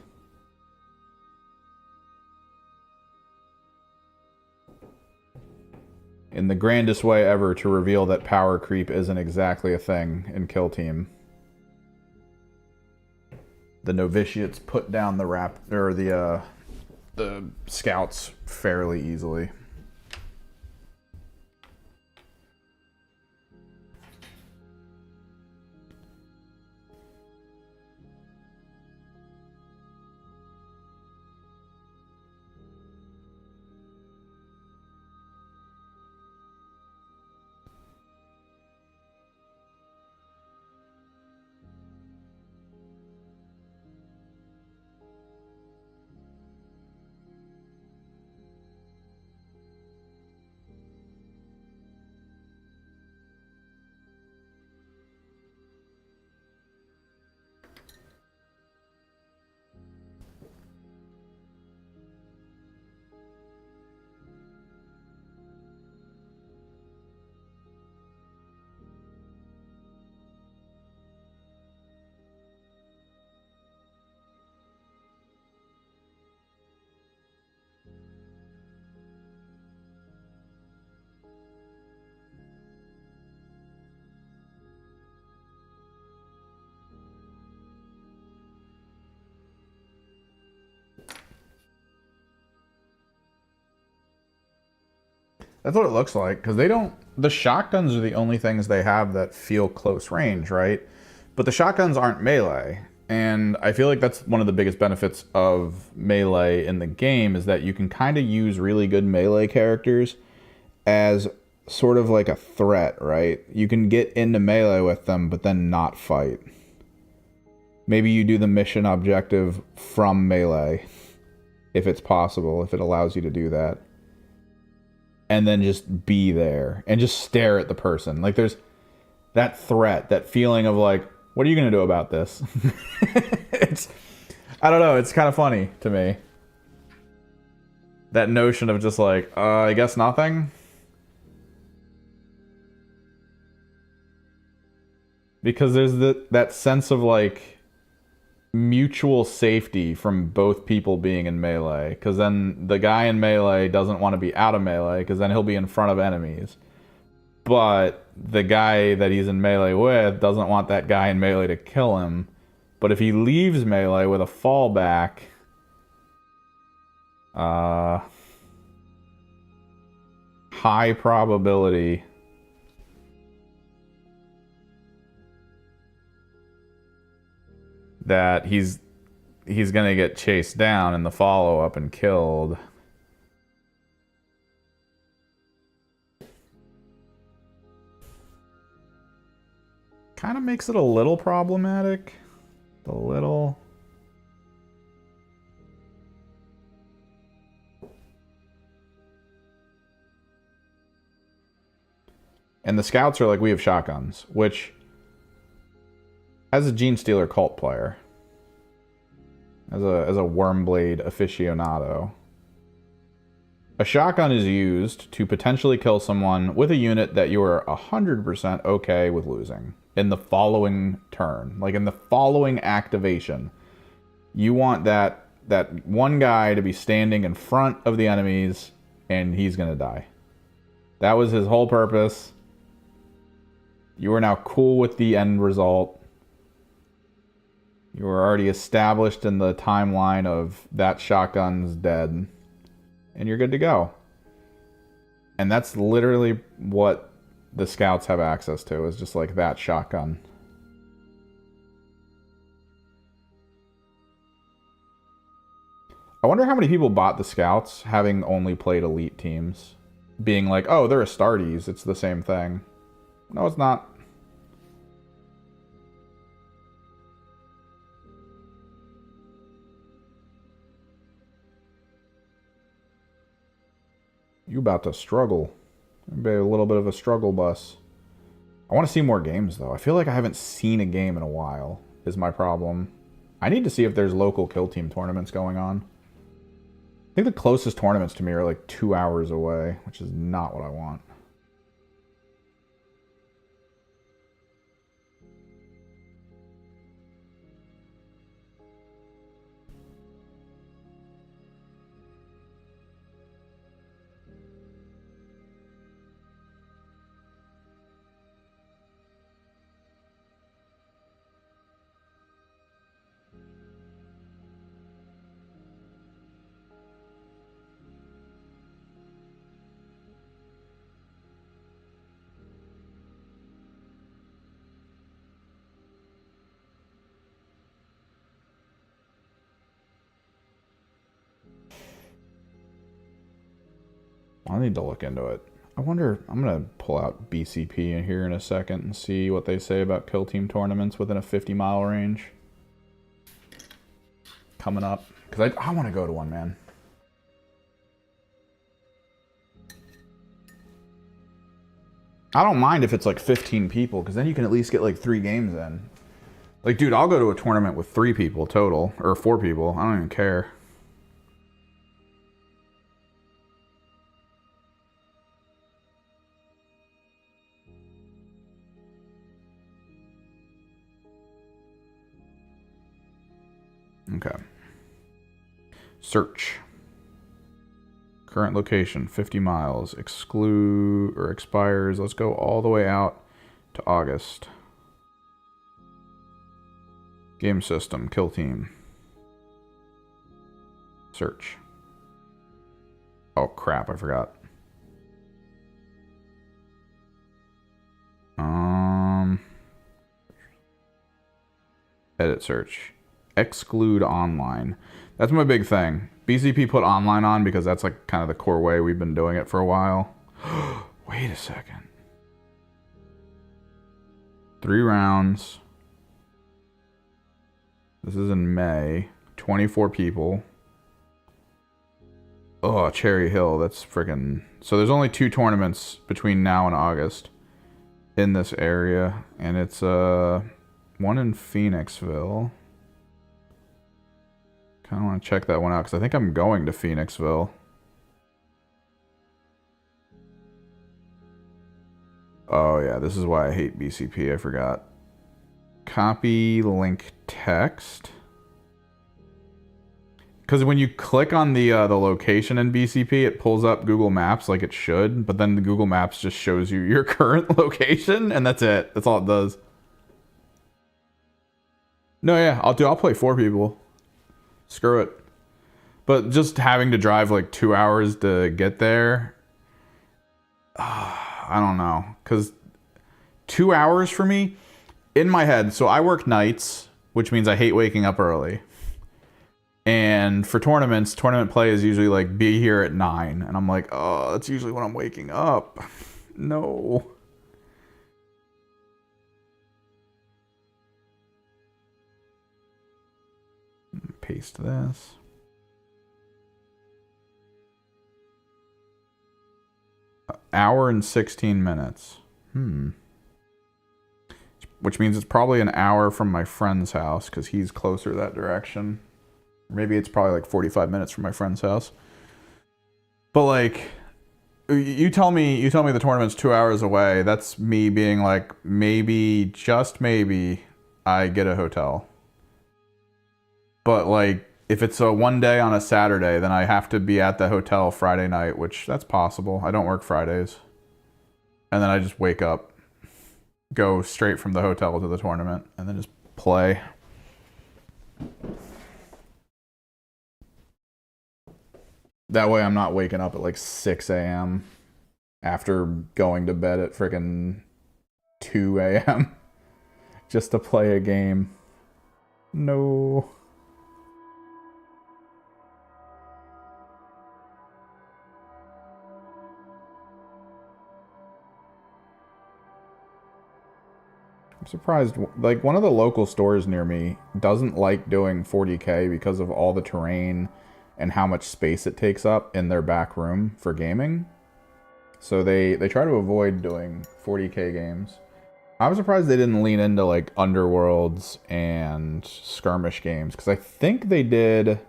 In the grandest way ever to reveal that power creep isn't exactly a thing in Kill Team. The Novitiates put down the Scouts fairly easily. That's what it looks like, because they don't... The shotguns are the only things they have that feel close range, right? But the shotguns aren't melee. And I feel like that's one of the biggest benefits of melee in the game, is that you can kind of use really good melee characters as sort of like a threat, right? You can get into melee with them, but then not fight. Maybe you do the mission objective from melee, if it's possible, if it allows you to do that. And then just be there and just stare at the person. Like, there's that threat, that feeling of like, what are you going to do about this? I don't know, it's kind of funny to me. That notion of just like, I guess nothing. Because there's that sense of like mutual safety from both people being in melee, because then the guy in melee doesn't want to be out of melee, because then he'll be in front of enemies, but the guy that he's in melee with doesn't want that guy in melee to kill him. But if he leaves melee with a fallback, high probability that he's gonna get chased down in the follow-up and killed. Kind of makes it a little problematic. A little. And the scouts are like, we have shotguns, which, as a Genestealer cult player, as a Wormblade aficionado, a shotgun is used to potentially kill someone with a unit that you are 100% okay with losing in the following turn. Like, in the following activation, you want that one guy to be standing in front of the enemies, and he's gonna die. That was his whole purpose. You are now cool with the end result. You were already established in the timeline of that shotgun's dead, and you're good to go. And that's literally what the scouts have access to, is just like that shotgun. I wonder how many people bought the scouts having only played elite teams, being like, oh, they're Astartes, it's the same thing. No, it's not. You about to struggle. Maybe a little bit of a struggle bus. I want to see more games, though. I feel like I haven't seen a game in a while, is my problem. I need to see if there's local kill team tournaments going on. I think the closest tournaments to me are like 2 hours away, which is not what I want. I need to look into it. I wonder, I'm going to pull out BCP in here in a second and see what they say about kill team tournaments within a 50-mile range. Coming up. Because I want to go to one, man. I don't mind if it's like 15 people, because then you can at least get like 3 games in. Like, dude, I'll go to a tournament with 3 people total, or 4 people. I don't even care. Okay. Search. Current location, 50 miles. Exclude or expires. Let's go all the way out to August. Game system, kill team. Search. Oh crap, I forgot. Edit search. Exclude online. That's my big thing. BCP put online on because that's like kind of the core way we've been doing it for a while. Wait a second. 3 rounds. This is in May. 24 people. Oh, Cherry Hill. That's freaking... So there's only 2 tournaments between now and August in this area. And it's one in Phoenixville. Kind of want to check that one out because I think I'm going to Phoenixville. Oh yeah, this is why I hate BCP. I forgot. Copy link text. Because when you click on the location in BCP, it pulls up Google Maps like it should, but then the Google Maps just shows you your current location, and that's it. That's all it does. No, yeah, I'll play 4 people. Screw it. But just having to drive like 2 hours to get there, I don't know. Because 2 hours for me, in my head, so I work nights, which means I hate waking up early. And for tournaments, tournament play is usually like be here at 9. And I'm like, oh, that's usually when I'm waking up. No. Paste this. Hour and 16 minutes. Which means it's probably an hour from my friend's house because he's closer that direction. Maybe it's probably like 45 minutes from my friend's house. But like, you tell me the tournament's 2 hours away. That's me being like, maybe, just maybe, I get a hotel. But like, if it's a one day on a Saturday, then I have to be at the hotel Friday night, which that's possible. I don't work Fridays. And then I just wake up, go straight from the hotel to the tournament, and then just play. That way I'm not waking up at like 6 a.m. after going to bed at freaking 2 a.m. just to play a game. No. I'm surprised, like one of the local stores near me doesn't like doing 40K because of all the terrain and how much space it takes up in their back room for gaming. So they try to avoid doing 40K games. I was surprised they didn't lean into like Underworlds and skirmish games because I think they did.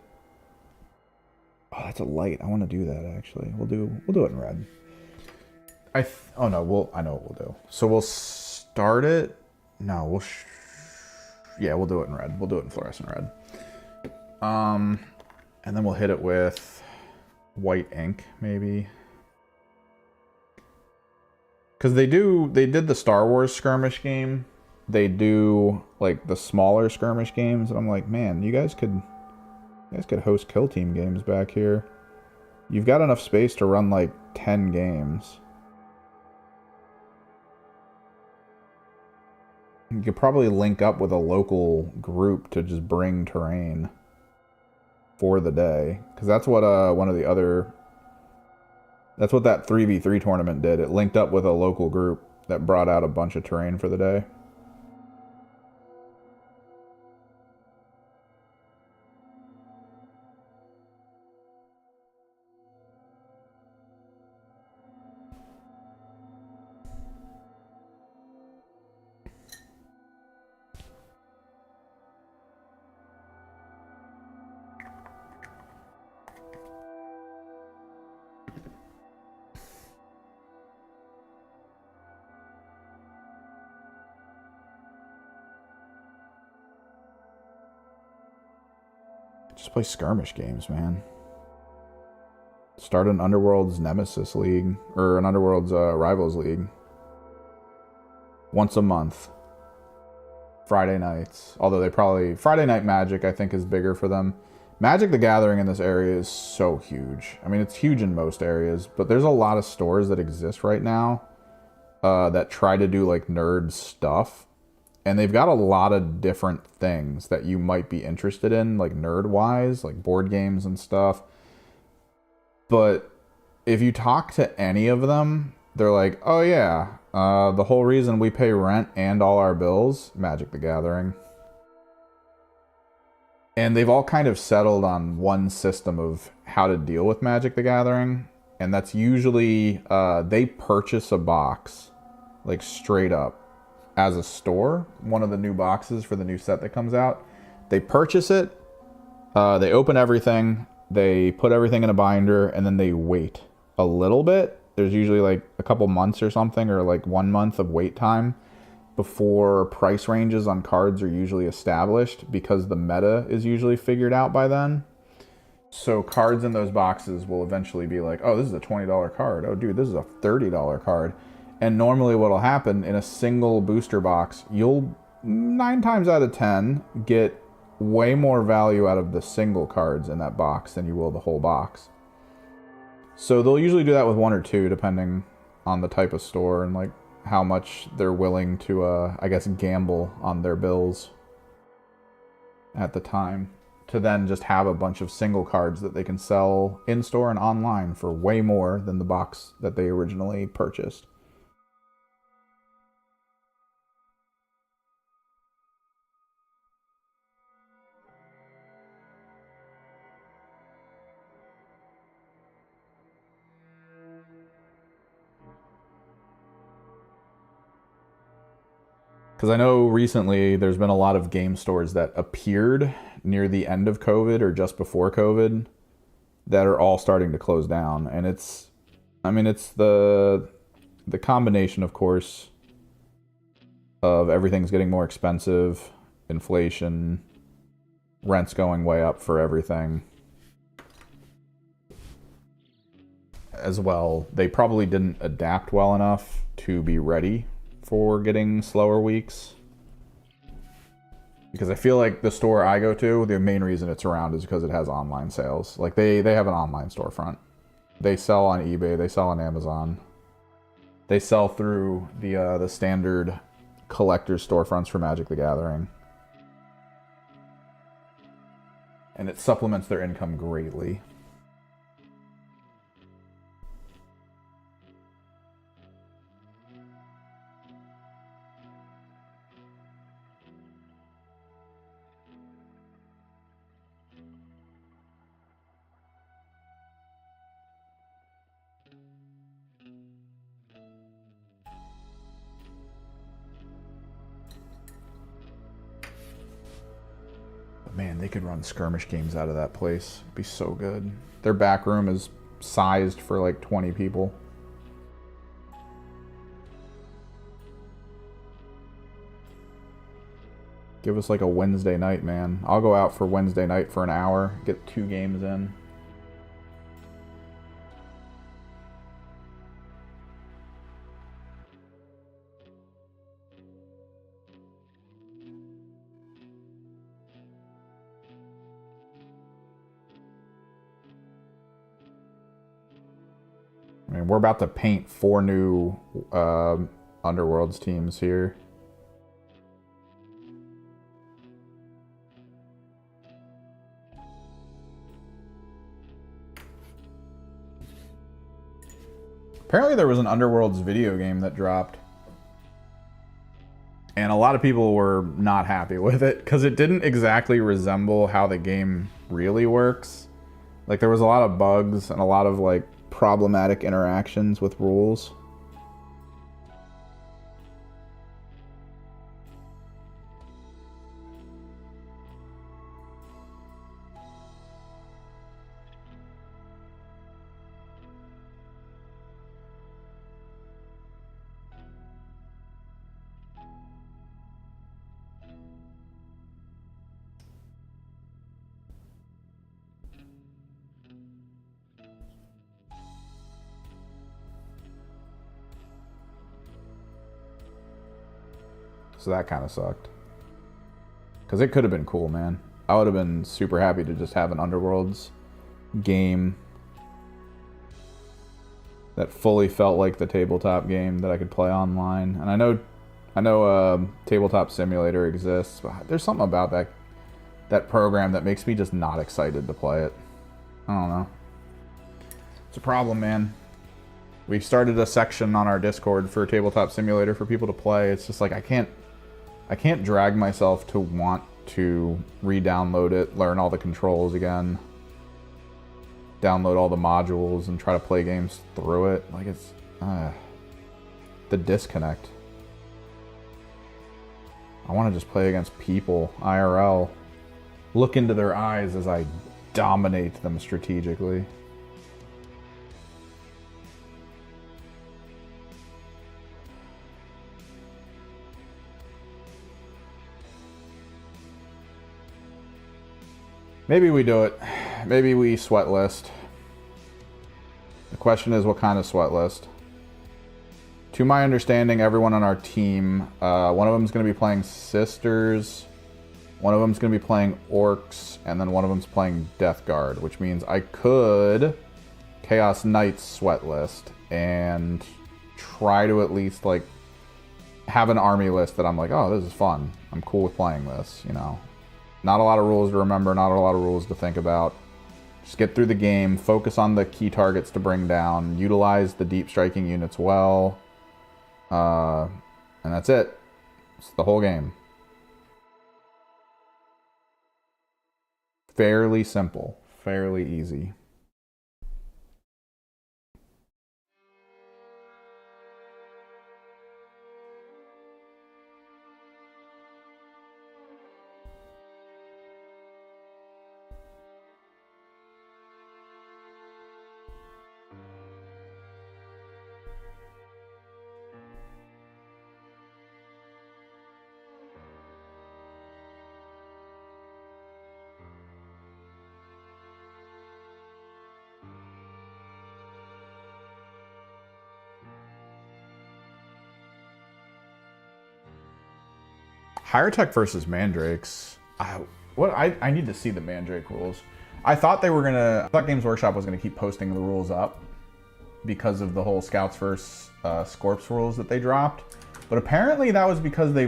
Oh, that's a light. I want to do that actually. We'll do it in red. Oh no, I know what we'll do. So we'll start it. No, we'll do it in red. We'll do it in fluorescent red. And then we'll hit it with white ink, maybe. Because they did the Star Wars skirmish game. They do like the smaller skirmish games, and I'm like, man, you guys could host kill team games back here. You've got enough space to run like 10 games. You could probably link up with a local group to just bring terrain for the day, because that's what that's what that 3v3 tournament did. It linked up with a local group that brought out a bunch of terrain for the day. Just play skirmish games, man. Start an Underworld's Nemesis League, or an Underworld's Rivals League. Once a month. Friday nights. Although Friday Night Magic, I think, is bigger for them. Magic the Gathering in this area is so huge. I mean, it's huge in most areas, but there's a lot of stores that exist right now that try to do, like, nerd stuff. And they've got a lot of different things that you might be interested in, like nerd-wise, like board games and stuff. But if you talk to any of them, they're like, oh yeah, the whole reason we pay rent and all our bills, Magic the Gathering. And they've all kind of settled on one system of how to deal with Magic the Gathering. And that's usually, they purchase a box, like straight up, as a store, one of the new boxes for the new set that comes out. They purchase it, they open everything, they put everything in a binder, and then they wait a little bit. There's usually like a couple months or something, or like 1 month of wait time before price ranges on cards are usually established, because the meta is usually figured out by then. So cards in those boxes will eventually be like, oh, this is a $20 card. Oh, dude, this is a $30 card. And normally what'll happen in a single booster box, you'll 9 times out of 10 get way more value out of the single cards in that box than you will the whole box. So they'll usually do that with 1 or 2, depending on the type of store and like how much they're willing to, I guess, gamble on their bills at the time, to then just have a bunch of single cards that they can sell in store and online for way more than the box that they originally purchased. Because I know recently there's been a lot of game stores that appeared near the end of COVID or just before COVID that are all starting to close down. And it's the combination, of course, of everything's getting more expensive, inflation, rents going way up for everything. As well, they probably didn't adapt well enough to be ready for getting slower weeks. Because I feel like the store I go to, the main reason it's around is because it has online sales. Like they have an online storefront. They sell on eBay, they sell on Amazon. They sell through the standard collector's storefronts for Magic the Gathering. And it supplements their income greatly. Man, they could run skirmish games out of that place. It'd be so good. Their back room is sized for like 20 people. Give us like a Wednesday night, man. I'll go out for Wednesday night for an hour, get 2 games in. I mean, we're about to paint 4 new Underworlds teams here. Apparently there was an Underworlds video game that dropped. And a lot of people were not happy with it because it didn't exactly resemble how the game really works. Like there was a lot of bugs and a lot of like problematic interactions with rules. So that kind of sucked. Because it could have been cool, man. I would have been super happy to just have an Underworlds game that fully felt like the tabletop game that I could play online. And I I know Tabletop Simulator exists, but there's something about that program that makes me just not excited to play it. I don't know. It's a problem, man. We started a section on our Discord for Tabletop Simulator for people to play. It's just like I can't drag myself to want to re-download it, learn all the controls again, download all the modules, and try to play games through it. Like, it's the disconnect. I want to just play against people, IRL. Look into their eyes as I dominate them strategically. Maybe we do it. Maybe we sweat list. The question is, what kind of sweat list? To my understanding, everyone on our team, one of them is going to be playing Sisters, one of them is going to be playing Orcs, and then one of them is playing Death Guard, which means I could Chaos Knights sweat list and try to at least like have an army list that I'm like, oh, this is fun. I'm cool with playing this, you know. Not a lot of rules to remember, not a lot of rules to think about. Just get through the game, focus on the key targets to bring down, utilize the deep striking units well, and that's it. It's the whole game. Fairly simple, fairly easy. Higher-Tech versus Mandrakes. I need to see the Mandrake rules. I thought Games Workshop was gonna keep posting the rules up because of the whole Scouts versus Scorps rules that they dropped. But apparently that was because they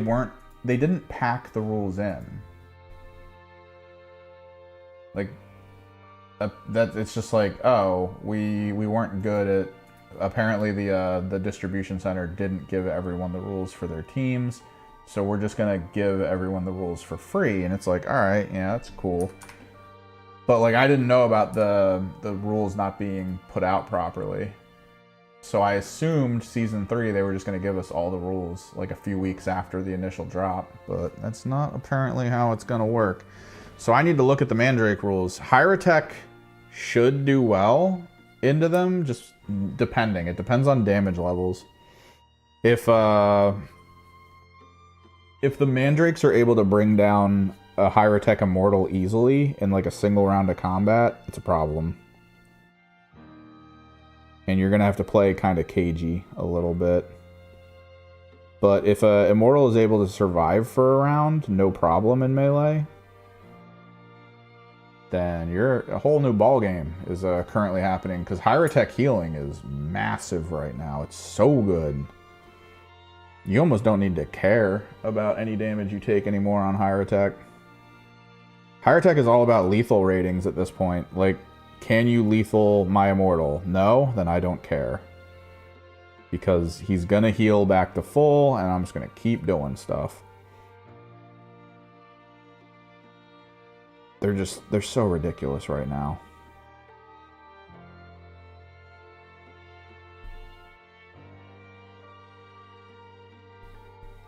didn't pack the rules in. Like, that it's just like, oh, we weren't good at, apparently the distribution center didn't give everyone the rules for their teams. So we're just gonna give everyone the rules for free, and it's like, all right, yeah, that's cool. But like, I didn't know about the rules not being put out properly. So I assumed season 3 they were just gonna give us all the rules like a few weeks after the initial drop, but that's not apparently how it's gonna work. So I need to look at the Mandrake rules. Higher-Tech should do well into them, just depending. It depends on damage levels. If the Mandrakes are able to bring down a Higher-Tech Immortal easily in like a single round of combat, it's a problem. And you're gonna have to play kind of cagey a little bit. But if a Immortal is able to survive for a round, no problem in melee, then a whole new ball game is currently happening, because Higher-Tech healing is massive right now. It's so good. You almost don't need to care about any damage you take anymore on Higher-Tech. Higher-Tech is all about lethal ratings at this point. Like, can you lethal my Immortal? No? Then I don't care. Because he's gonna heal back to full, and I'm just gonna keep doing stuff. They're so ridiculous right now.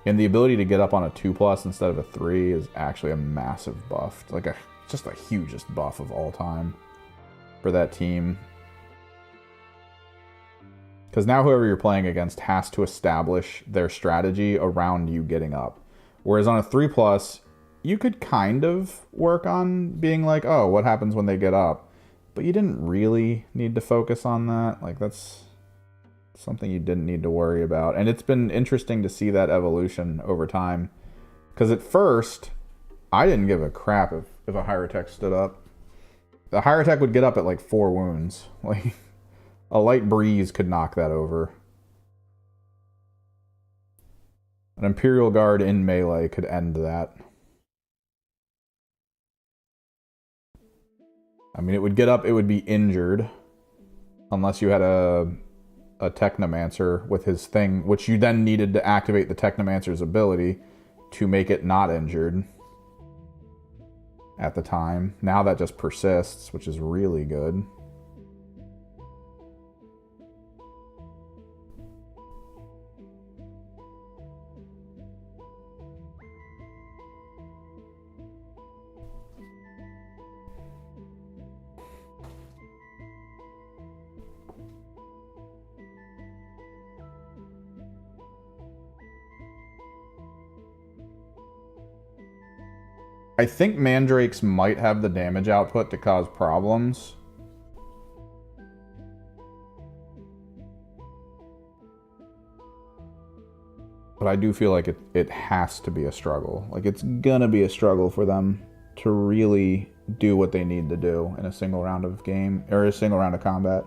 And the ability to get up on a 2+ instead of a 3 is actually a massive buff. Like just the hugest buff of all time for that team. Because now whoever you're playing against has to establish their strategy around you getting up. Whereas on a 3+, you could kind of work on being like, oh, what happens when they get up? But you didn't really need to focus on that. Like, that's something you didn't need to worry about. And it's been interesting to see that evolution over time. Because at first, I didn't give a crap if a Higher-Tech stood up. The Higher-Tech would get up at like 4 wounds. Like, a light breeze could knock that over. An Imperial Guard in melee could end that. I mean, it would get up, it would be injured. Unless you had a Technomancer with his thing, which you then needed to activate the Technomancer's ability to make it not injured at the time. Now that just persists, which is really good. I think Mandrakes might have the damage output to cause problems. But I do feel like it has to be a struggle. Like, it's gonna be a struggle for them to really do what they need to do in a single round of game, or a single round of combat.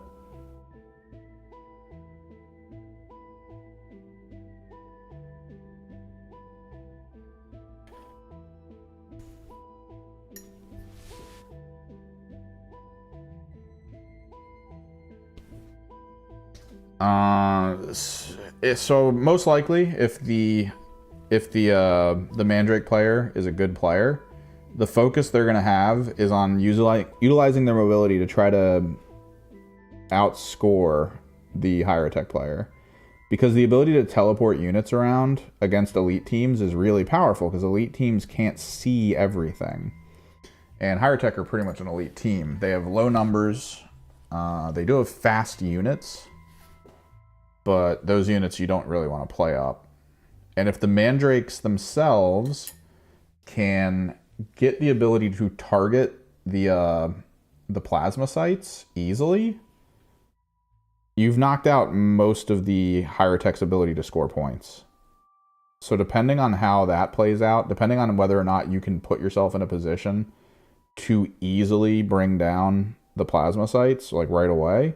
So most likely, if the Mandrake player is a good player, the focus they're gonna have is on utilizing their mobility to try to outscore the higher tech player, because the ability to teleport units around against elite teams is really powerful, because elite teams can't see everything, and higher tech are pretty much an elite team. They have low numbers. They do have fast units, but those units you don't really want to play up. And if the Mandrakes themselves can get the ability to target the plasma sites easily, you've knocked out most of the higher tech's ability to score points. So depending on how that plays out, depending on whether or not you can put yourself in a position to easily bring down the plasma sites, like right away,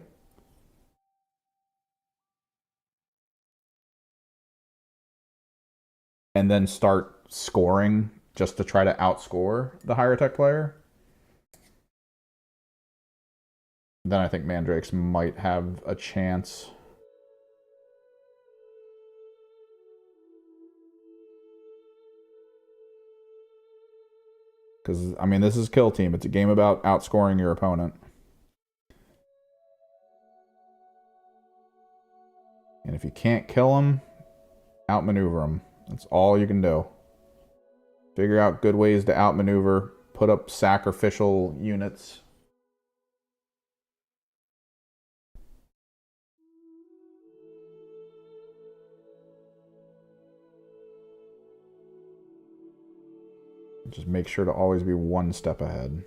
and then start scoring just to try to outscore the higher tech player, then I think Mandrakes might have a chance. Because, I mean, this is Kill Team. It's a game about outscoring your opponent. And if you can't kill them, outmaneuver them. That's all you can do. Figure out good ways to outmaneuver, put up sacrificial units. Just make sure to always be one step ahead.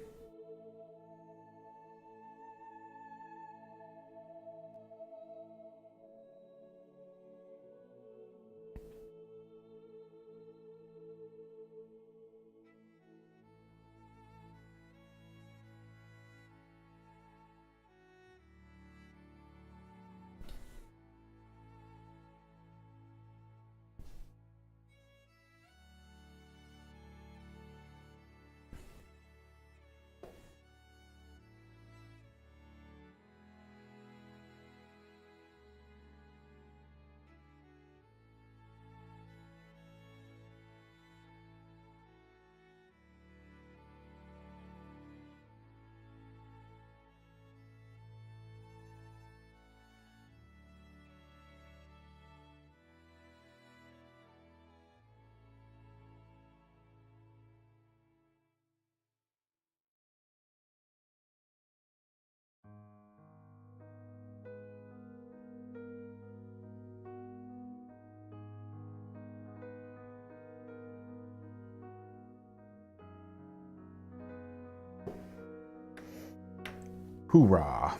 Hoorah.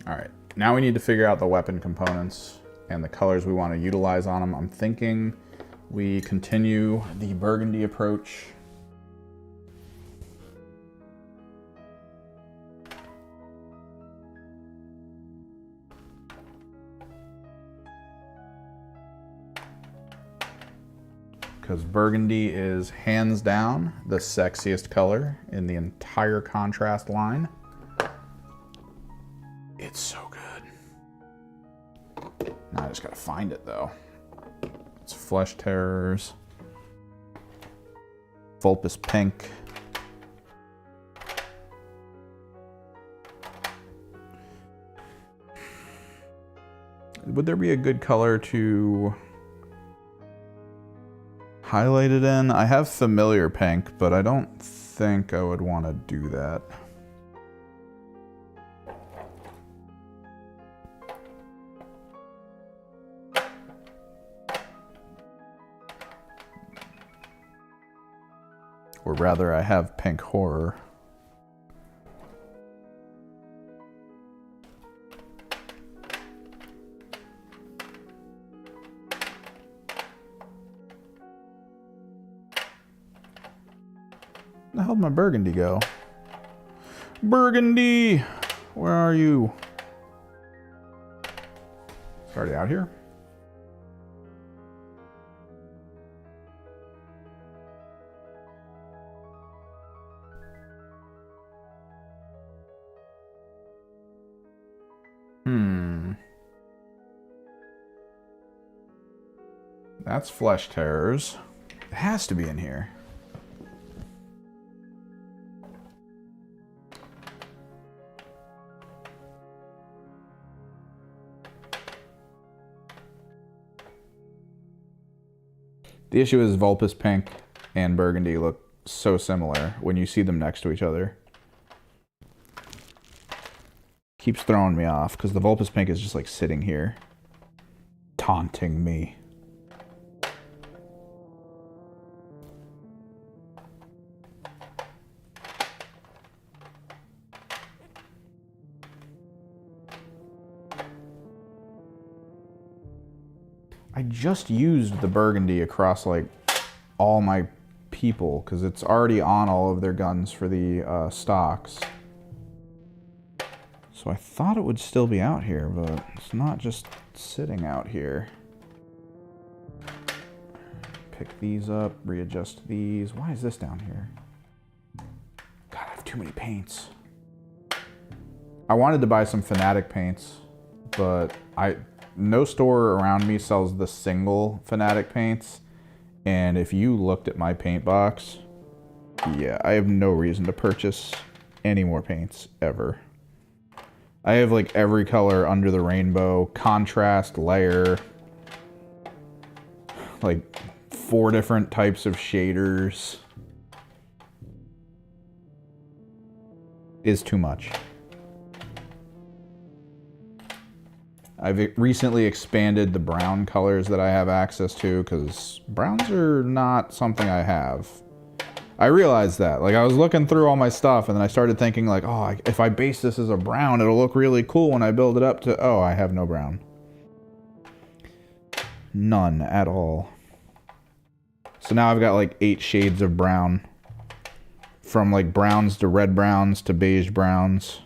Alright, now we need to figure out the weapon components and the colors we want to utilize on them. I'm thinking we continue the burgundy approach. because burgundy is hands down the sexiest color in the entire contrast line. It's so good. Now I just gotta find it though. It's Flesh Terrors, Vulpus Pink. Would there be a good color to highlight it in? I have Familiar Pink, but I don't think I would want to do that. Or rather, I have Pink Horror. Where the hell did my burgundy go? Burgundy! Where are you? It's already out here? That's Flesh Terrors. It has to be in here. The issue is Vulpus Pink and Burgundy look so similar when you see them next to each other. Keeps throwing me off because the Vulpus Pink is just like sitting here, taunting me. I just used the burgundy across like all my people because it's already on all of their guns for the stocks. So I thought it would still be out here, but it's not just sitting out here. Pick these up, readjust these. Why is this down here? God, I have too many paints. I wanted to buy some Fanatic paints, but no store around me sells the single Fanatic paints. And if you looked at my paint box, yeah, I have no reason to purchase any more paints ever. I have like every color under the rainbow, contrast, layer, like 4 different types of shaders. Is too much. I've recently expanded the brown colors that I have access to because browns are not something I have. I realized that. Like, I was looking through all my stuff and then I started thinking like, oh, if I base this as a brown, it'll look really cool when I build it up to, oh, I have no brown. None at all. So now I've got like 8 shades of brown. From like browns to red browns to beige browns.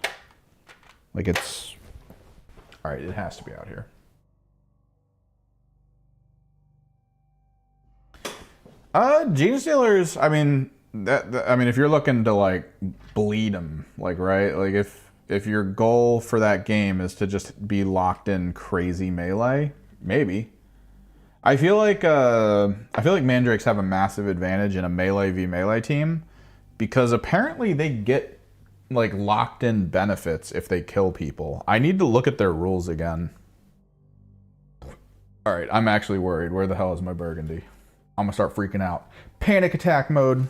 Like it's... All right, it has to be out here. Gene Stealers, I mean, I mean, if you're looking to like bleed them, like, right? Like if your goal for that game is to just be locked in crazy melee, maybe. I feel like Mandrakes have a massive advantage in a melee v melee team because apparently they get like locked in benefits if they kill people. I need to look at their rules again. All right, I'm actually worried. Where the hell is my burgundy? I'm gonna start freaking out. Panic attack mode.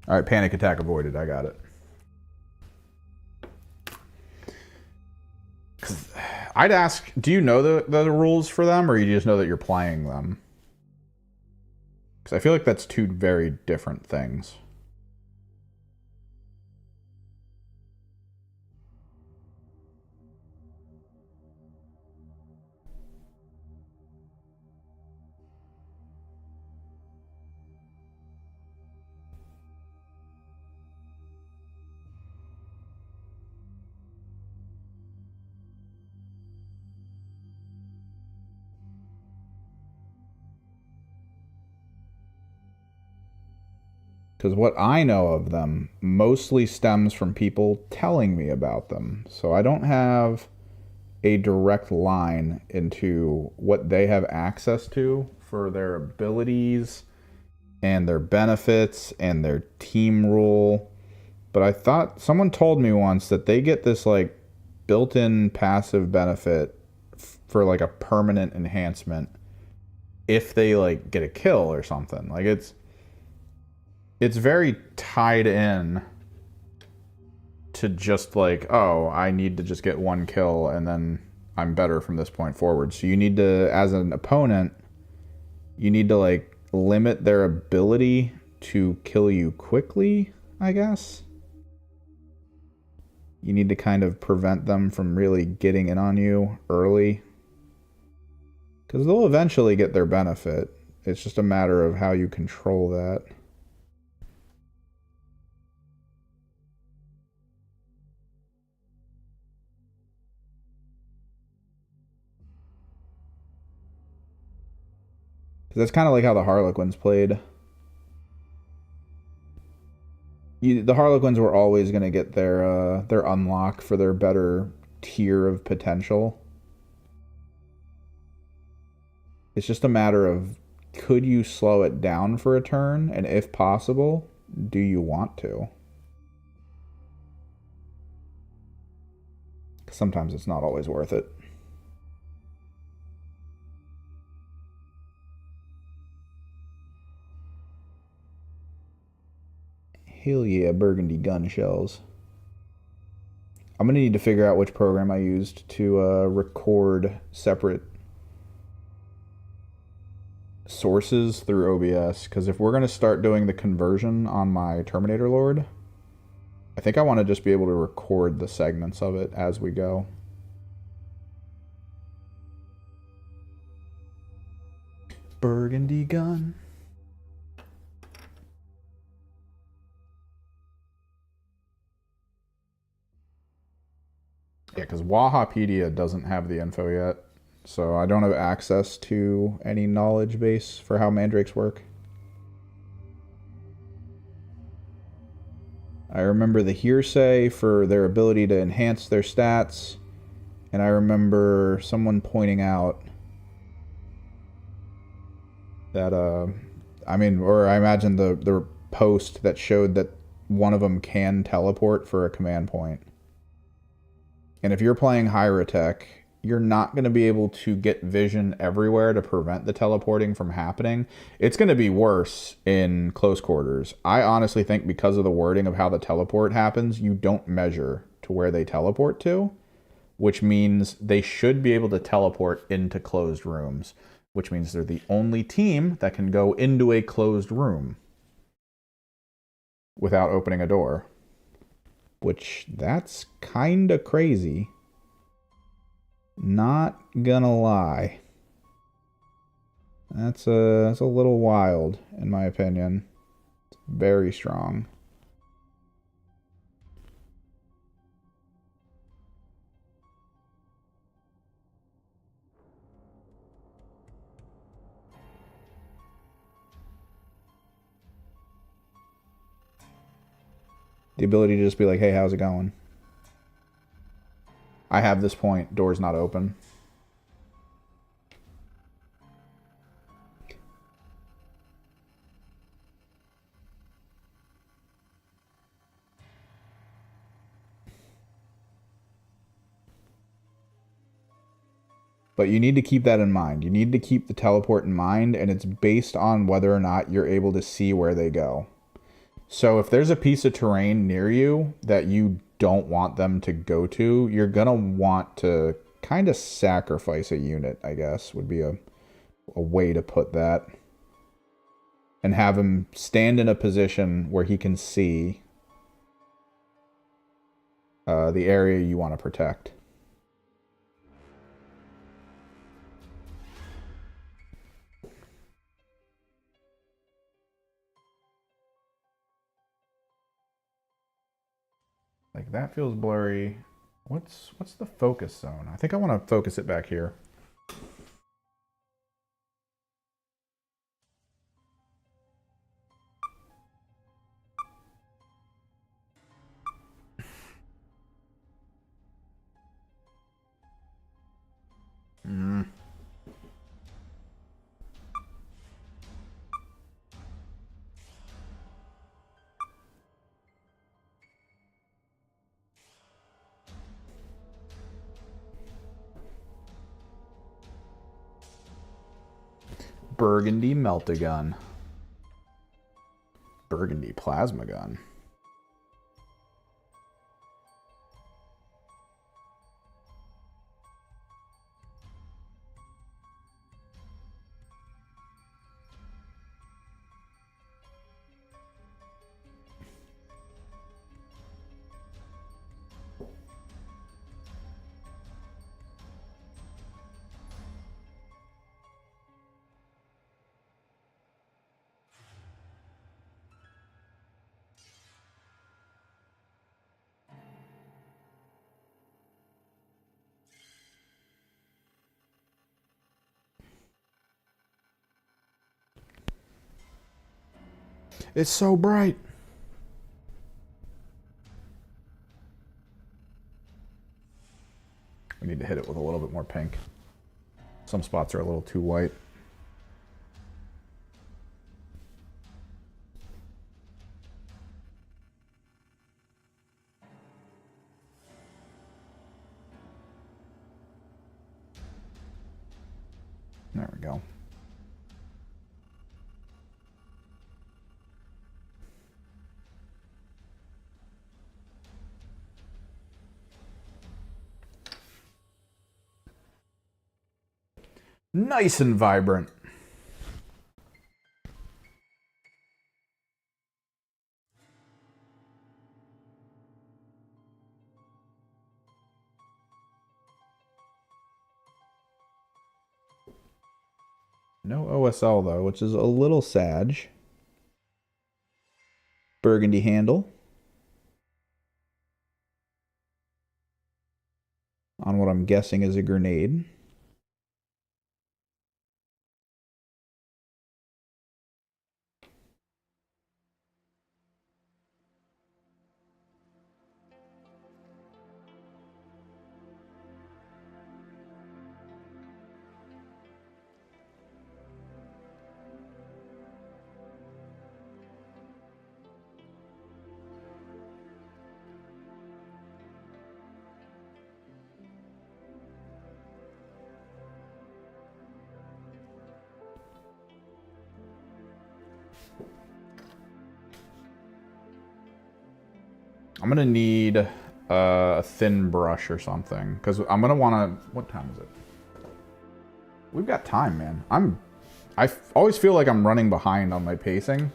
All right, panic attack avoided. I got it. I'd ask, do you know the rules for them, or you just know that you're playing them? Because I feel like that's 2 very different things. Because what I know of them mostly stems from people telling me about them. So I don't have a direct line into what they have access to for their abilities and their benefits and their team rule. But I thought someone told me once that they get this like built-in passive benefit for like a permanent enhancement if they like get a kill or something. Like it's very tied in to just like, oh, I need to just get one kill and then I'm better from this point forward. So you need to, as an opponent, you need to like limit their ability to kill you quickly, I guess. You need to kind of prevent them from really getting in on you early. Because they'll eventually get their benefit. It's just a matter of how you control that. That's kind of like how the Harlequins played. The Harlequins were always going to get their unlock for their better tier of potential. It's just a matter of, could you slow it down for a turn? And if possible, do you want to? Sometimes it's not always worth it. Hell yeah, burgundy gun shells. I'm going to need to figure out which program I used to record separate sources through OBS, because if we're going to start doing the conversion on my Terminator Lord, I think I want to just be able to record the segments of it as we go. Burgundy gun. Yeah, because Wahapedia doesn't have the info yet, so I don't have access to any knowledge base for how mandrakes work. I remember the hearsay for their ability to enhance their stats, and I remember someone pointing out that, I imagine the post that showed that one of them can teleport for a command point. And if you're playing Hyrotech, you're not going to be able to get vision everywhere to prevent the teleporting from happening. It's going to be worse in close quarters. I honestly think because of the wording of how the teleport happens, you don't measure to where they teleport to, which means they should be able to teleport into closed rooms, which means they're the only team that can go into a closed room without opening a door. Which, that's kinda crazy. Not gonna lie. That's a little wild, in my opinion. It's very strong. The ability to just be like, hey, how's it going? I have this point, door's not open. But you need to keep that in mind. You need to keep the teleport in mind, and it's based on whether or not you're able to see where they go. So if there's a piece of terrain near you that you don't want them to go to, you're going to want to kind of sacrifice a unit, I guess, would be a way to put that. And have him stand in a position where he can see the area you want to protect. Like, that feels blurry. What's the focus zone? I think I want to focus it back here. Burgundy Melt-A-Gun. Burgundy Plasma Gun. It's so bright. We need to hit it with a little bit more pink. Some spots are a little too white. There we go. Nice and vibrant. No OSL though, which is a little sad. Burgundy handle. On what I'm guessing is a grenade. I'm gonna need a thin brush or something because I'm gonna want to. What time is it? We've got time, man. I always feel like I'm running behind on my pacing,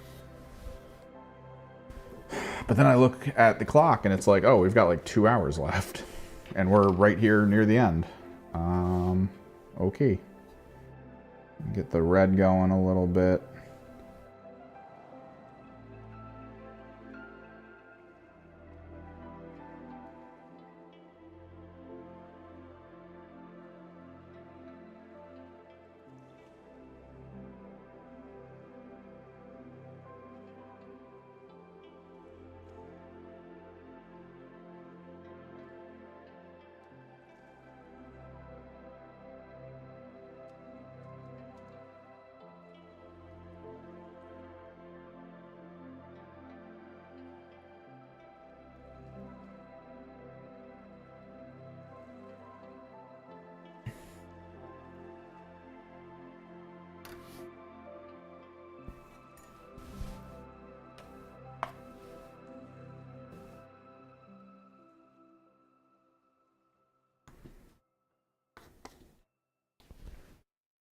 but then I look at the clock and it's like, oh, we've got like 2 hours left, and we're right here near the end. Okay. Get the red going a little bit.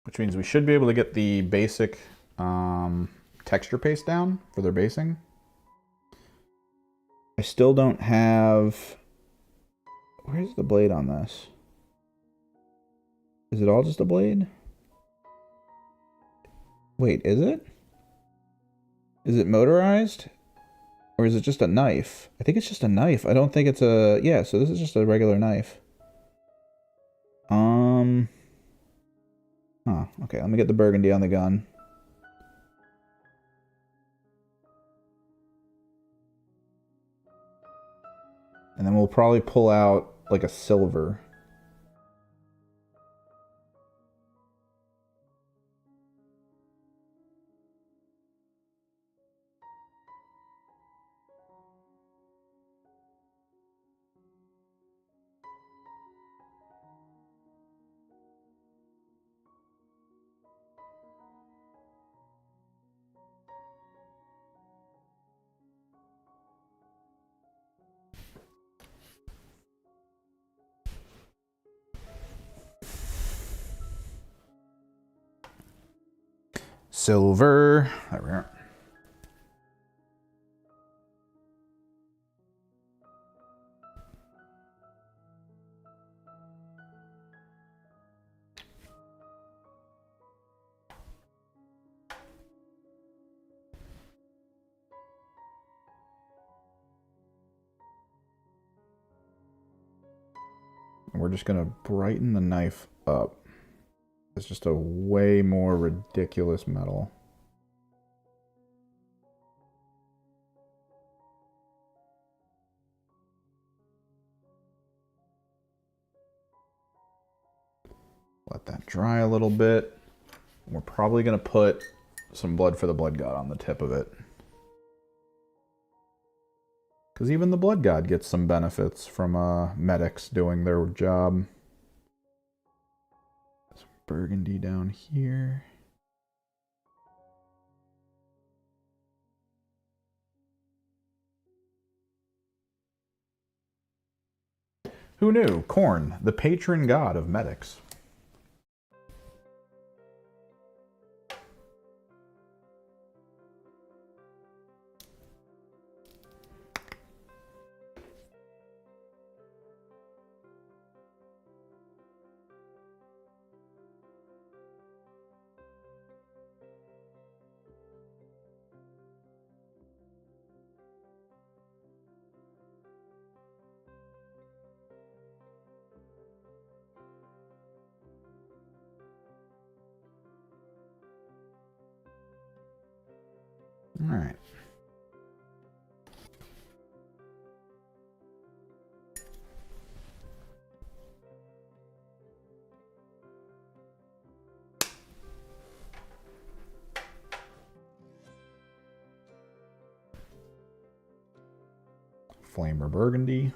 Which means we should be able to get the basic texture paste down for their basing. I still don't have... Where's the blade on this? Is it all just a blade? Wait, is it? Is it motorized? Or is it just a knife? I think it's just a knife. I don't think it's a... Yeah, so this is just a regular knife. Huh, okay, let me get the burgundy on the gun. And then we'll probably pull out like a silver. silver. There we are. We're just going to brighten the knife up. It's just a way more ridiculous metal. Let that dry a little bit. We're probably going to put some Blood for the Blood God on the tip of it. Because even the Blood God gets some benefits from medics doing their job. Some burgundy down here. Who knew? Khorne, the patron god of medics. All right. Flamer Burgundy.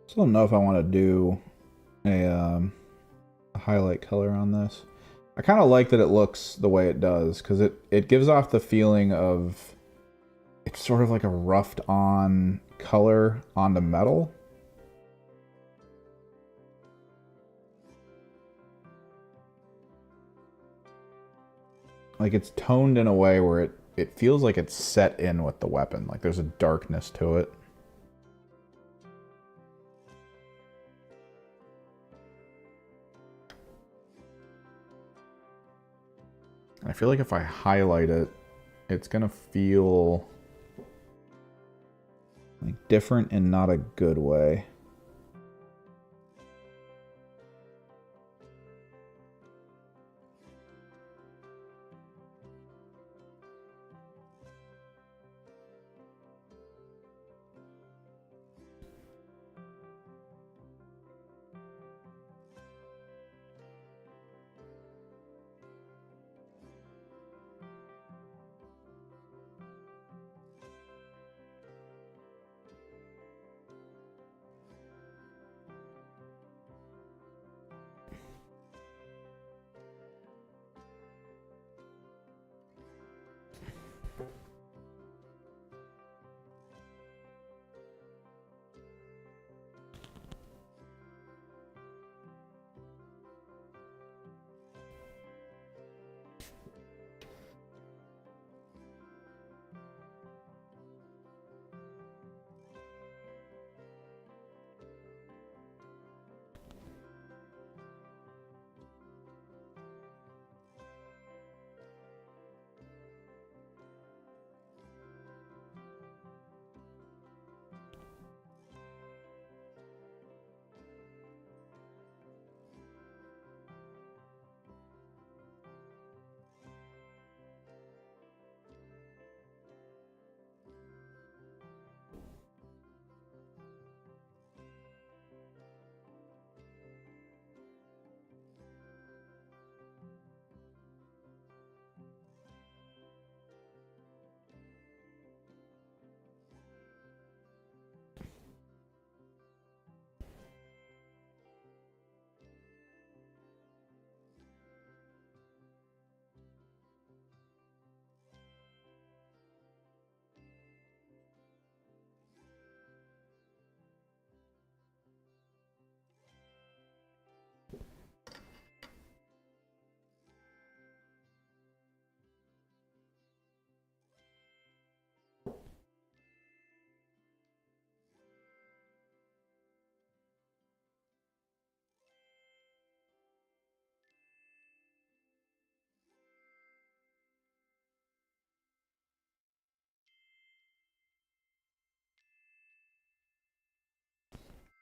Still don't know if I want to do a highlight color on this. I kind of like that it looks the way it does, because it gives off the feeling of it's sort of like a roughed on color onto metal. Like it's toned in a way where it feels like it's set in with the weapon. Like there's a darkness to it. I feel like if I highlight it, it's gonna feel like different in not a good way.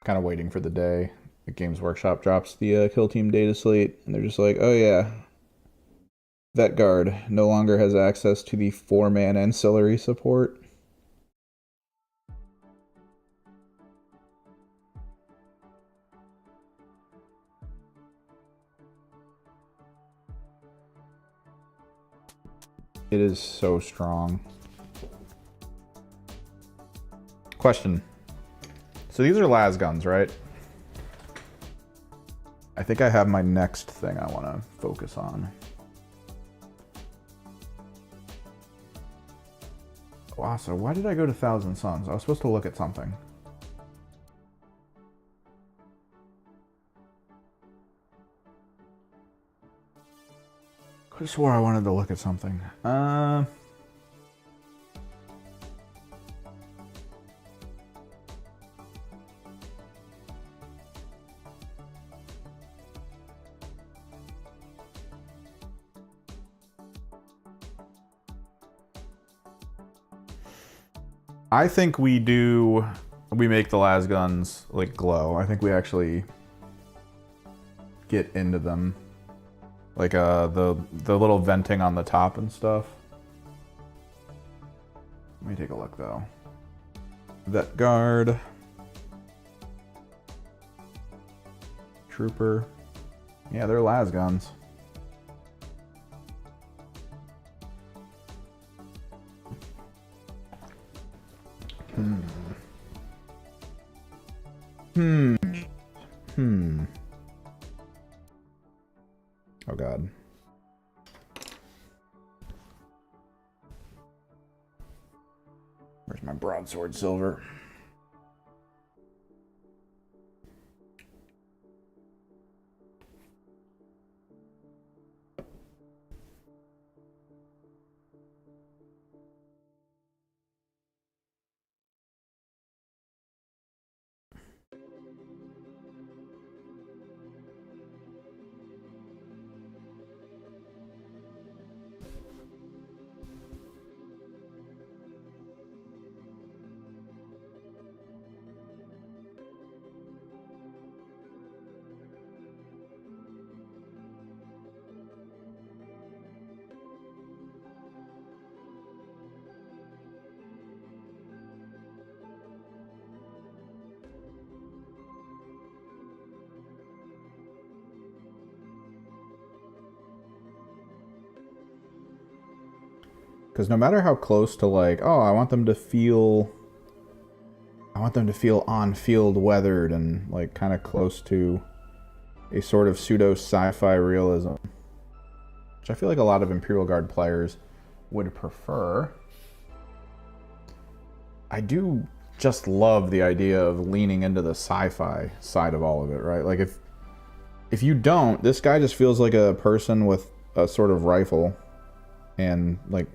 Kind of waiting for the day the Games Workshop drops the Kill Team data slate, and they're just like, oh yeah, Vet Guard no longer has access to the 4-man ancillary support. It is so strong. Question. So these are las guns, right? I think I have my next thing I want to focus on. Wow, so why did I go to Thousand Suns? I was supposed to look at something. Could have swore I wanted to look at something. I think we make the las guns like glow. I think we actually get into them. Like the little venting on the top and stuff. Let me take a look though. Vet Guard. Trooper. Yeah, they're las guns. Oh God. Where's my broadsword silver? Because no matter how close to like, oh, I want them to feel on-field weathered and like kind of close to a sort of pseudo sci-fi realism, which I feel like a lot of Imperial Guard players would prefer. I do just love the idea of leaning into the sci-fi side of all of it, right? Like if you don't, this guy just feels like a person with a sort of rifle and like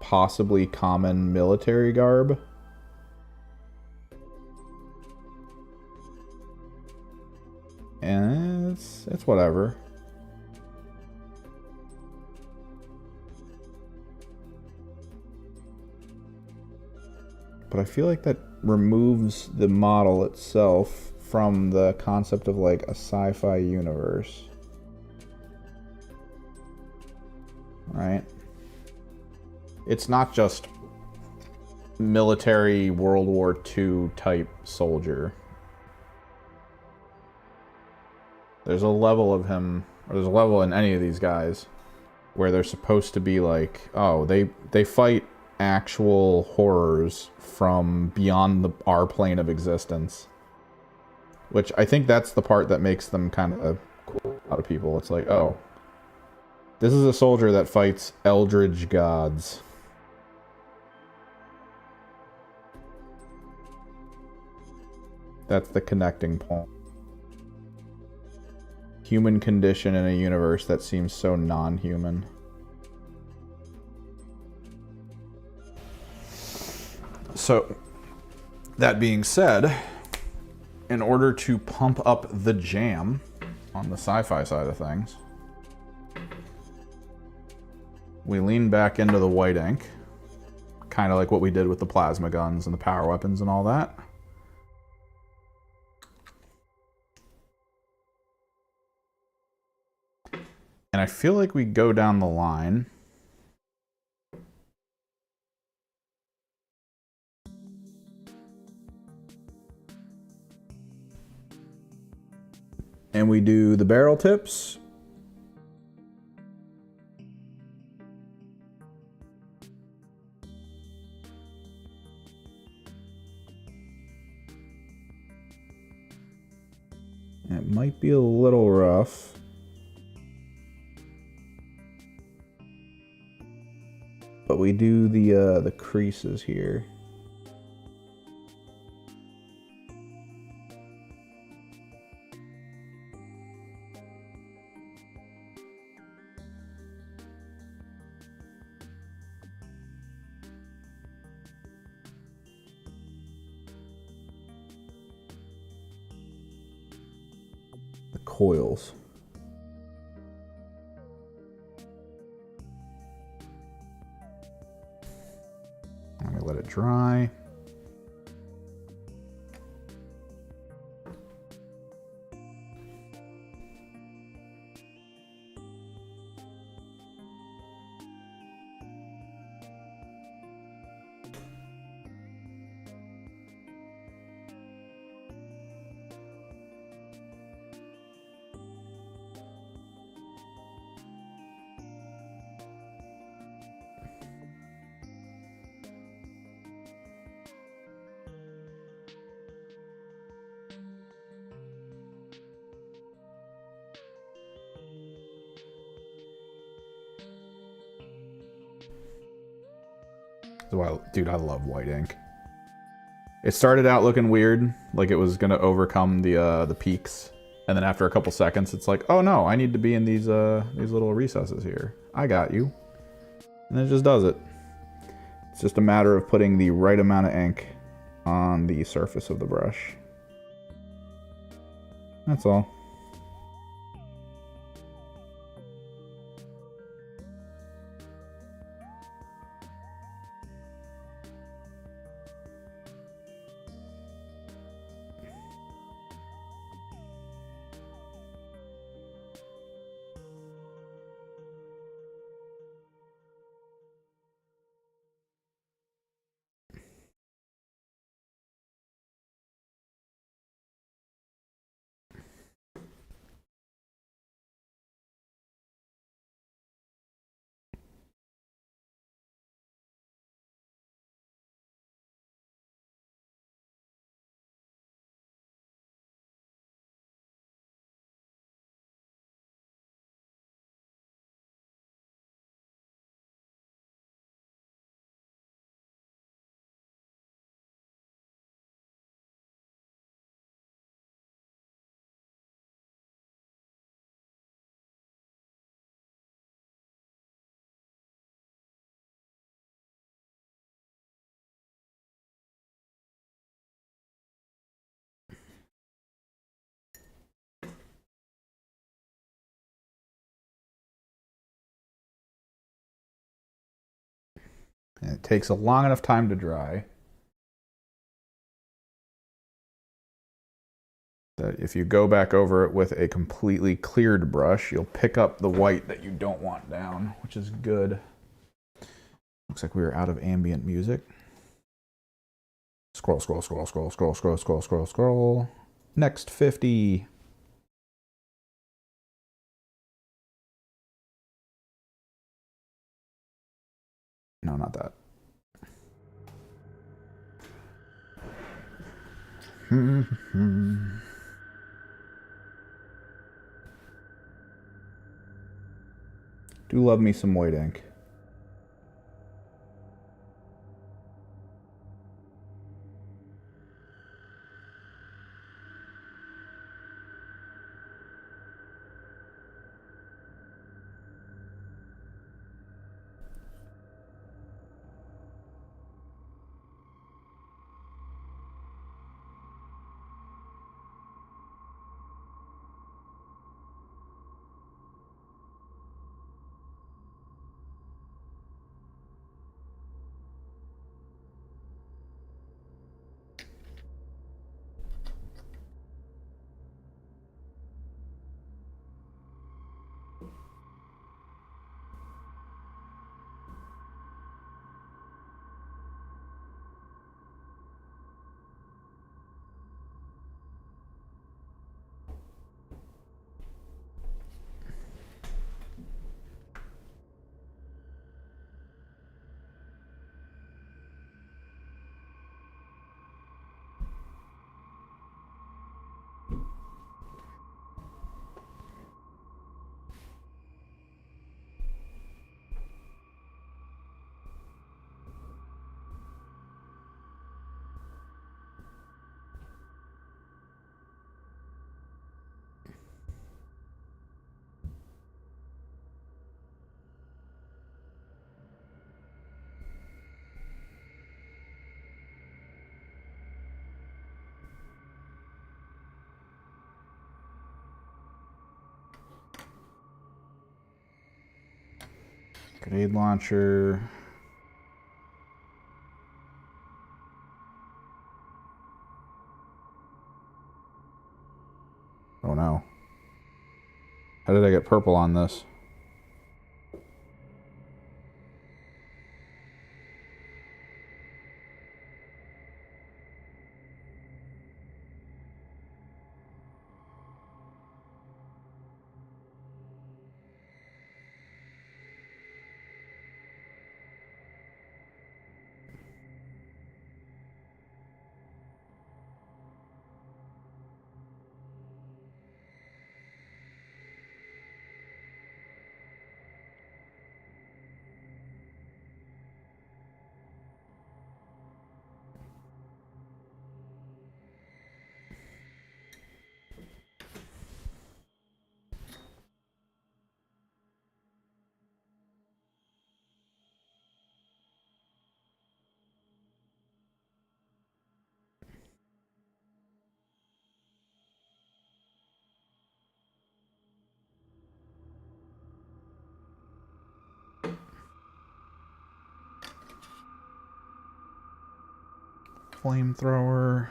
possibly common military garb. And it's whatever. But I feel like that removes the model itself from the concept of like a sci-fi universe. Right? It's not just military World War II type soldier. There's a level of him, or there's a level in any of these guys where they're supposed to be like, oh, they fight actual horrors from beyond our plane of existence. Which I think that's the part that makes them kind of cool to a lot of people. It's like, oh, this is a soldier that fights eldritch gods. That's the connecting point. Human condition in a universe that seems so non-human. So, that being said, in order to pump up the jam on the sci-fi side of things, we lean back into the white ink, kind of like what we did with the plasma guns and the power weapons and all that. And I feel like we go down the line. And we do the barrel tips. It might be a little rough. But we do the creases here. The coils. Let me let it dry. Dude, I love white ink. It started out looking weird, like it was gonna overcome the peaks, and then after a couple seconds, it's like, oh no, I need to be in these little recesses here. I got you, and it just does it. It's just a matter of putting the right amount of ink on the surface of the brush. That's all. And it takes a long enough time to dry that if you go back over it with a completely cleared brush, you'll pick up the white that you don't want down, which is good. Looks like we are out of ambient music. Scroll, scroll, scroll, scroll, scroll, scroll, scroll, scroll, scroll. Next 50. No, not that. Do love me some white ink. Grenade launcher. Oh no. How did I get purple on this? Flamethrower.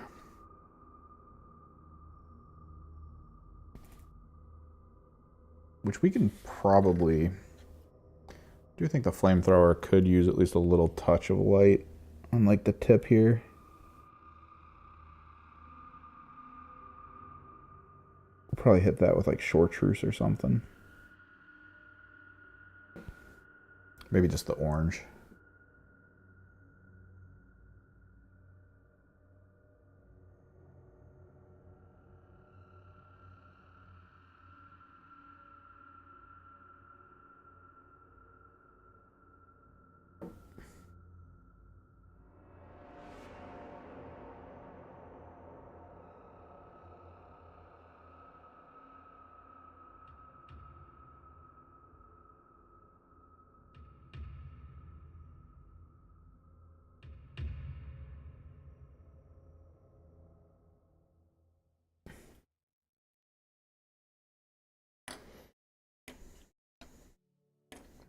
Which we can probably... I do think the flamethrower could use at least a little touch of light on like the tip here. We'll probably hit that with like chartreuse or something. Maybe just the orange.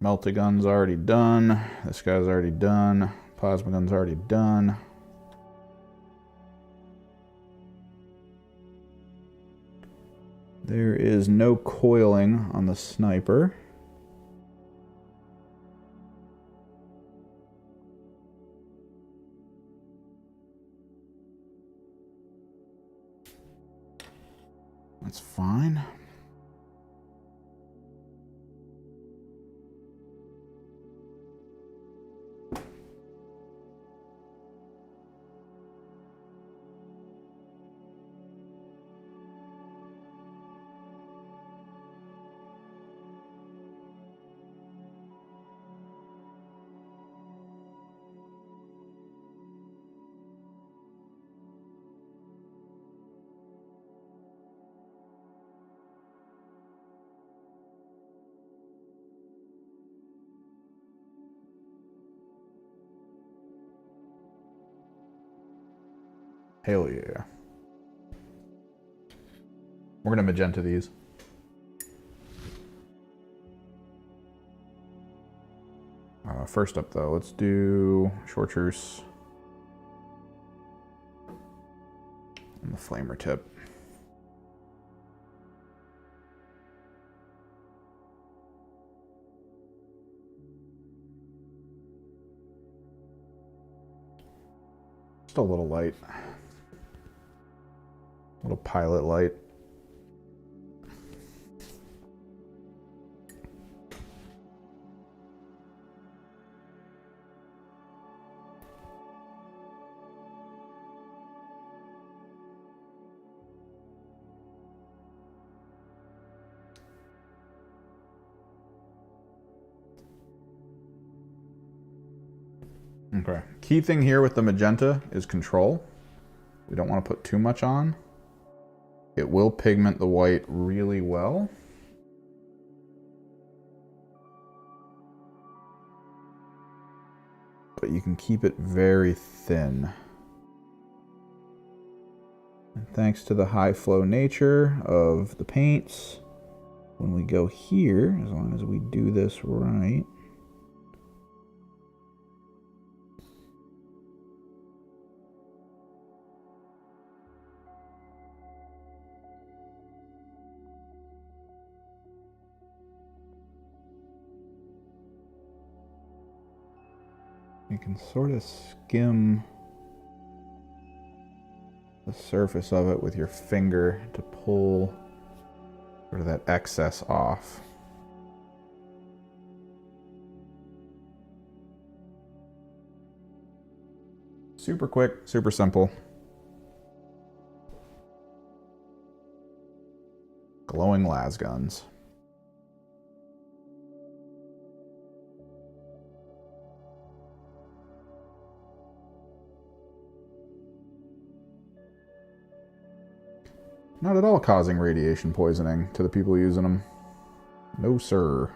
Meltagun's already done. This guy's already done. Plasma gun's already done. There is no coiling on the sniper. That's fine. Hell yeah. We're gonna magenta these. First up though, let's do chartreuse on the flamer tip. Just a little light. A little pilot light. Okay. Key thing here with the magenta is control. We don't want to put too much on. It will pigment the white really well. But you can keep it very thin. And thanks to the high flow nature of the paints, when we go here, as long as we do this right, You can sort of skim the surface of it with your finger to pull sort of that excess off. Super quick, super simple. Glowing las guns. Not at all causing radiation poisoning to the people using them. No, sir.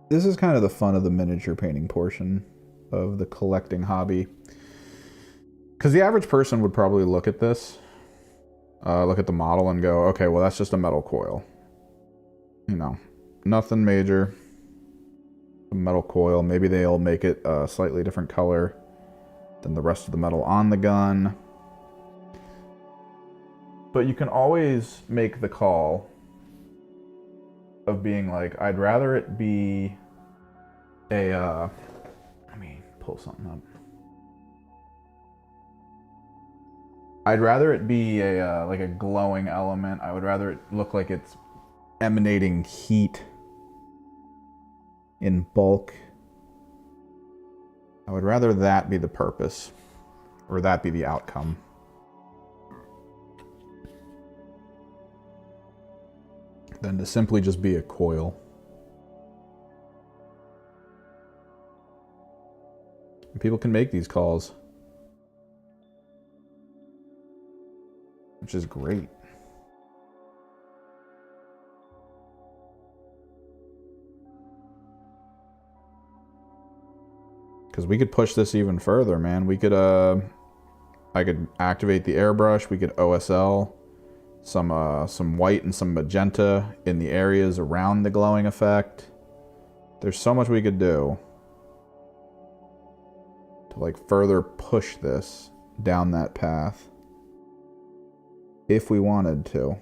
This is kind of the fun of the miniature painting portion of the collecting hobby. Because the average person would probably look at this, look at the model and go, okay, well, that's just a metal coil. You know, nothing major. A metal coil. Maybe they'll make it a slightly different color than the rest of the metal on the gun. But you can always make the call of being like, I'd rather it be a, let me pull something up. I'd rather it be a, like a glowing element. I would rather it look like it's emanating heat in bulk. I would rather that be the purpose, or that be the outcome. Than to simply just be a coil. And people can make these calls, which is great. Because we could push this even further, man. We could, I could activate the airbrush. We could OSL some white and some magenta in the areas around the glowing effect. There's so much we could do to like further push this down that path if we wanted to.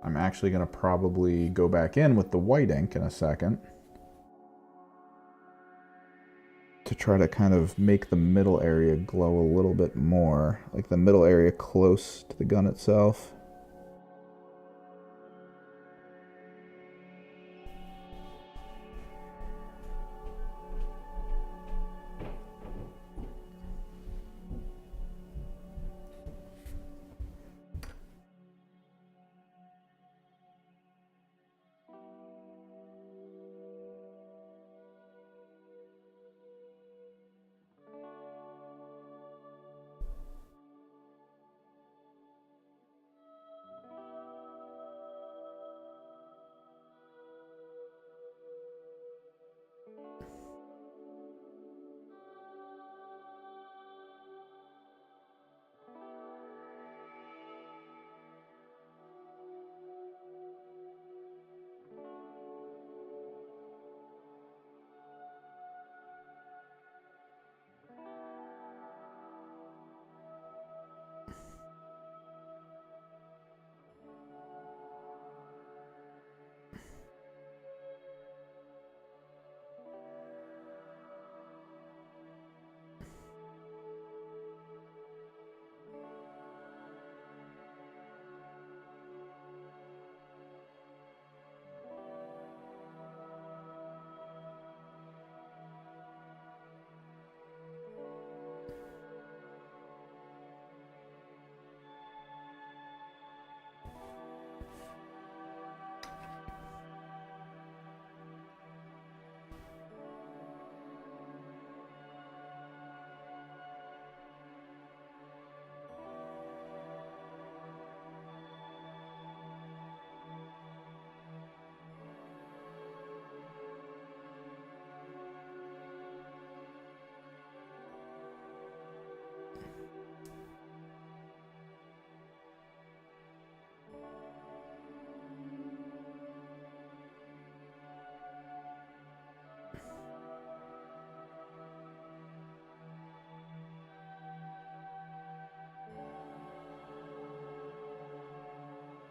I'm actually going to probably go back in with the white ink in a second to try to kind of make the middle area glow a little bit more, like the middle area close to the gun itself.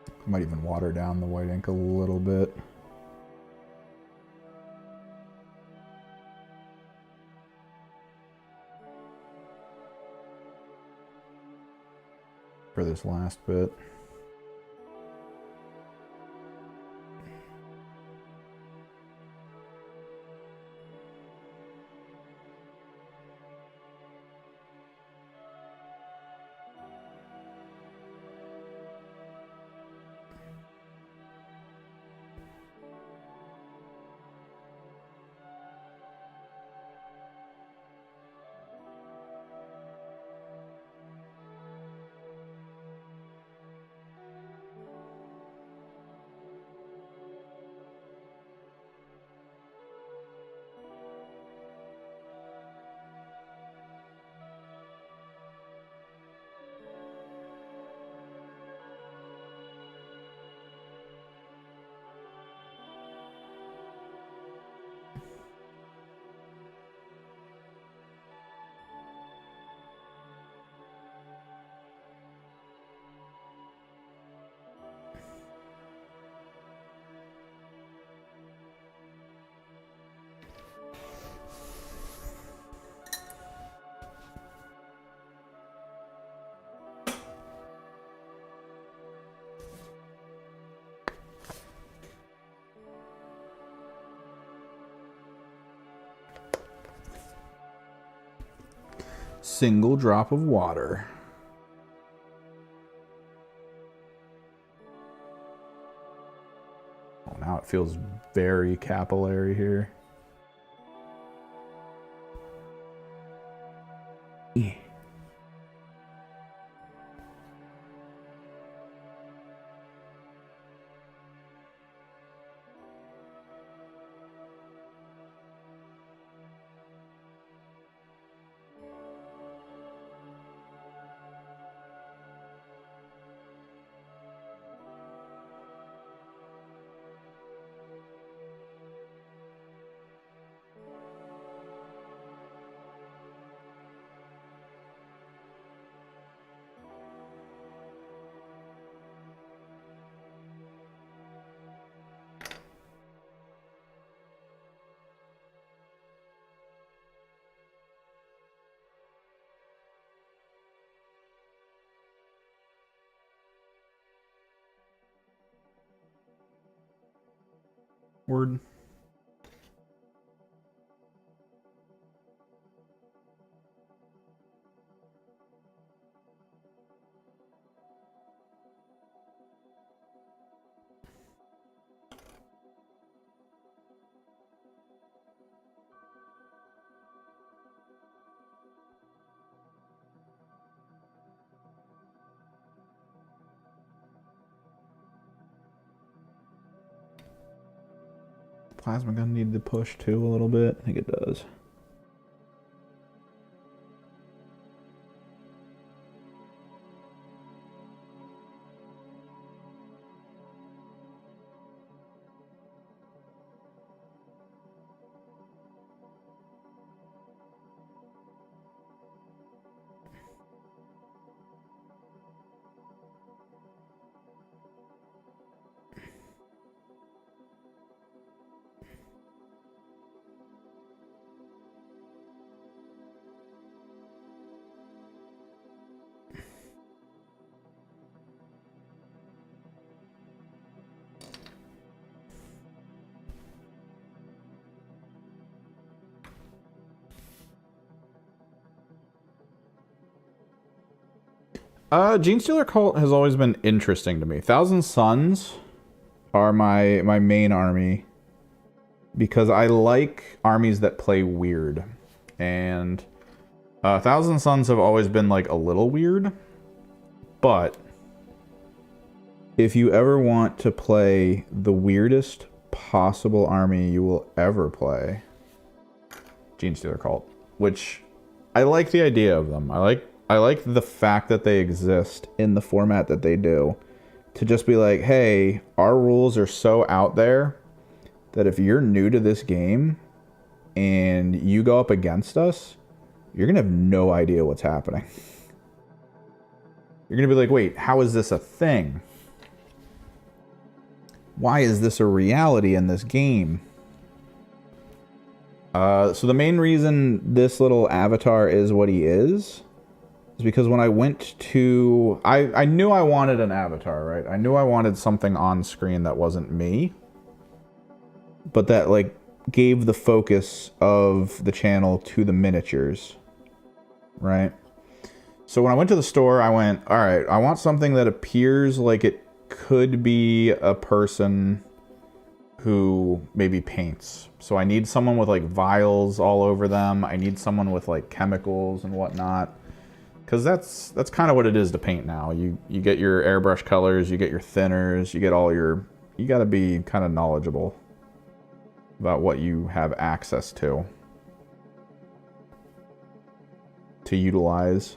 I might even water down the white ink a little bit. For this last bit. Single drop of water. Oh, now it feels very capillary here. Yeah. Word. Plasma gun needed to push too a little bit. I think it does. Genestealer Cult has always been interesting to me. Thousand Suns are my main army because I like armies that play weird. And Thousand Suns have always been like a little weird. But if you ever want to play the weirdest possible army you will ever play, Genestealer Cult, which I like the idea of them. I like the fact that they exist in the format that they do. To just be like, hey, our rules are so out there that if you're new to this game and you go up against us, you're going to have no idea what's happening. You're going to be like, wait, how is this a thing? why is this a reality in this game? So the main reason this little avatar is what he is because when I went to... I knew I wanted an avatar, right? I knew I wanted something on screen that wasn't me. But that, like, gave the focus of the channel to the miniatures. Right? So when I went to the store, I went, alright, I want something that appears like it could be a person who maybe paints. So I need someone with like vials all over them. I need someone with like chemicals and whatnot. Because that's kind of what it is to paint now. You get your airbrush colors, you get your thinners, you get all your... You got to be kind of knowledgeable about what you have access to utilize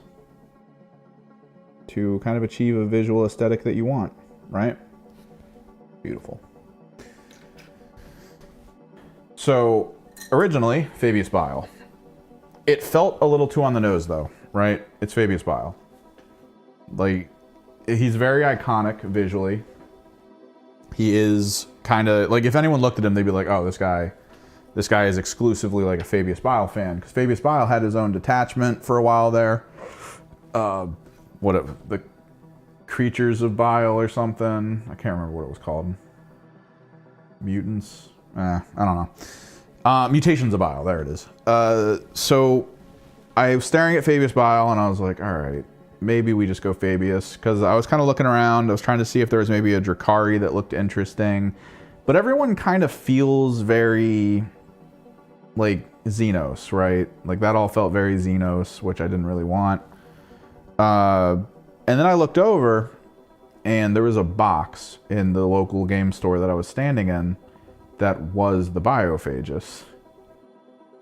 to kind of achieve a visual aesthetic that you want, right? Beautiful. So, originally, Fabius Bile. It felt a little too on the nose, though, right? It's Fabius Bile. Like, he's very iconic visually. He is kind of... Like, if anyone looked at him, they'd be like, oh, this guy is exclusively, like, a Fabius Bile fan. Because Fabius Bile had his own detachment for a while there. The Creatures of Bile or something. I can't remember what it was called. Mutants? I don't know. Mutations of Bile, there it is. So I was staring at Fabius Bile and I was like, all right, maybe we just go Fabius. Because I was kind of looking around. I was trying to see if there was maybe a Drukhari that looked interesting. But everyone kind of feels very, like, Xenos, right? Like, that all felt very Xenos, which I didn't really want. And then I looked over and there was a box in the local game store that I was standing in that was the Biophagus.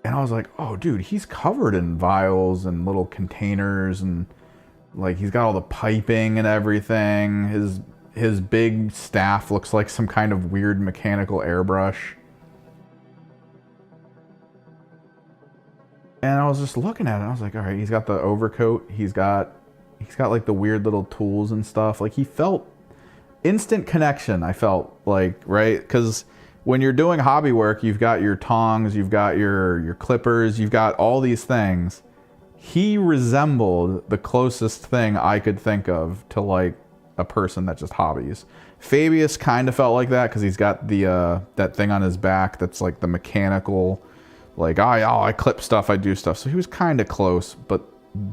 And I was like, oh, dude, he's covered in vials and little containers and, like, he's got all the piping and everything. His big staff looks like some kind of weird mechanical airbrush. And I was just looking at it. I was like, all right, he's got the overcoat. He's got like the weird little tools and stuff. Like, he felt instant connection, I felt like, right? Because when you're doing hobby work, you've got your tongs, you've got your clippers, you've got all these things. He resembled the closest thing I could think of to, like, a person that just hobbies. Fabius kind of felt like that because he's got the that thing on his back that's like the mechanical, like, I clip stuff, I do stuff. So he was kind of close, but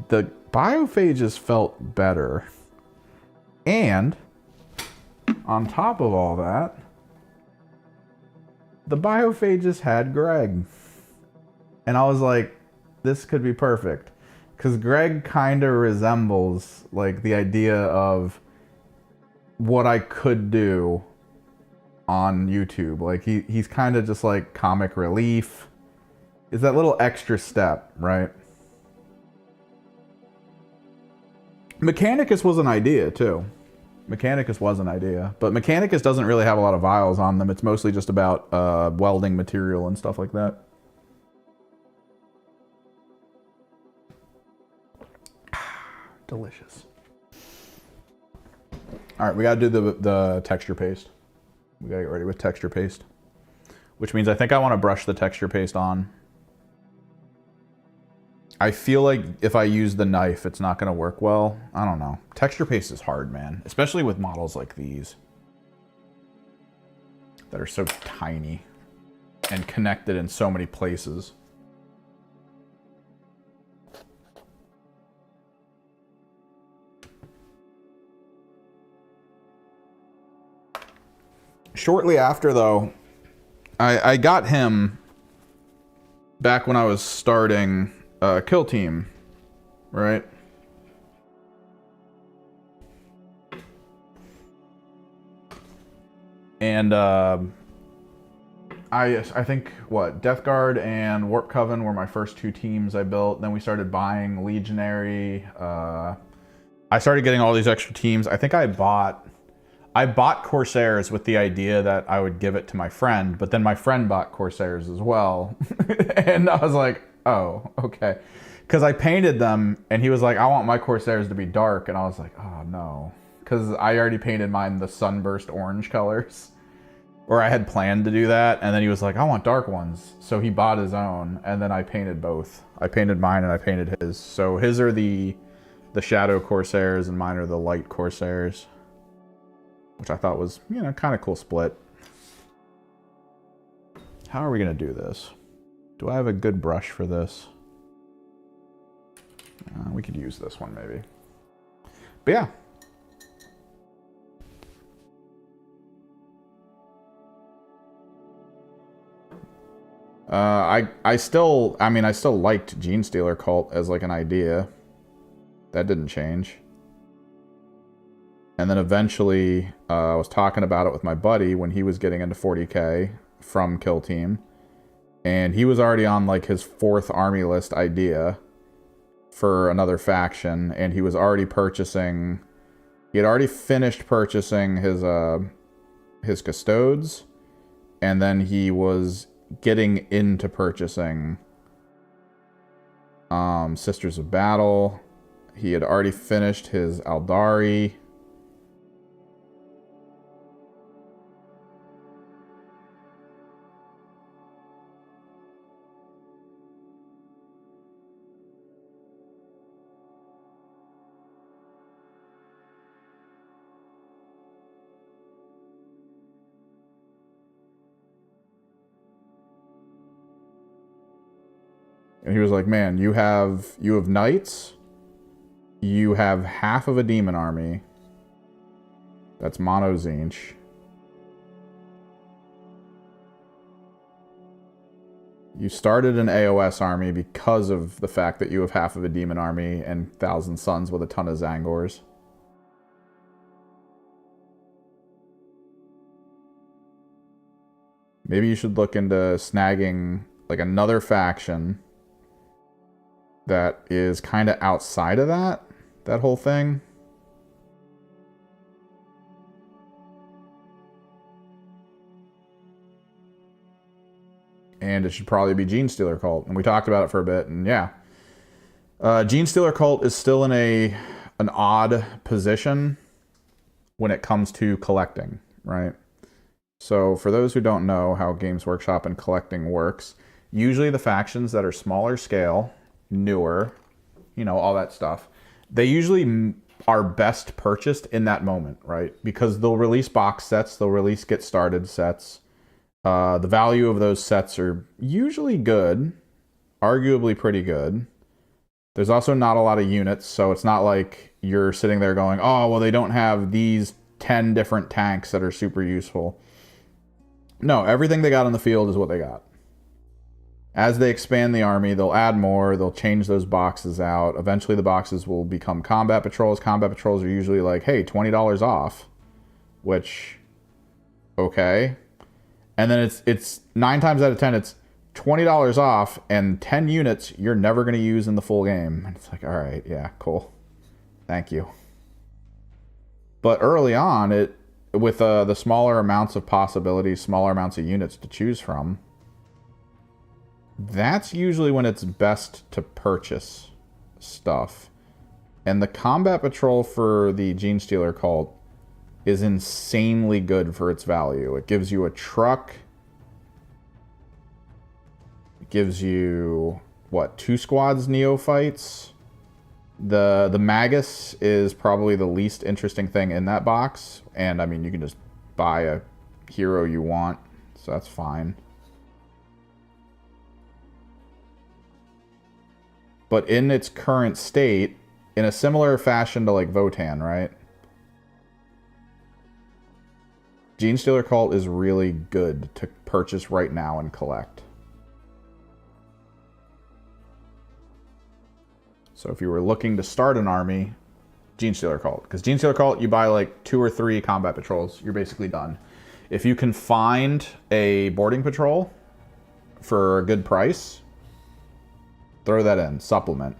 the Biophagus felt better. And on top of all that, the Biophagus had Greg. And I was like, this could be perfect. Because Greg kind of resembles, like, the idea of what I could do on YouTube. Like, he's kind of just like comic relief. Is that little extra step, right? Mechanicus was an idea, too. Mechanicus was an idea. But Mechanicus doesn't really have a lot of vials on them. It's mostly just about welding material and stuff like that. Delicious. All right, we got to do the texture paste. We got to get ready with texture paste. Which means I think I want to brush the texture paste on. I feel like if I use the knife, it's not going to work well. I don't know. Texture paste is hard, man. Especially with models like these. That are so tiny. And connected in so many places. Shortly after, though, I got him back when I was starting Kill Team, right? And I think, Death Guard and Warp Coven were my first two teams I built. Then we started buying Legionary. I started getting all these extra teams. I think I bought Corsairs with the idea that I would give it to my friend, but then my friend bought Corsairs as well. And I was like, oh, okay. Because I painted them, and he was like, I want my Corsairs to be dark. And I was like, oh, no. Because I already painted mine the sunburst orange colors. Or I had planned to do that, and then he was like, I want dark ones. So he bought his own, and then I painted both. I painted mine and I painted his. So his are the Shadow Corsairs, and mine are the Light Corsairs. Which I thought was, you know, kind of cool split. How are we going to do this? Do I have a good brush for this? We could use this one, maybe. But yeah. I still liked Genestealer Cult as like an idea. That didn't change. And then eventually, I was talking about it with my buddy when he was getting into 40k from Kill Team. And he was already on like his 4th army list idea for another faction. And he was already purchasing... He had already finished purchasing his Custodes. And then he was getting into purchasing Sisters of Battle. He had already finished his Aldari. And he was like, man, you have knights, you have half of a demon army. That's mono Tzeentch. You started an AOS army because of the fact that you have half of a demon army and 1,000 Suns with a ton of Zangors. Maybe you should look into snagging like another faction that is kind of outside of that whole thing. And it should probably be Genestealer Cult. And we talked about it for a bit, and yeah. Genestealer Cult is still in an odd position when it comes to collecting, right? So for those who don't know how Games Workshop and collecting works, usually the factions that are smaller scale, newer, you know, all that stuff, they usually are best purchased in that moment, right? Because they'll release box sets, they'll release get started sets. The value of those sets are usually good, arguably pretty good. There's also not a lot of units, so it's not like you're sitting there going, oh, well, they don't have these 10 different tanks that are super useful. No, everything they got on the field is what they got. As they expand the army, they'll add more, they'll change those boxes out. Eventually the boxes will become combat patrols. Combat patrols are usually like, hey, $20 off, which, okay. And then it's 9 times out of 10, it's $20 off and 10 units you're never going to use in the full game. And it's like, all right, yeah, cool. Thank you. But early on, with the smaller amounts of possibilities, smaller amounts of units to choose from, that's usually when it's best to purchase stuff. And the combat patrol for the Genestealer Cult is insanely good for its value. It gives you a truck. It gives you, what, 2 squads neophytes? The Magus is probably the least interesting thing in that box. And, I mean, you can just buy a hero you want, so that's fine. But in its current state, in a similar fashion to, like, Votann, right? Genestealer Cult is really good to purchase right now and collect. So if you were looking to start an army, Genestealer Cult. Because Genestealer Cult, you buy like 2 or 3 combat patrols, you're basically done. If you can find a boarding patrol for a good price, throw that in, supplement.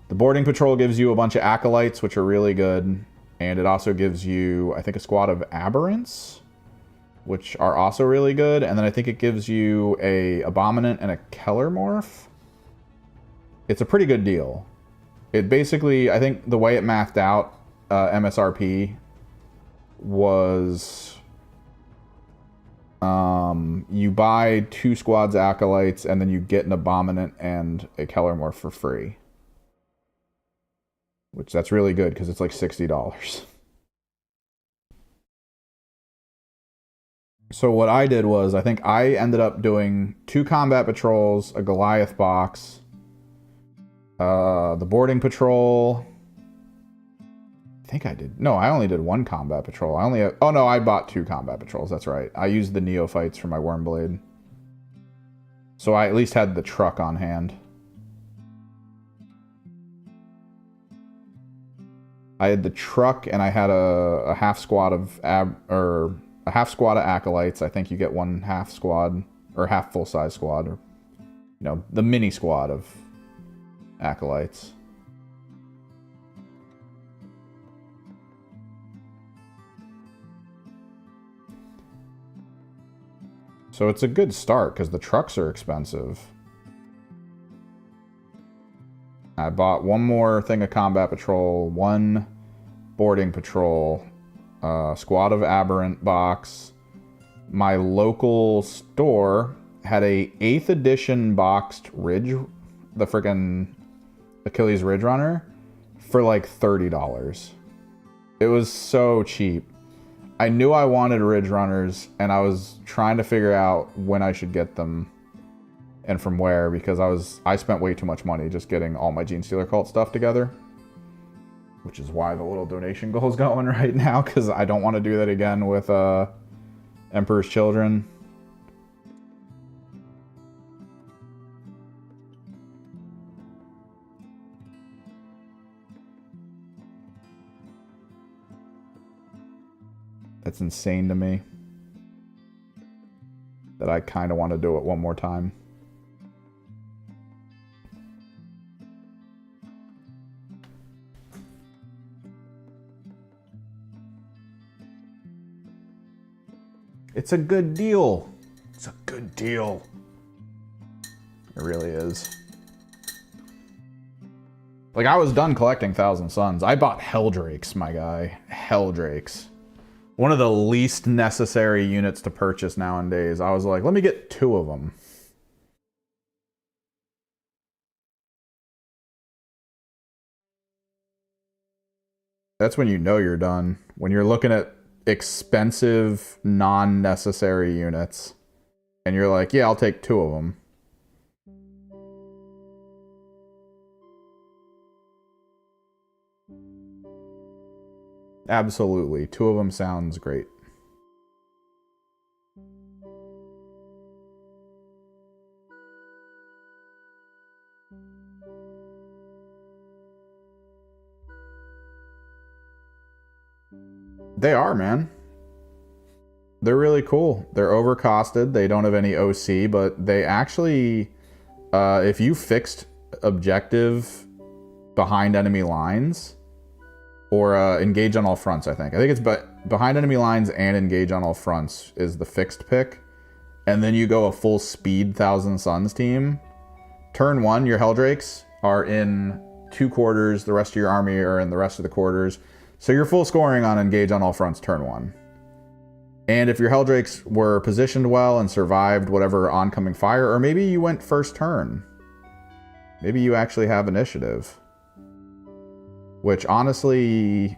The boarding patrol gives you a bunch of acolytes, which are really good. And it also gives you, I think, a squad of aberrants, which are also really good. And then I think it gives you a Abominant and a Kellermorph. It's a pretty good deal. It basically, I think the way it mathed out MSRP was You buy 2 squads acolytes, and then you get an abominant and a Kellermorph for free. Which that's really good because it's like $60. So what I did was, I think I ended up doing 2 combat patrols, a Goliath box, the boarding patrol. I think I did. No, I only did 1 combat patrol. Oh no, I bought 2 combat patrols. That's right. I used the Neophytes for my Wormblade. So I at least had the truck on hand. I had the truck, and I had a half squad of a half squad of acolytes. I think you get 1 half squad or half full size squad, or the mini squad of acolytes. So it's a good start because the trucks are expensive. I bought 1 more thing of combat patrol, 1 boarding patrol, squad of aberrant box. My local store had a 8th edition boxed Ridge, the friggin' Achilles Ridge Runner, for like $30. It was so cheap. I knew I wanted Ridge Runners, and I was trying to figure out when I should get them and from where, because I spent way too much money just getting all my Genestealer Cult stuff together. Which is why the little donation goal is going right now, because I don't want to do that again with Emperor's Children. That's insane to me. That I kind of want to do it one more time. It's a good deal. It's a good deal. It really is. Like, I was done collecting Thousand Suns. I bought Helldrakes, my guy. Helldrakes. One of the least necessary units to purchase nowadays. I was like, let me get 2 of them. That's when you know you're done. When you're looking at expensive, non-necessary units, and you're like, yeah, I'll take 2 of them. Absolutely. 2 of them sounds great. They are, man. They're really cool. They're overcosted. They don't have any OC, but they actually, if you fixed objective behind enemy lines, or engage on all fronts, I think it's behind enemy lines and engage on all fronts is the fixed pick, and then you go a full speed Thousand Suns team. Turn 1, your Helldrakes are in 2 quarters. The rest of your army are in the rest of the quarters. So you're full scoring on engage on all fronts turn 1. And if your Helldrakes were positioned well and survived whatever oncoming fire, or maybe you went first turn. Maybe you actually have initiative. Which, honestly,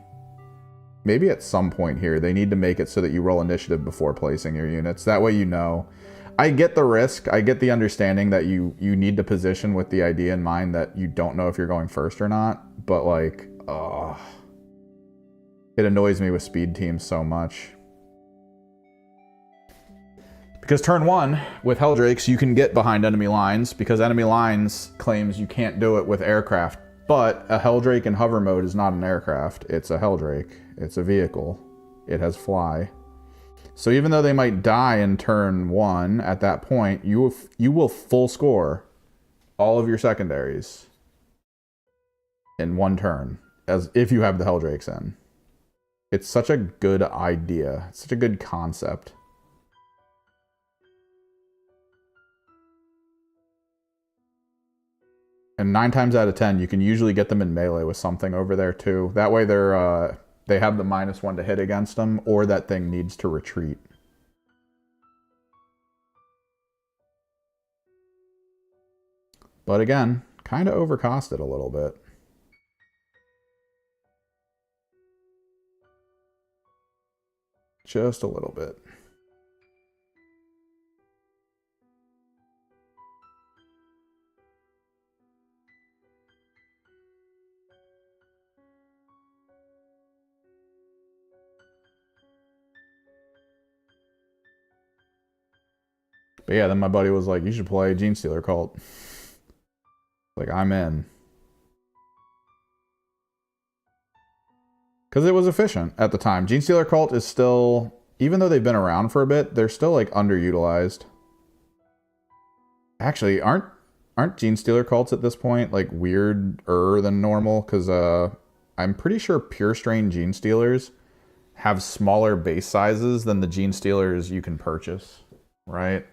maybe at some point here, they need to make it so that you roll initiative before placing your units. That way you know. I get the risk. I get the understanding that you need to position with the idea in mind that you don't know if you're going first or not. But, like, it annoys me with speed teams so much. Because turn 1, with Helldrakes, you can get behind enemy lines, because enemy lines claims you can't do it with aircraft. But a Helldrake in hover mode is not an aircraft. It's a Helldrake. It's a vehicle. It has fly. So even though they might die in turn 1, at that point, you will full score all of your secondaries in 1 turn, as if you have the Helldrakes in. It's such a good idea. It's such a good concept. And 9 times out of 10, you can usually get them in melee with something over there too. That way they have the -1 to hit against them, or that thing needs to retreat. But again, kind of overcosted a little bit. Just a little bit. But yeah, then my buddy was like, you should play Genestealer Cult. Like, I'm in. Because it was efficient at the time. Genestealer Cult is still, even though they've been around for a bit, they're still like underutilized. Actually, aren't Genestealer Cults at this point like weirder than normal? Because I'm pretty sure pure strain Genestealers have smaller base sizes than the Genestealers you can purchase, right?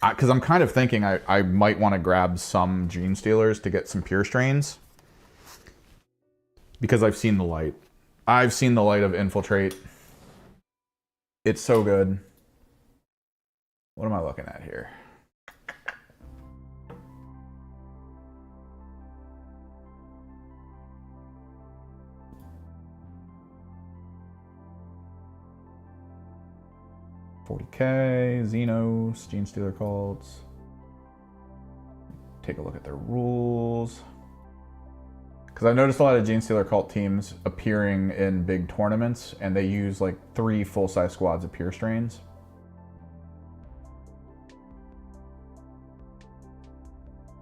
Because I'm kind of thinking I might want to grab some Genestealers to get some pure strains. Because I've seen the light. I've seen the light of Infiltrate. It's so good. What am I looking at here? $40K, Xenos, Genestealer Cults. Take a look at their rules. Because I've noticed a lot of Genestealer Cult teams appearing in big tournaments, and they use like 3 full-size squads of pure strains.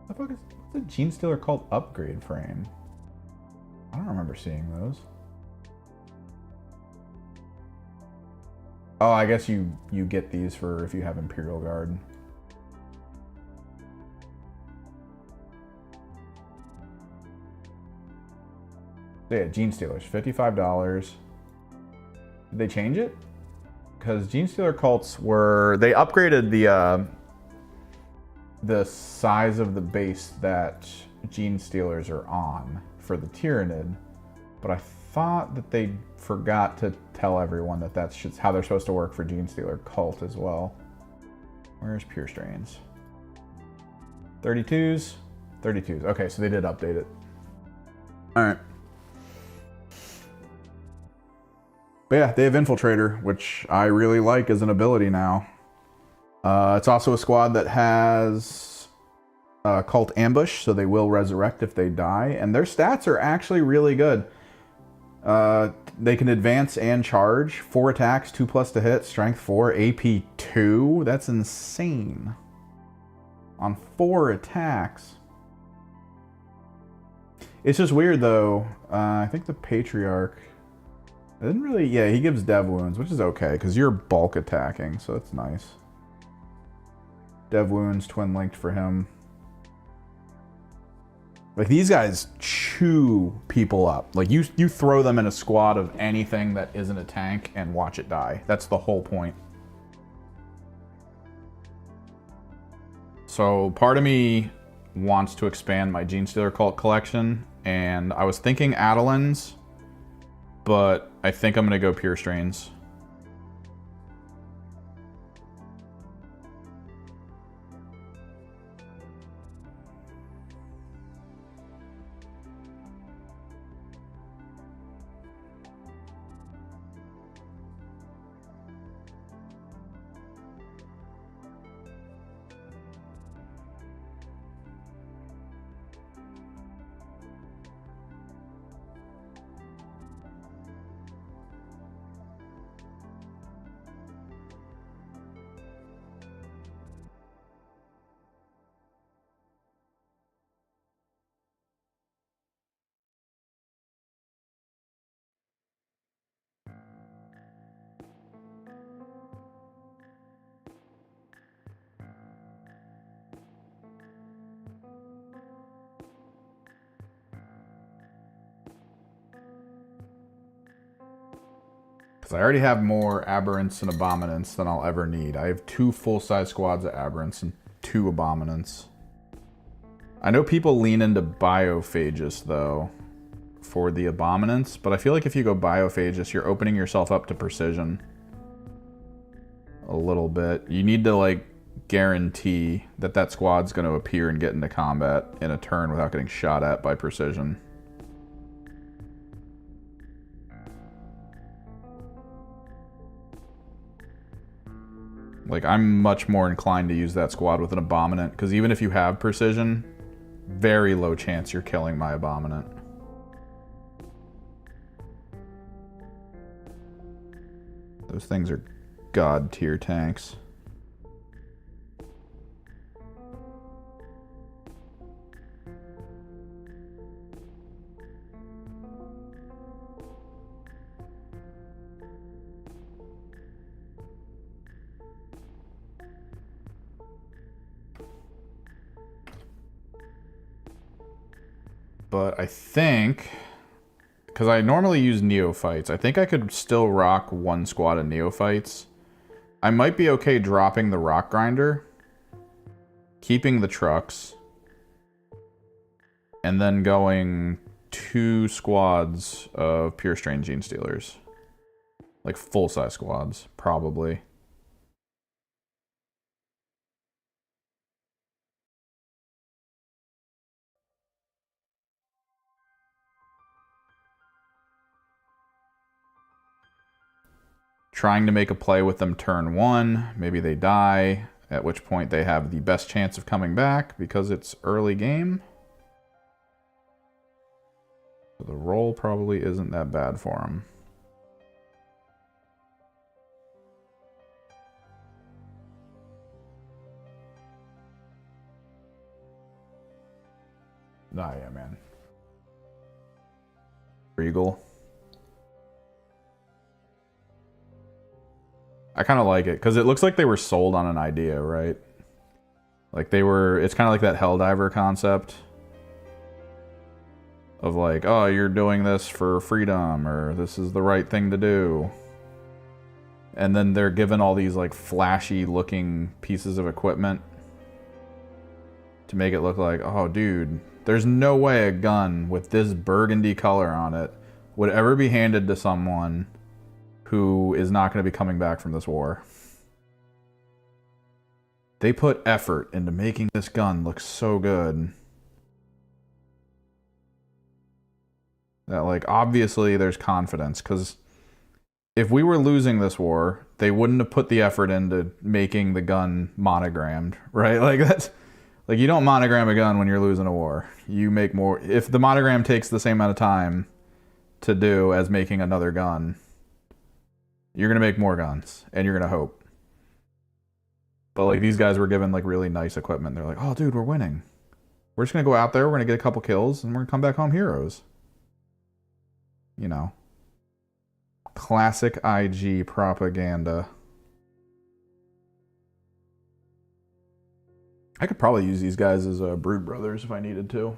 What the fuck is the Genestealer Cult upgrade frame? I don't remember seeing those. Oh, I guess you get these for if you have Imperial Guard. So yeah, Genestealers, $55. Did they change it? Because Genestealer Cults were, they upgraded the size of the base that Genestealers are on for the Tyranid, but I thought that they forgot to tell everyone that that's just how they're supposed to work for Genestealer Cult as well. Where's pure strains? 32s? 32s. Okay, so they did update it. Alright. But yeah, they have Infiltrator, which I really like as an ability now. It's also a squad that has Cult Ambush, so they will resurrect if they die. And their stats are actually really good. They can advance and charge. 4 attacks, 2+ to hit, strength 4, AP 2. That's insane. On 4 attacks. It's just weird though. I think the Patriarch... I didn't really... Yeah, he gives dev wounds, which is okay, because you're bulk attacking, so that's nice. Dev wounds, twin linked for him. Like, these guys chew people up. Like, you throw them in a squad of anything that isn't a tank and watch it die. That's the whole point. So, part of me wants to expand my Genestealer Cult collection, and I was thinking Adelins, but I think I'm going to go pure strains. Because I already have more Aberrants and Abominants than I'll ever need. I have 2 full-size squads of Aberrants and 2 Abominants. I know people lean into Biophagus, though, for the Abominants, but I feel like if you go Biophagus, you're opening yourself up to precision a little bit. You need to, like, guarantee that that squad's going to appear and get into combat in a turn without getting shot at by precision. Like, I'm much more inclined to use that squad with an Abominant, because even if you have precision, very low chance you're killing my Abominant. Those things are god tier tanks. But I think, because I normally use Neophytes, I think I could still rock one squad of Neophytes. I might be okay dropping the Rock Grinder, keeping the trucks, and then going 2 squads of Pure Strain Gene Stealers. Like full-size squads, probably. Trying to make a play with them turn 1. Maybe they die, at which point they have the best chance of coming back because it's early game. So the roll probably isn't that bad for them. Nah, yeah, man. Regal. I kind of like it because it looks like they were sold on an idea, right? Like they were, it's kind of like that Helldiver concept of like, oh, you're doing this for freedom, or this is the right thing to do. And then they're given all these like flashy looking pieces of equipment to make it look like, oh dude, there's no way a gun with this burgundy color on it would ever be handed to someone who is not going to be coming back from this war. They put effort into making this gun look so good that, like, obviously there's confidence, because if we were losing this war, they wouldn't have put the effort into making the gun monogrammed, right? Like, that's, like, you don't monogram a gun when you're losing a war. You make more. If the monogram takes the same amount of time to do as making another gun, you're going to make more guns, and you're going to hope. But, like, these guys were given, like, really nice equipment. They're like, oh, dude, we're winning. We're just going to go out there, we're going to get a couple kills, and we're going to come back home heroes. You know. Classic IG propaganda. I could probably use these guys as Brood Brothers if I needed to.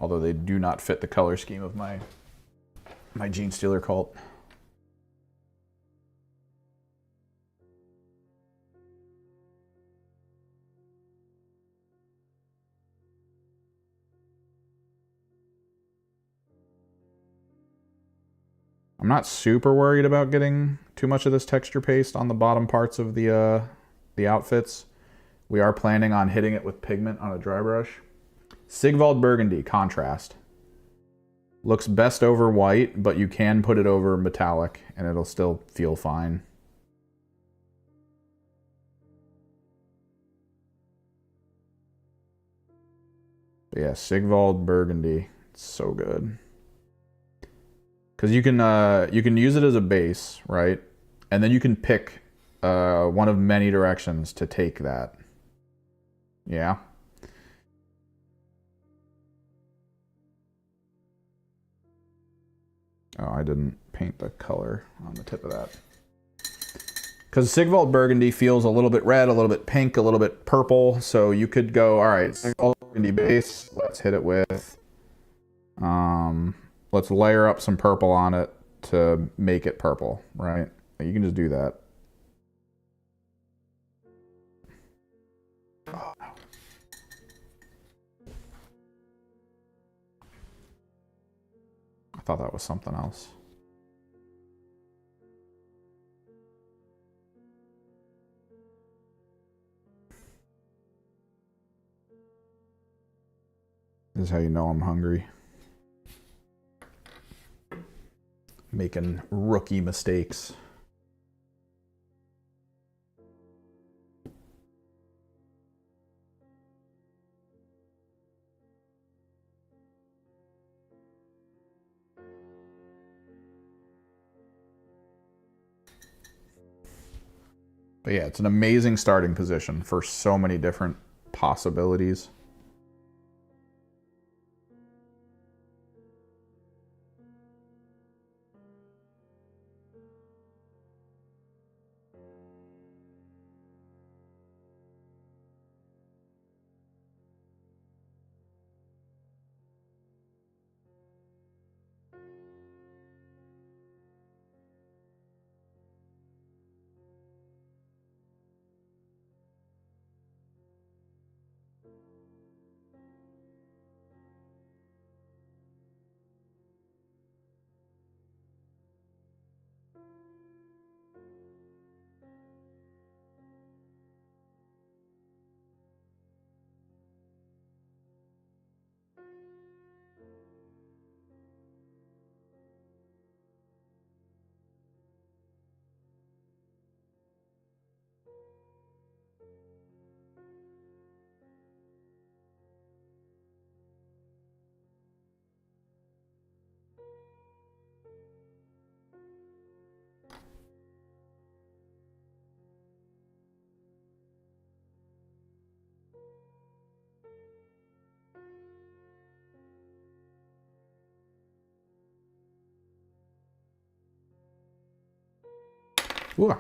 Although they do not fit the color scheme of my Gene Stealer cult. I'm not super worried about getting too much of this texture paste on the bottom parts of the outfits. We are planning on hitting it with pigment on a dry brush. Sigvald Burgundy, contrast. Looks best over white, but you can put it over metallic and it'll still feel fine. But yeah, Sigvald Burgundy. It's so good. Because you can use it as a base, right? And then you can pick one of many directions to take that. Yeah. Oh, I didn't paint the color on the tip of that. Because Sigvald Burgundy feels a little bit red, a little bit pink, a little bit purple. So you could go, all right, Sigvald Burgundy base. Let's hit it with, let's layer up some purple on it to make it purple, right? You can just do that. Oh, no. I thought that was something else. This is how you know I'm hungry. Making rookie mistakes. But yeah, it's an amazing starting position for so many different possibilities. Ooh.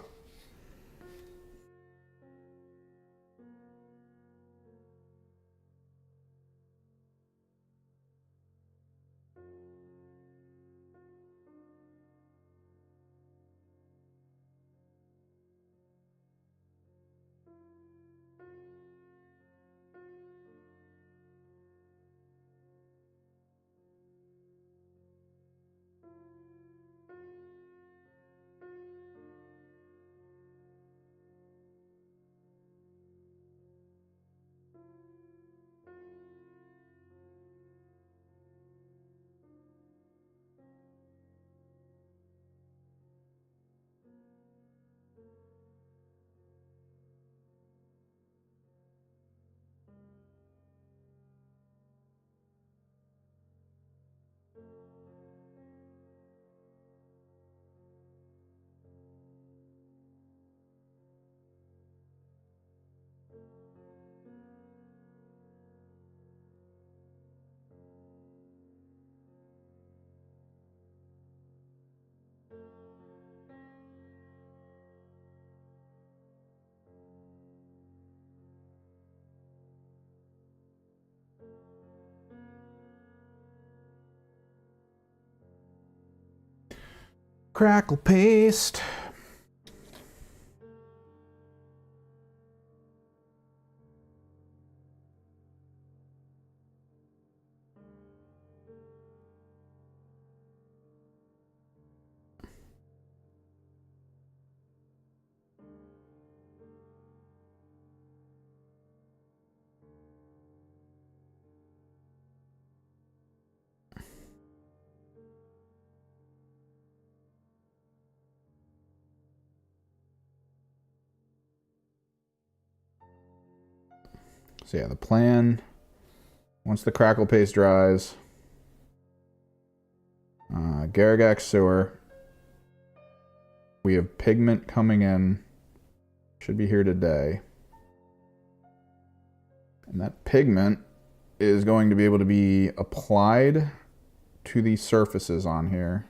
Crackle paste. So yeah, the plan, once the crackle paste dries, Garagax sewer, we have pigment coming in, should be here today. And that pigment is going to be able to be applied to these surfaces on here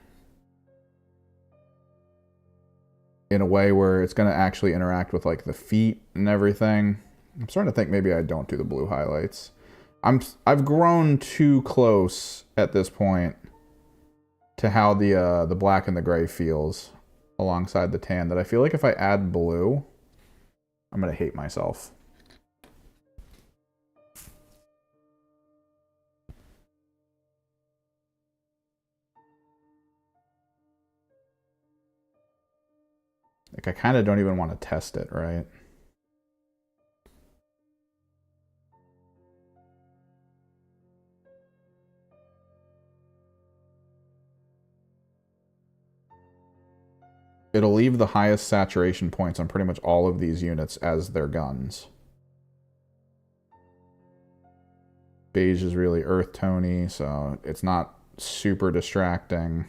in a way where it's going to actually interact with like the feet and everything. I'm starting to think maybe I don't do the blue highlights. I've grown too close at this point to how the black and the gray feels alongside the tan that I feel like if I add blue, I'm gonna hate myself. Like I kind of don't even want to test it, right? it'll leave the highest saturation points on pretty much all of these units as their guns. Beige is really earth tony, so it's not super distracting.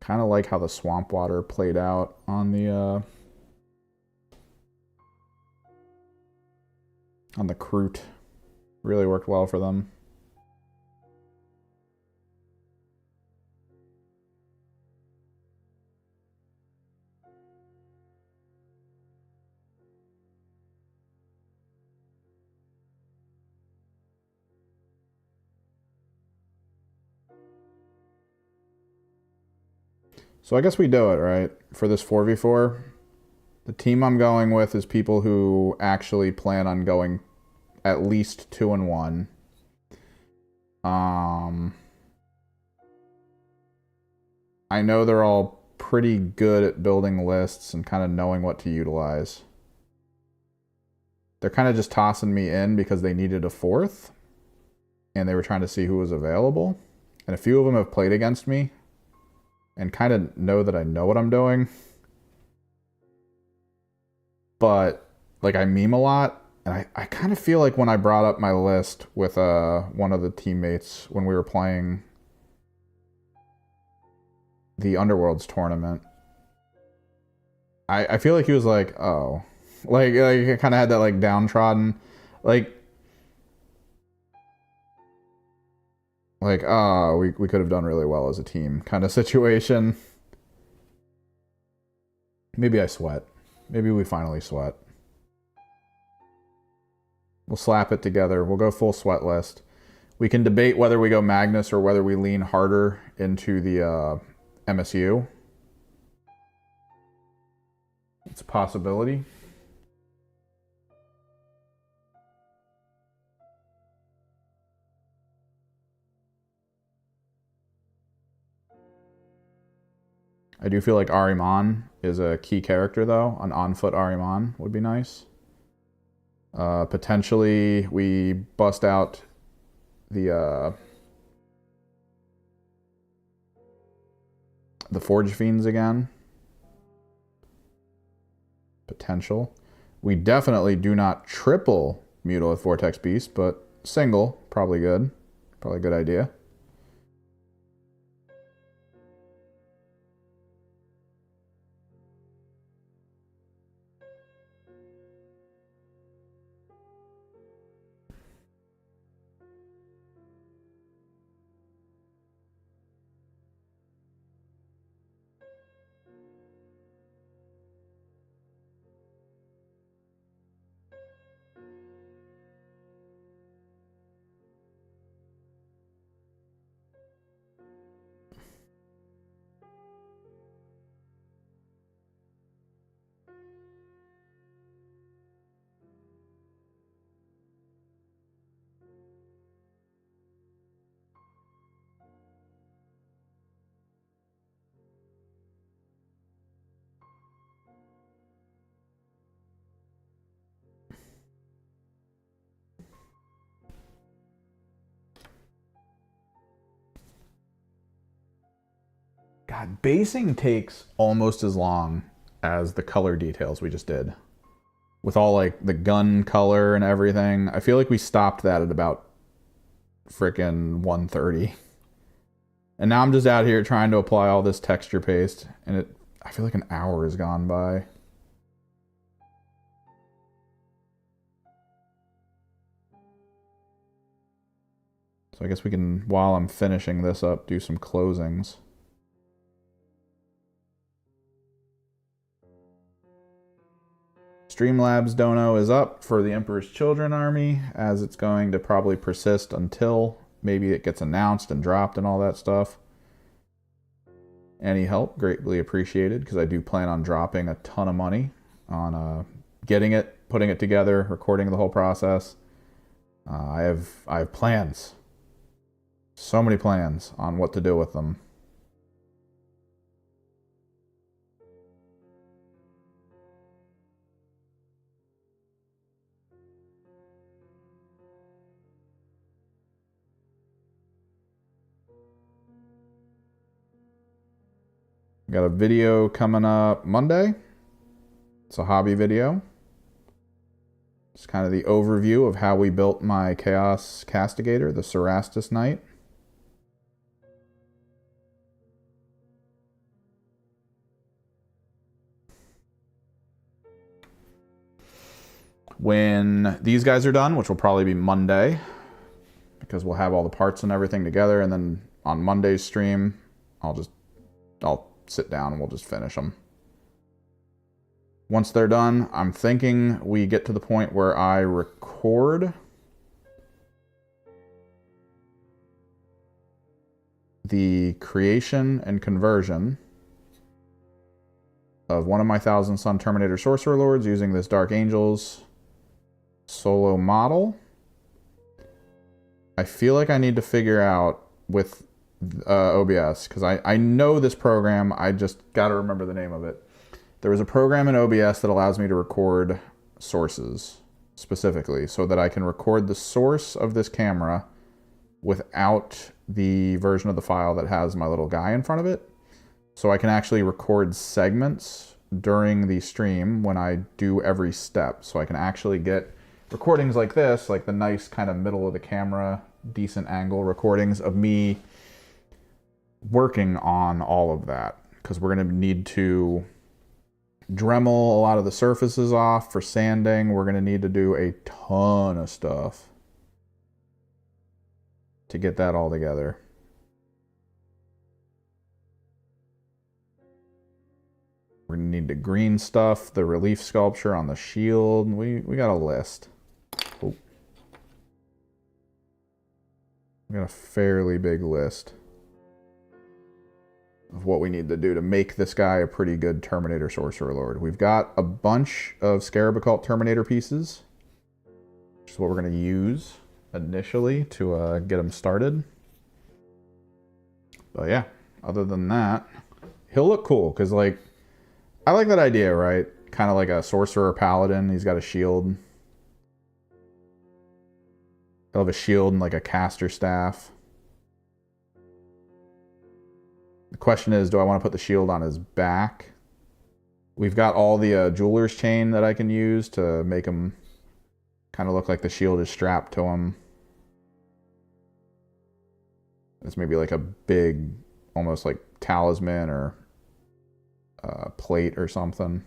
Kind of like how the swamp water played out on the Kroot. Really worked well for them. So I guess we do it, right? For this 4v4, the team I'm going with is people who actually plan on going at least 2-1. I know they're all pretty good at building lists and kind of knowing what to utilize. They're kind of just tossing me in because they needed a fourth, and they were trying to see who was available. And a few of them have played against me and kind of know that I know what I'm doing. But, like, I meme a lot, and I kind of feel like when I brought up my list with one of the teammates when we were playing the Underworlds tournament, I feel like he was like, oh. Like I kind of had that, like, downtrodden, like, oh, we could have done really well as a team kind of situation. Maybe I sweat. Maybe we finally sweat. We'll slap it together. We'll go full sweat list. We can debate whether we go Magnus or whether we lean harder into the MSU. It's a possibility. I do feel like Ahriman is a key character, though. An on-foot Ahriman would be nice. Potentially, we bust out the Forge Fiends again. Potential. We definitely do not triple Mutalith Vortex Beast, but single, probably good. Probably a good idea. God, basing takes almost as long as the color details we just did. With all, like, the gun color and everything. I feel like we stopped that at about frickin' 1:30. And now I'm just out here trying to apply all this texture paste, and I feel like an hour has gone by. So I guess we can, while I'm finishing this up, do some closings. Streamlabs Dono is up for the Emperor's Children army, as it's going to probably persist until maybe it gets announced and dropped and all that stuff. Any help, greatly appreciated, because I do plan on dropping a ton of money on getting it, putting it together, recording the whole process. I have plans. So many plans on what to do with them. Got a video coming up Monday. It's a hobby video. It's kind of the overview of how we built my Chaos Castigator, the Cerastus Knight. When these guys are done, which will probably be Monday, because we'll have all the parts and everything together, and then on Monday's stream, I'll sit down and we'll just finish them. Once they're done, I'm thinking we get to the point where I record the creation and conversion of one of my Thousand Sun Terminator Sorcerer Lords using this Dark Angels solo model. I feel like I need to figure out with OBS, because I know this program, I just got to remember the name of it. There is a program in OBS that allows me to record sources specifically, so that I can record the source of this camera without the version of the file that has my little guy in front of it. So I can actually record segments during the stream when I do every step. So I can actually get recordings like this, like the nice kind of middle of the camera, decent angle recordings of me working on all of that. Because we're going to need to Dremel a lot of the surfaces off for sanding. We're going to need to do a ton of stuff to get that all together. We're going to need to green stuff, the relief sculpture on the shield. We got a list. Oh. We got a fairly big list of what we need to do to make this guy a pretty good Terminator Sorcerer Lord. We've got a bunch of Scarab Occult Terminator pieces, which is what we're going to use initially to get him started. But yeah, other than that, he'll look cool, because like, I like that idea, right? Kind of like a Sorcerer Paladin. He's got a shield. He'll have a shield and like a caster staff. The question is, do I want to put the shield on his back? We've got all the jeweler's chain that I can use to make him kind of look like the shield is strapped to him. It's maybe like a big, almost like talisman or plate or something.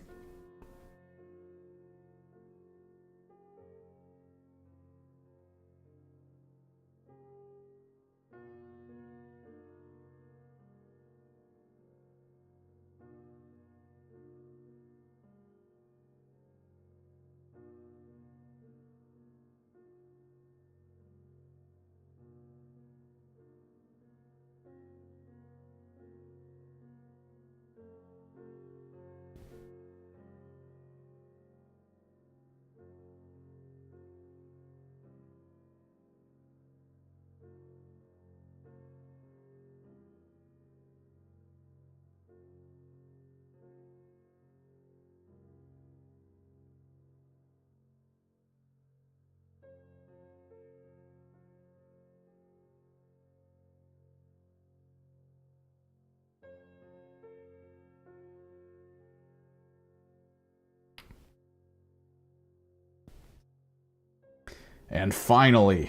And finally,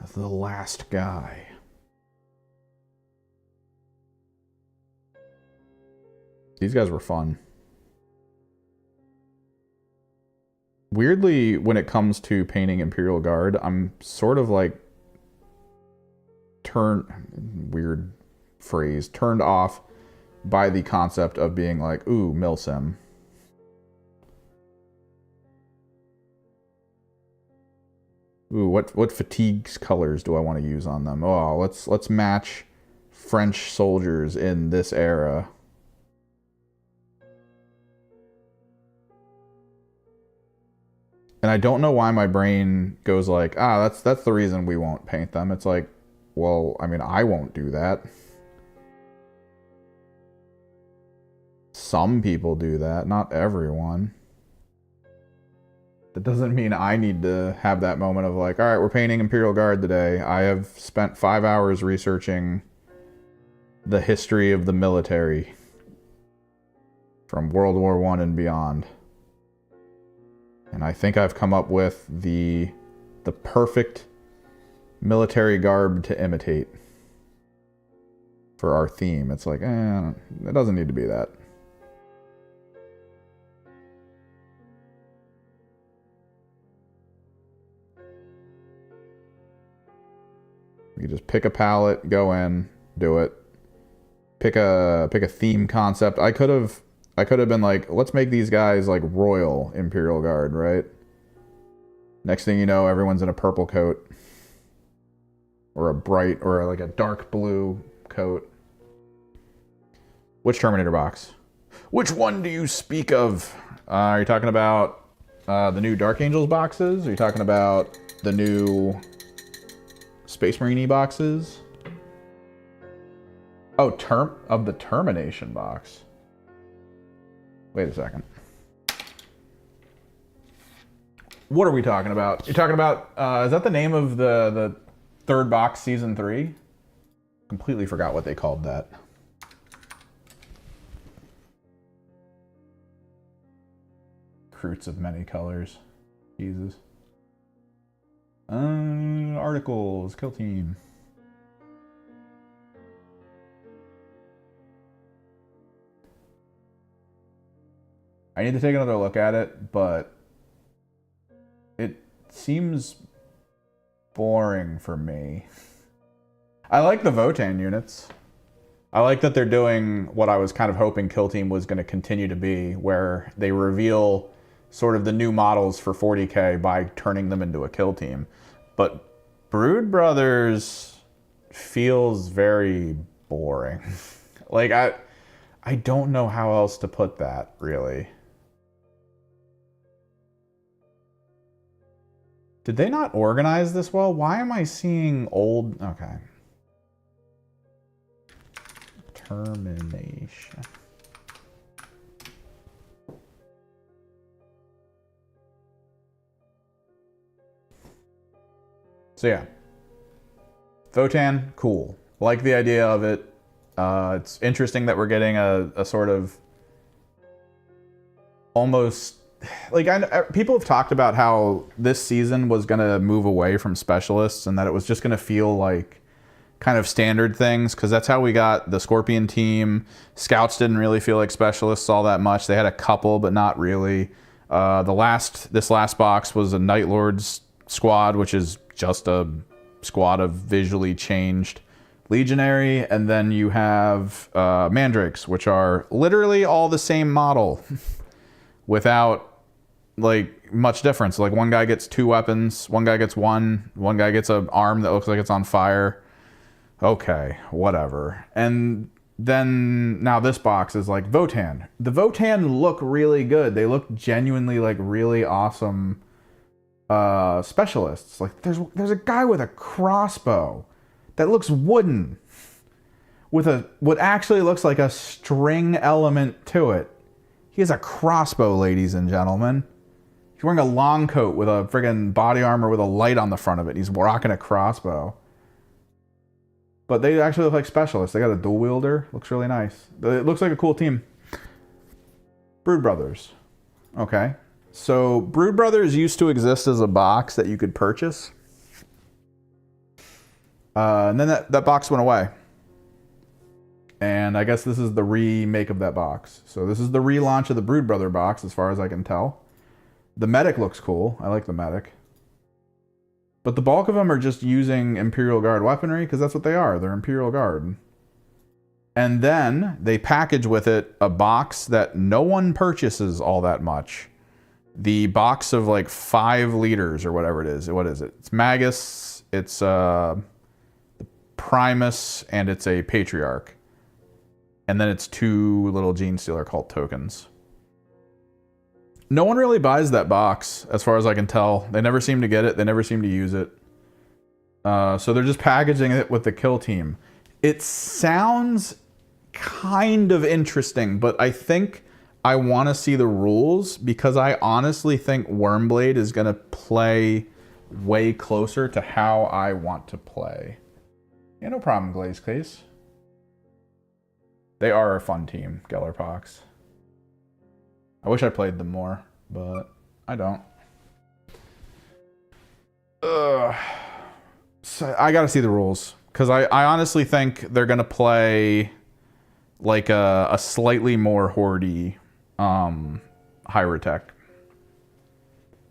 the the last guy. These guys were fun. Weirdly, when it comes to painting Imperial Guard, I'm sort of like weird phrase, turned off by the concept of being like, ooh, Milsim. Ooh, what fatigues colors do I want to use on them? Oh, let's match French soldiers in this era. And I don't know why my brain goes like, that's the reason we won't paint them. It's like, well, I mean, I won't do that. Some people do that, not everyone. That doesn't mean I need to have that moment of like, all right, we're painting Imperial Guard today. I have spent 5 hours researching the history of the military from World War I and beyond. And I think I've come up with the perfect military garb to imitate for our theme. It's like, it doesn't need to be that. You just pick a palette, go in, do it. Pick a theme concept. I could have been like, let's make these guys like Royal Imperial Guard, right? Next thing you know, everyone's in a purple coat. Or a bright, or like a dark blue coat. Which Terminator box? Which one do you speak of? Are you talking about the new Dark Angels boxes? Are you talking about the new Space Marine boxes? Oh, of the Termination box. Wait a second. What are we talking about? You're talking about, is that the name of the third box, season 3? Completely forgot what they called that. Fruits of many colors. Jesus. Articles, Kill Team. I need to take another look at it, but it seems boring for me. I like the Votann units. I like that they're doing what I was kind of hoping Kill Team was going to continue to be, where they reveal sort of the new models for 40k by turning them into a Kill Team. But Brood Brothers feels very boring. Like, I don't know how else to put that, really. Did they not organize this well? Why am I seeing old... Okay. Termination. So yeah. Votann, cool. Like the idea of it. It's interesting that we're getting a sort of almost... Like, people have talked about how this season was going to move away from specialists and that it was just going to feel like kind of standard things, because that's how we got the Scorpion team. Scouts didn't really feel like specialists all that much. They had a couple, but not really. This last box was a Night Lords squad, which is just a squad of visually changed Legionary, and then you have Mandrakes, which are literally all the same model without like much difference. Like, one guy gets 2 weapons, one guy gets one guy gets an arm that looks like it's on fire. Okay, whatever. And then now this box is like Votann. The Votann look really good. They look genuinely like really awesome specialists. Like, there's a guy with a crossbow that looks wooden with what actually looks like a string element to it. He has a crossbow, ladies and gentlemen. He's wearing a long coat with a friggin' body armor with a light on the front of it. He's rocking a crossbow. But they actually look like specialists. They got a dual wielder. Looks really nice. It looks like a cool team. Brood Brothers. Okay. So Brood Brothers used to exist as a box that you could purchase. And then that box went away. And I guess this is the remake of that box. So this is the relaunch of the Brood Brother box, as far as I can tell. The medic looks cool. I like the medic. But the bulk of them are just using Imperial Guard weaponry, because that's what they are. They're Imperial Guard. And then they package with it a box that no one purchases all that much. The box of like 5 liters or whatever it is. What is it? It's Magus, it's Primus, and it's a Patriarch. And then it's 2 little Genestealer cult tokens. No one really buys that box, as far as I can tell. They never seem to get it. They never seem to use it. So they're just packaging it with the kill team. It sounds kind of interesting, but I think I want to see the rules, because I honestly think Wyrmblade is going to play way closer to how I want to play. Yeah, no problem, Glaze Case. They are a fun team, Gellerpox. I wish I played them more, but I don't. So I gotta see the rules, because I honestly think they're gonna play like a slightly more Horde-y Hierotek.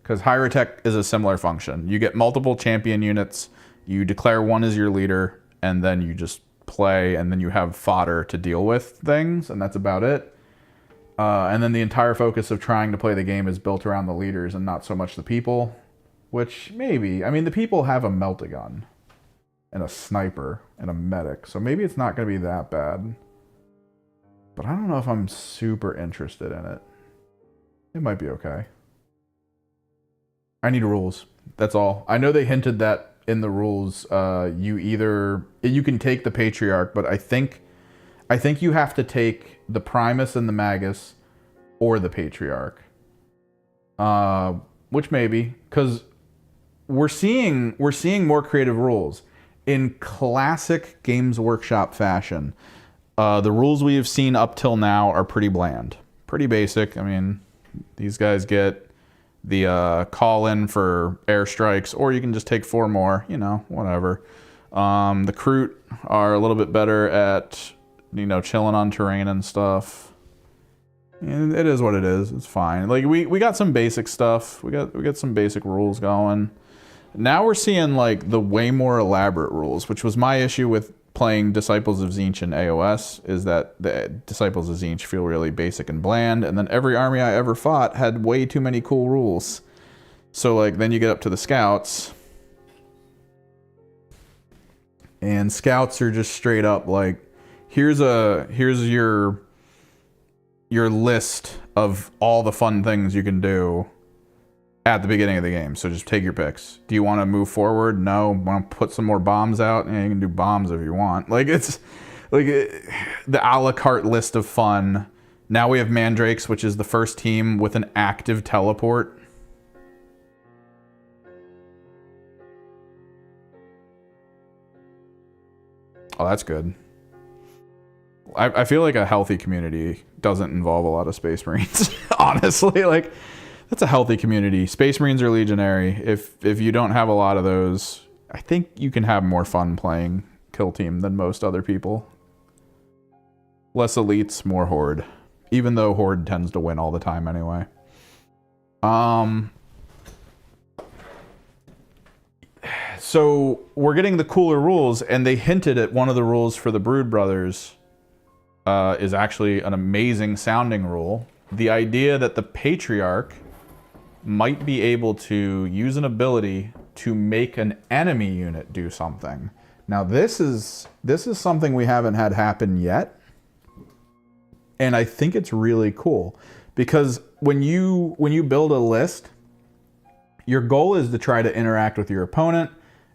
Because Hierotek is a similar function. You get multiple champion units, you declare one as your leader, and then you just play, and then you have fodder to deal with things, and that's about it. And then the entire focus of trying to play the game is built around the leaders and not so much the people. Which, maybe. I mean, the people have a Meltagun and a sniper and a medic, so maybe it's not going to be that bad. But I don't know if I'm super interested in it. It might be okay. I need rules. That's all. I know they hinted that in the rules, you can take the Patriarch, but I think you have to take the Primus and the Magus or the Patriarch. Which maybe, because we're seeing more creative rules. In classic Games Workshop fashion, the rules we have seen up till now are pretty bland. Pretty basic. I mean, these guys get the call in for airstrikes, or you can just take 4 more, you know, whatever. The Kroot are a little bit better at, you know, chilling on terrain and stuff. And it is what it is. It's fine. Like we got some basic stuff. We got some basic rules going. Now we're seeing like the way more elaborate rules, which was my issue with playing Disciples of Tzeentch in AOS, is that the Disciples of Tzeentch feel really basic and bland, and then every army I ever fought had way too many cool rules. So like then you get up to the Scouts, and Scouts are just straight up like, here's your list of all the fun things you can do at the beginning of the game. So just take your picks. Do you want to move forward? No. Want to put some more bombs out? Yeah, you can do bombs if you want. Like, it's like the a la carte list of fun. Now we have Mandrakes, which is the first team with an active teleport. Oh, that's good. I feel like a healthy community doesn't involve a lot of Space Marines. Honestly, like, that's a healthy community. Space Marines are legionary. If you don't have a lot of those, I think you can have more fun playing Kill Team than most other people. Less elites, more Horde. Even though Horde tends to win all the time anyway. So we're getting the cooler rules, and they hinted at one of the rules for the Brood Brothers is actually an amazing sounding rule. The idea that the Patriarch might be able to use an ability to make an enemy unit do something. Now this is something we haven't had happen yet, and I think it's really cool, because when you build a list, your goal is to try to interact with your opponent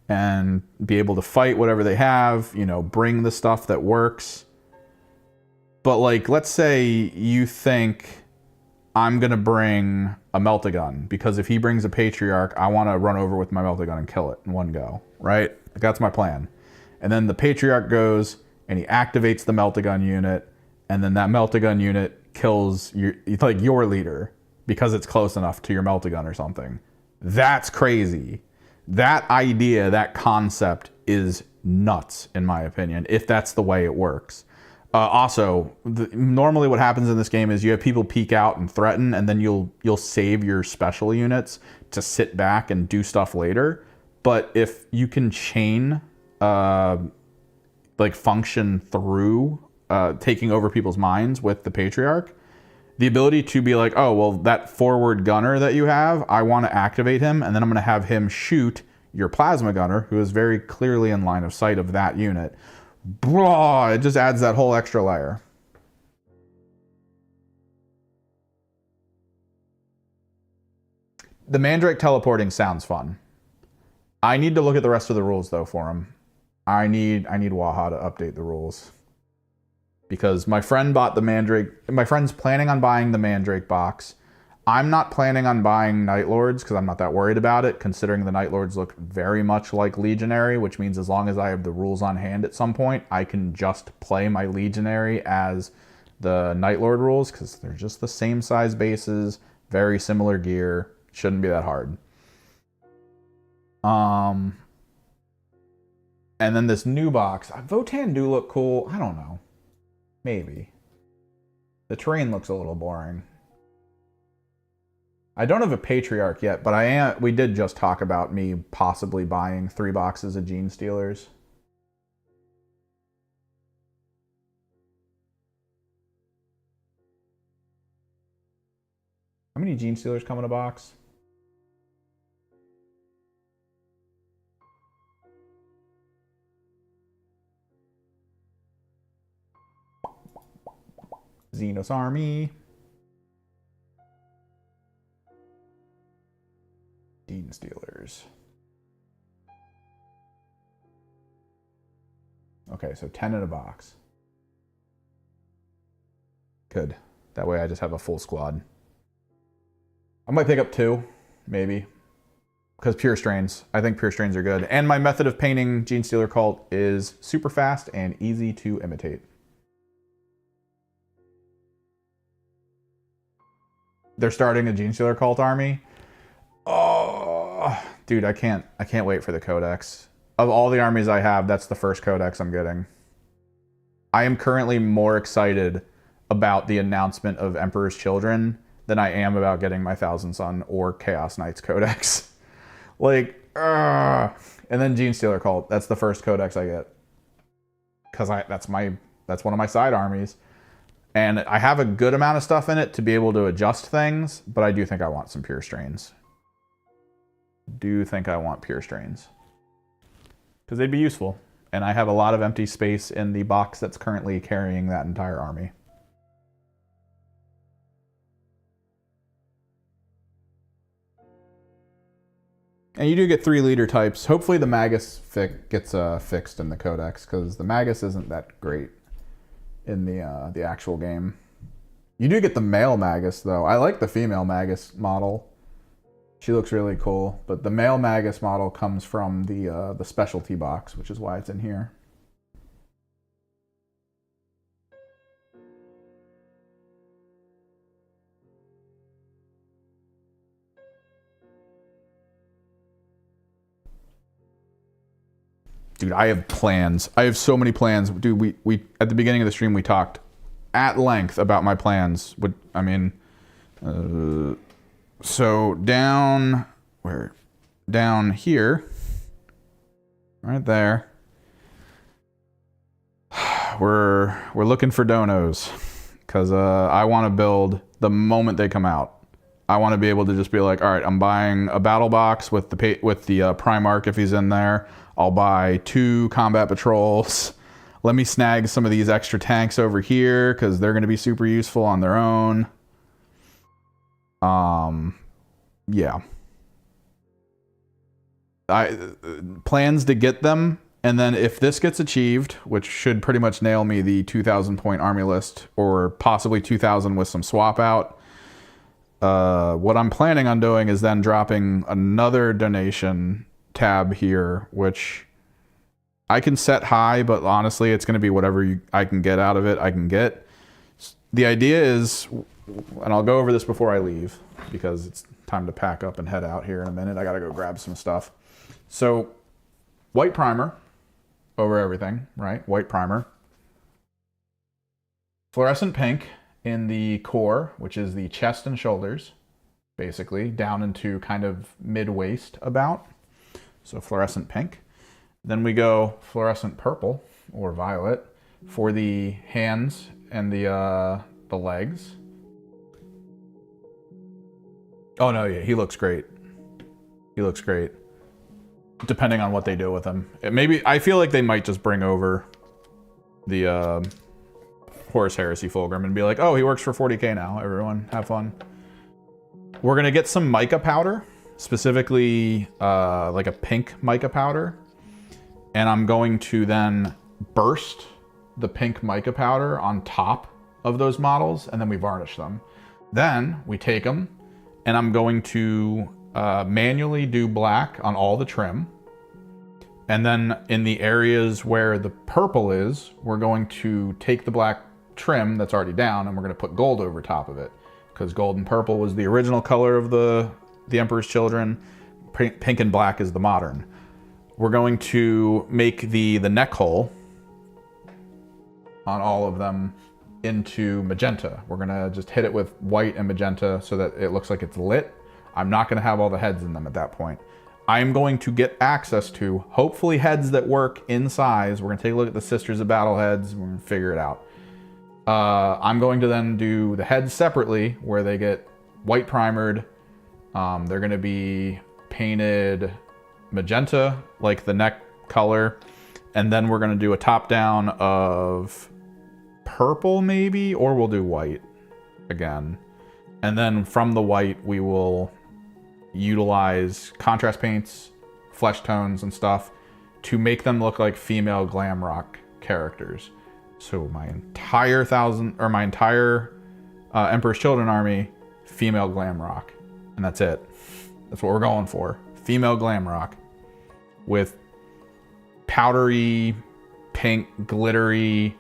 and be able to fight whatever they have, you know, bring the stuff that works. But like, let's say you think, I'm going to bring a Meltagun, because if he brings a Patriarch, I want to run over with my Meltagun and kill it in one go, right? That's my plan. And then the Patriarch goes and he activates the Meltagun unit, and then that Meltagun unit kills your leader because it's close enough to your Meltagun or something. That's crazy. That idea, that concept is nuts, in my opinion, if that's the way it works. Also, normally what happens in this game is you have people peek out and threaten, and then you'll save your special units to sit back and do stuff later. But if you can chain like function through taking over people's minds with the Patriarch, the ability to be like, oh, well, that forward gunner that you have, I want to activate him, and then I'm going to have him shoot your plasma gunner, who is very clearly in line of sight of that unit. Blah, it just adds that whole extra layer. The Mandrake teleporting sounds fun. I need to look at the rest of the rules though for him. I need Waha to update the rules. Because my friend bought the Mandrake, my friend's planning on buying the Mandrake box. I'm not planning on buying Night Lords because I'm not that worried about it, considering the Night Lords look very much like Legionary, which means as long as I have the rules on hand at some point, I can just play my Legionary as the Night Lord rules because they're just the same size bases, very similar gear. Shouldn't be that hard. And then this new box. Votann do look cool. I don't know. Maybe. The terrain looks a little boring. I don't have a Patriarch yet, but we did just talk about me possibly buying 3 boxes of Gene Stealers. How many Gene Stealers come in a box? Xenos Army. Gene Stealers. Okay, so 10 in a box. Good. That way I just have a full squad. I might pick up 2, maybe. Because Pure Strains. I think Pure Strains are good. And my method of painting Gene Stealer Cult is super fast and easy to imitate. They're starting a Gene Stealer Cult army. Oh, dude, I can't wait for the Codex. Of all the armies I have, that's the first Codex I'm getting. I am currently more excited about the announcement of Emperor's Children than I am about getting my Thousand Sun or Chaos Knights Codex. Like, and then Gene Stealer Cult. That's the first Codex I get. Because that's one of my side armies. And I have a good amount of stuff in it to be able to adjust things, but I do think I want some Pure Strains. Because they'd be useful. And I have a lot of empty space in the box that's currently carrying that entire army. And you do get 3 leader types. Hopefully the Magus gets fixed in the Codex, because the Magus isn't that great in the actual game. You do get the male Magus, though. I like the female Magus model. She looks really cool. But the male Magus model comes from the specialty box, which is why it's in here. Dude, I have plans. I have so many plans. Dude, we at the beginning of the stream, we talked at length about my plans. So down here, right there, we're looking for donos, because I want to build the moment they come out. I want to be able to just be like, all right, I'm buying a battle box with the Primarch if he's in there. I'll buy 2 combat patrols. Let me snag some of these extra tanks over here because they're going to be super useful on their own. Yeah. Plans to get them, and then if this gets achieved, which should pretty much nail me the 2,000 point army list, or possibly 2,000 with some swap out. What I'm planning on doing is then dropping another donation tab here, which I can set high, but honestly it's going to be whatever I can get out of it, I can get. The idea is, and I'll go over this before I leave because it's time to pack up and head out here in a minute. I gotta go grab some stuff. So, white primer, over everything, right? White primer. Fluorescent pink in the core, which is the chest and shoulders, basically, down into kind of mid-waist about. So fluorescent pink. Then we go fluorescent purple or violet for the hands and the legs. Oh no, yeah, he looks great. He looks great. Depending on what they do with him. I feel like they might just bring over the Horus Heresy Fulgrim and be like, oh, he works for 40k now. Everyone, have fun. We're gonna get some mica powder, specifically like a pink mica powder. And I'm going to then burst the pink mica powder on top of those models, and then we varnish them. Then we take them, and I'm going to manually do black on all the trim. And then in the areas where the purple is, we're going to take the black trim that's already down, and we're going to put gold over top of it. Because gold and purple was the original color of the Emperor's Children. Pink and black is the modern. We're going to make the neck hole on all of them into magenta. We're gonna just hit it with white and magenta so that it looks like it's lit. I'm not gonna have all the heads in them at that point. I'm going to get access to, hopefully, heads that work in size. We're gonna take a look at the Sisters of Battle heads. We're gonna figure it out. I'm going to then do the heads separately where they get white primered. They're gonna be painted magenta, like the neck color, and then we're going to do a top down of purple maybe, or we'll do white again, and then from the white we will utilize contrast paints, flesh tones and stuff to make them look like female glam rock characters. So my entire Emperor's Children army, female glam rock, and that's it. That's what we're going for, female glam rock with powdery pink glittery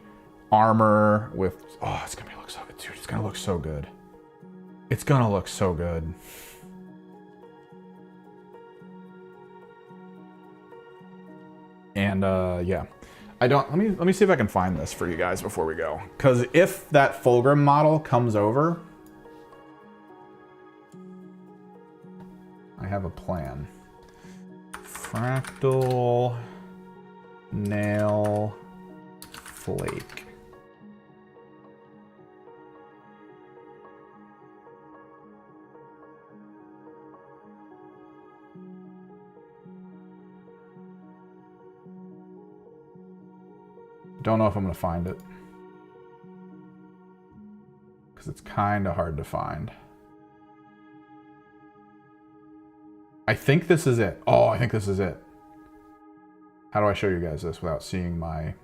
armor with, oh, it's gonna look so good, dude. It's gonna look so good. It's gonna look so good. And yeah, let me see if I can find this for you guys before we go, because if that Fulgrim model comes over, I have a plan. Fractal nail flake. Don't know if I'm gonna find it, because it's kind of hard to find. I think this is it. Oh, I think this is it. How do I show you guys this without seeing my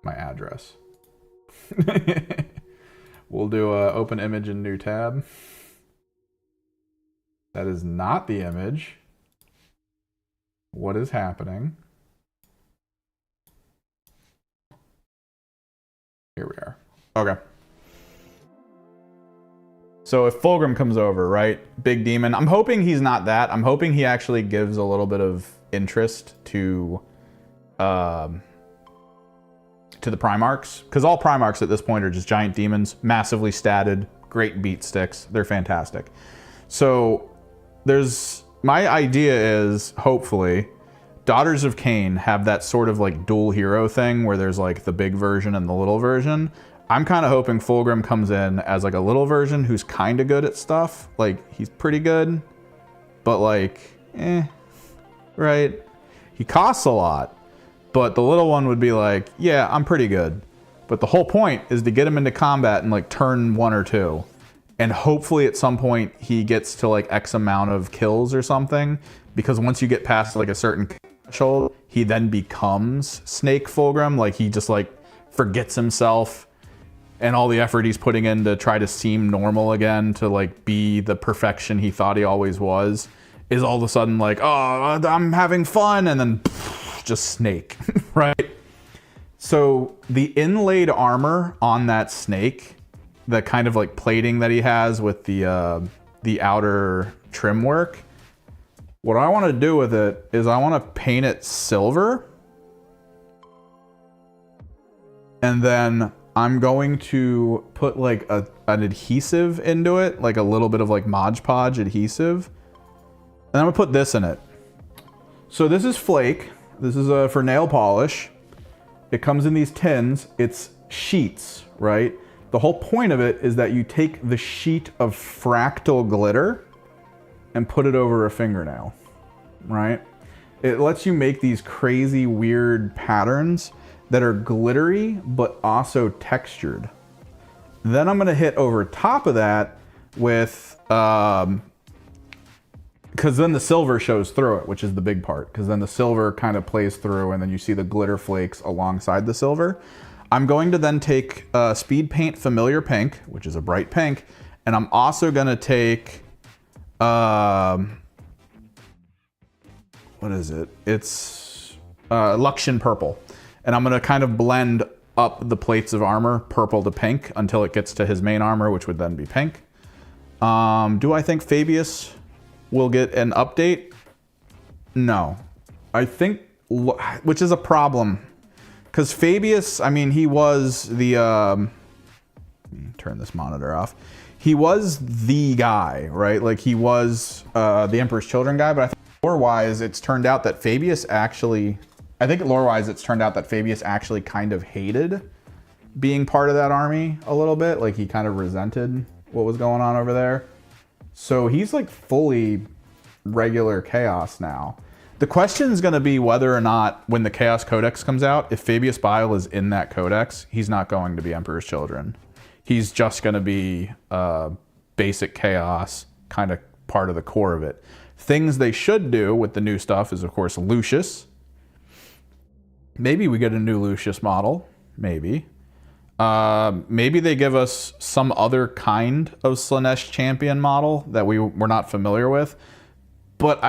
address? We'll do a open image in new tab. That is not the image. What is happening? Here we are. Okay. So if Fulgrim comes over, right? Big demon. I'm hoping he's not that. I'm hoping he actually gives a little bit of interest to the Primarchs. Because all Primarchs at this point are just giant demons, massively statted, great beat sticks. They're fantastic. So my idea is, hopefully, Daughters of Cain have that sort of like dual hero thing where there's like the big version and the little version. I'm kind of hoping Fulgrim comes in as like a little version who's kind of good at stuff. Like, he's pretty good, but like, right? He costs a lot, but the little one would be like, yeah, I'm pretty good. But the whole point is to get him into combat in like turn 1 or 2. And hopefully at some point he gets to like X amount of kills or something. Because once you get past like a certain threshold, he then becomes Snake Fulgrim. Like, he just like forgets himself and all the effort he's putting in to try to seem normal again, to like be the perfection he thought he always was, is all of a sudden like, oh, I'm having fun, and then just Snake, right? So the inlaid armor on that snake, the kind of like plating that he has with the outer trim work, what I want to do with it is I want to paint it silver And then I'm going to put like an adhesive into it, like a little bit of like Mod Podge adhesive. And I'm gonna put this in it. So this is flake. This is for nail polish. It comes in these tins. It's sheets, right? The whole point of it is that you take the sheet of fractal glitter and put it over a fingernail, right? It lets you make these crazy weird patterns that are glittery, but also textured. Then I'm gonna hit over top of that with, because then the silver shows through it, which is the big part, because then the silver kind of plays through and then you see the glitter flakes alongside the silver. I'm going to then take Speed Paint Familiar Pink, which is a bright pink, and I'm also gonna take, what is it? It's Luxion Purple. And I'm gonna kind of blend up the plates of armor, purple to pink, until it gets to his main armor, which would then be pink. Do I think Fabius will get an update? No. I think, which is a problem. Because Fabius, I mean, he was the, turn this monitor off. He was the guy, right? Like he was the Emperor's Children guy, but I think lore-wise, it's turned out that Fabius actually, it's turned out that Fabius actually kind of hated being part of that army a little bit. Like he kind of resented what was going on over there. So he's like fully regular Chaos now. The question is going to be whether or not when the Chaos Codex comes out, if Fabius Bile is in that codex, he's not going to be Emperor's Children. He's just going to be basic Chaos, kind of part of the core of it. Things they should do with the new stuff is, of course, Lucius. Maybe we get a new Lucius model. Maybe. Maybe they give us some other kind of Slaanesh champion model that we're not familiar with. But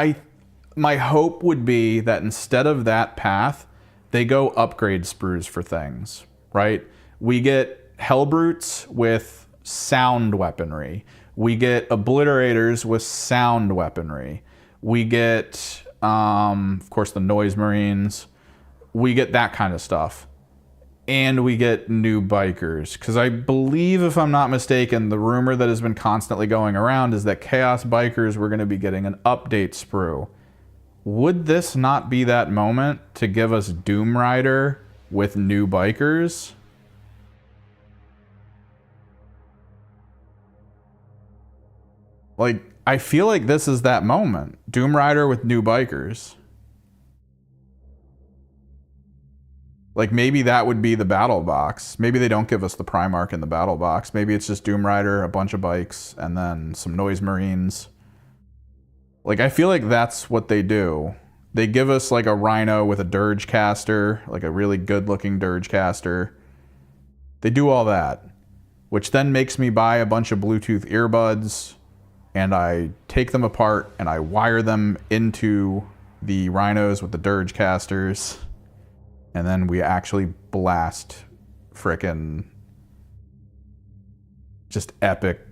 my hope would be that instead of that path, they go upgrade sprues for things, right? We get Hellbrutes with sound weaponry. We get Obliterators with sound weaponry. We get, of course, the Noise Marines. We get that kind of stuff. And we get new bikers. Because I believe, if I'm not mistaken, the rumor that has been constantly going around is that Chaos Bikers were going to be getting an update sprue. Would this not be that moment to give us Doom Rider with new bikers? Like, I feel like this is that moment. Doom Rider with new bikers. Like, maybe that would be the battle box. Maybe they don't give us the Primarch in the battle box. Maybe it's just Doom Rider, a bunch of bikes, and then some Noise Marines. Like, I feel like that's what they do. They give us, like, a Rhino with a Dirge caster, like a really good-looking Dirge caster. They do all that, which then makes me buy a bunch of Bluetooth earbuds, and I take them apart, and I wire them into the Rhinos with the Dirge casters, and then we actually blast frickin' just epic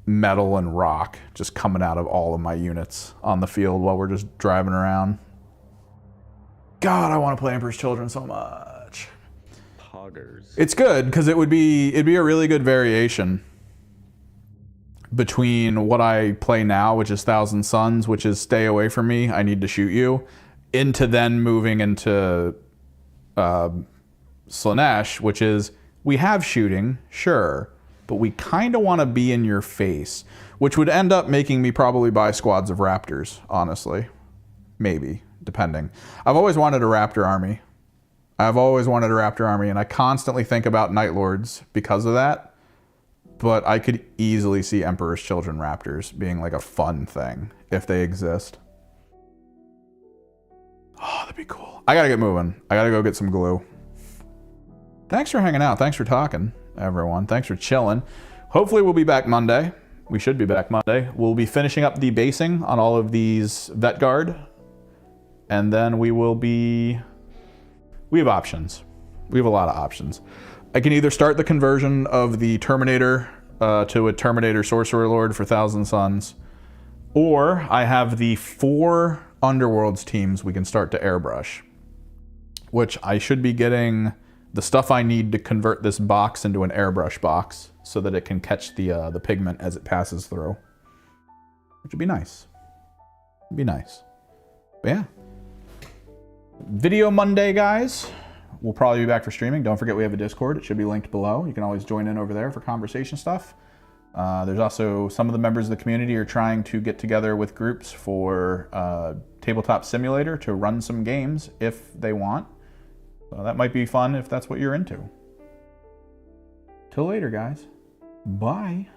metal and rock just coming out of all of my units on the field while we're just driving around. God, I want to play Emperor's Children so much. Poggers. It's good because it'd be a really good variation between what I play now, which is Thousand Suns, which is stay away from me, I need to shoot you, into then moving into Slaanesh, which is we have shooting, sure, but we kind of want to be in your face, which would end up making me probably buy squads of Raptors, honestly. Maybe, depending. I've always wanted a Raptor army. And I constantly think about Night Lords because of that, but I could easily see Emperor's Children Raptors being like a fun thing if they exist. Oh, that'd be cool. I gotta get moving. I gotta go get some glue. Thanks for hanging out. Thanks for talking, everyone. Thanks for chilling. Hopefully we'll be back Monday. We should be back Monday. We'll be finishing up the basing on all of these Vet Guard. And then we have options. We have a lot of options. I can either start the conversion of the Terminator to a Terminator Sorcerer Lord for Thousand Suns, or I have the 4 Underworlds teams we can start to airbrush, which I should be getting the stuff I need to convert this box into an airbrush box so that it can catch the pigment as it passes through. Which would be nice. It'd be nice. But yeah. Video Monday, guys. We'll probably be back for streaming. Don't forget we have a Discord. It should be linked below. You can always join in over there for conversation stuff. There's also some of the members of the community are trying to get together with groups for Tabletop Simulator to run some games if they want. So that might be fun if that's what you're into. Till later, guys. Bye.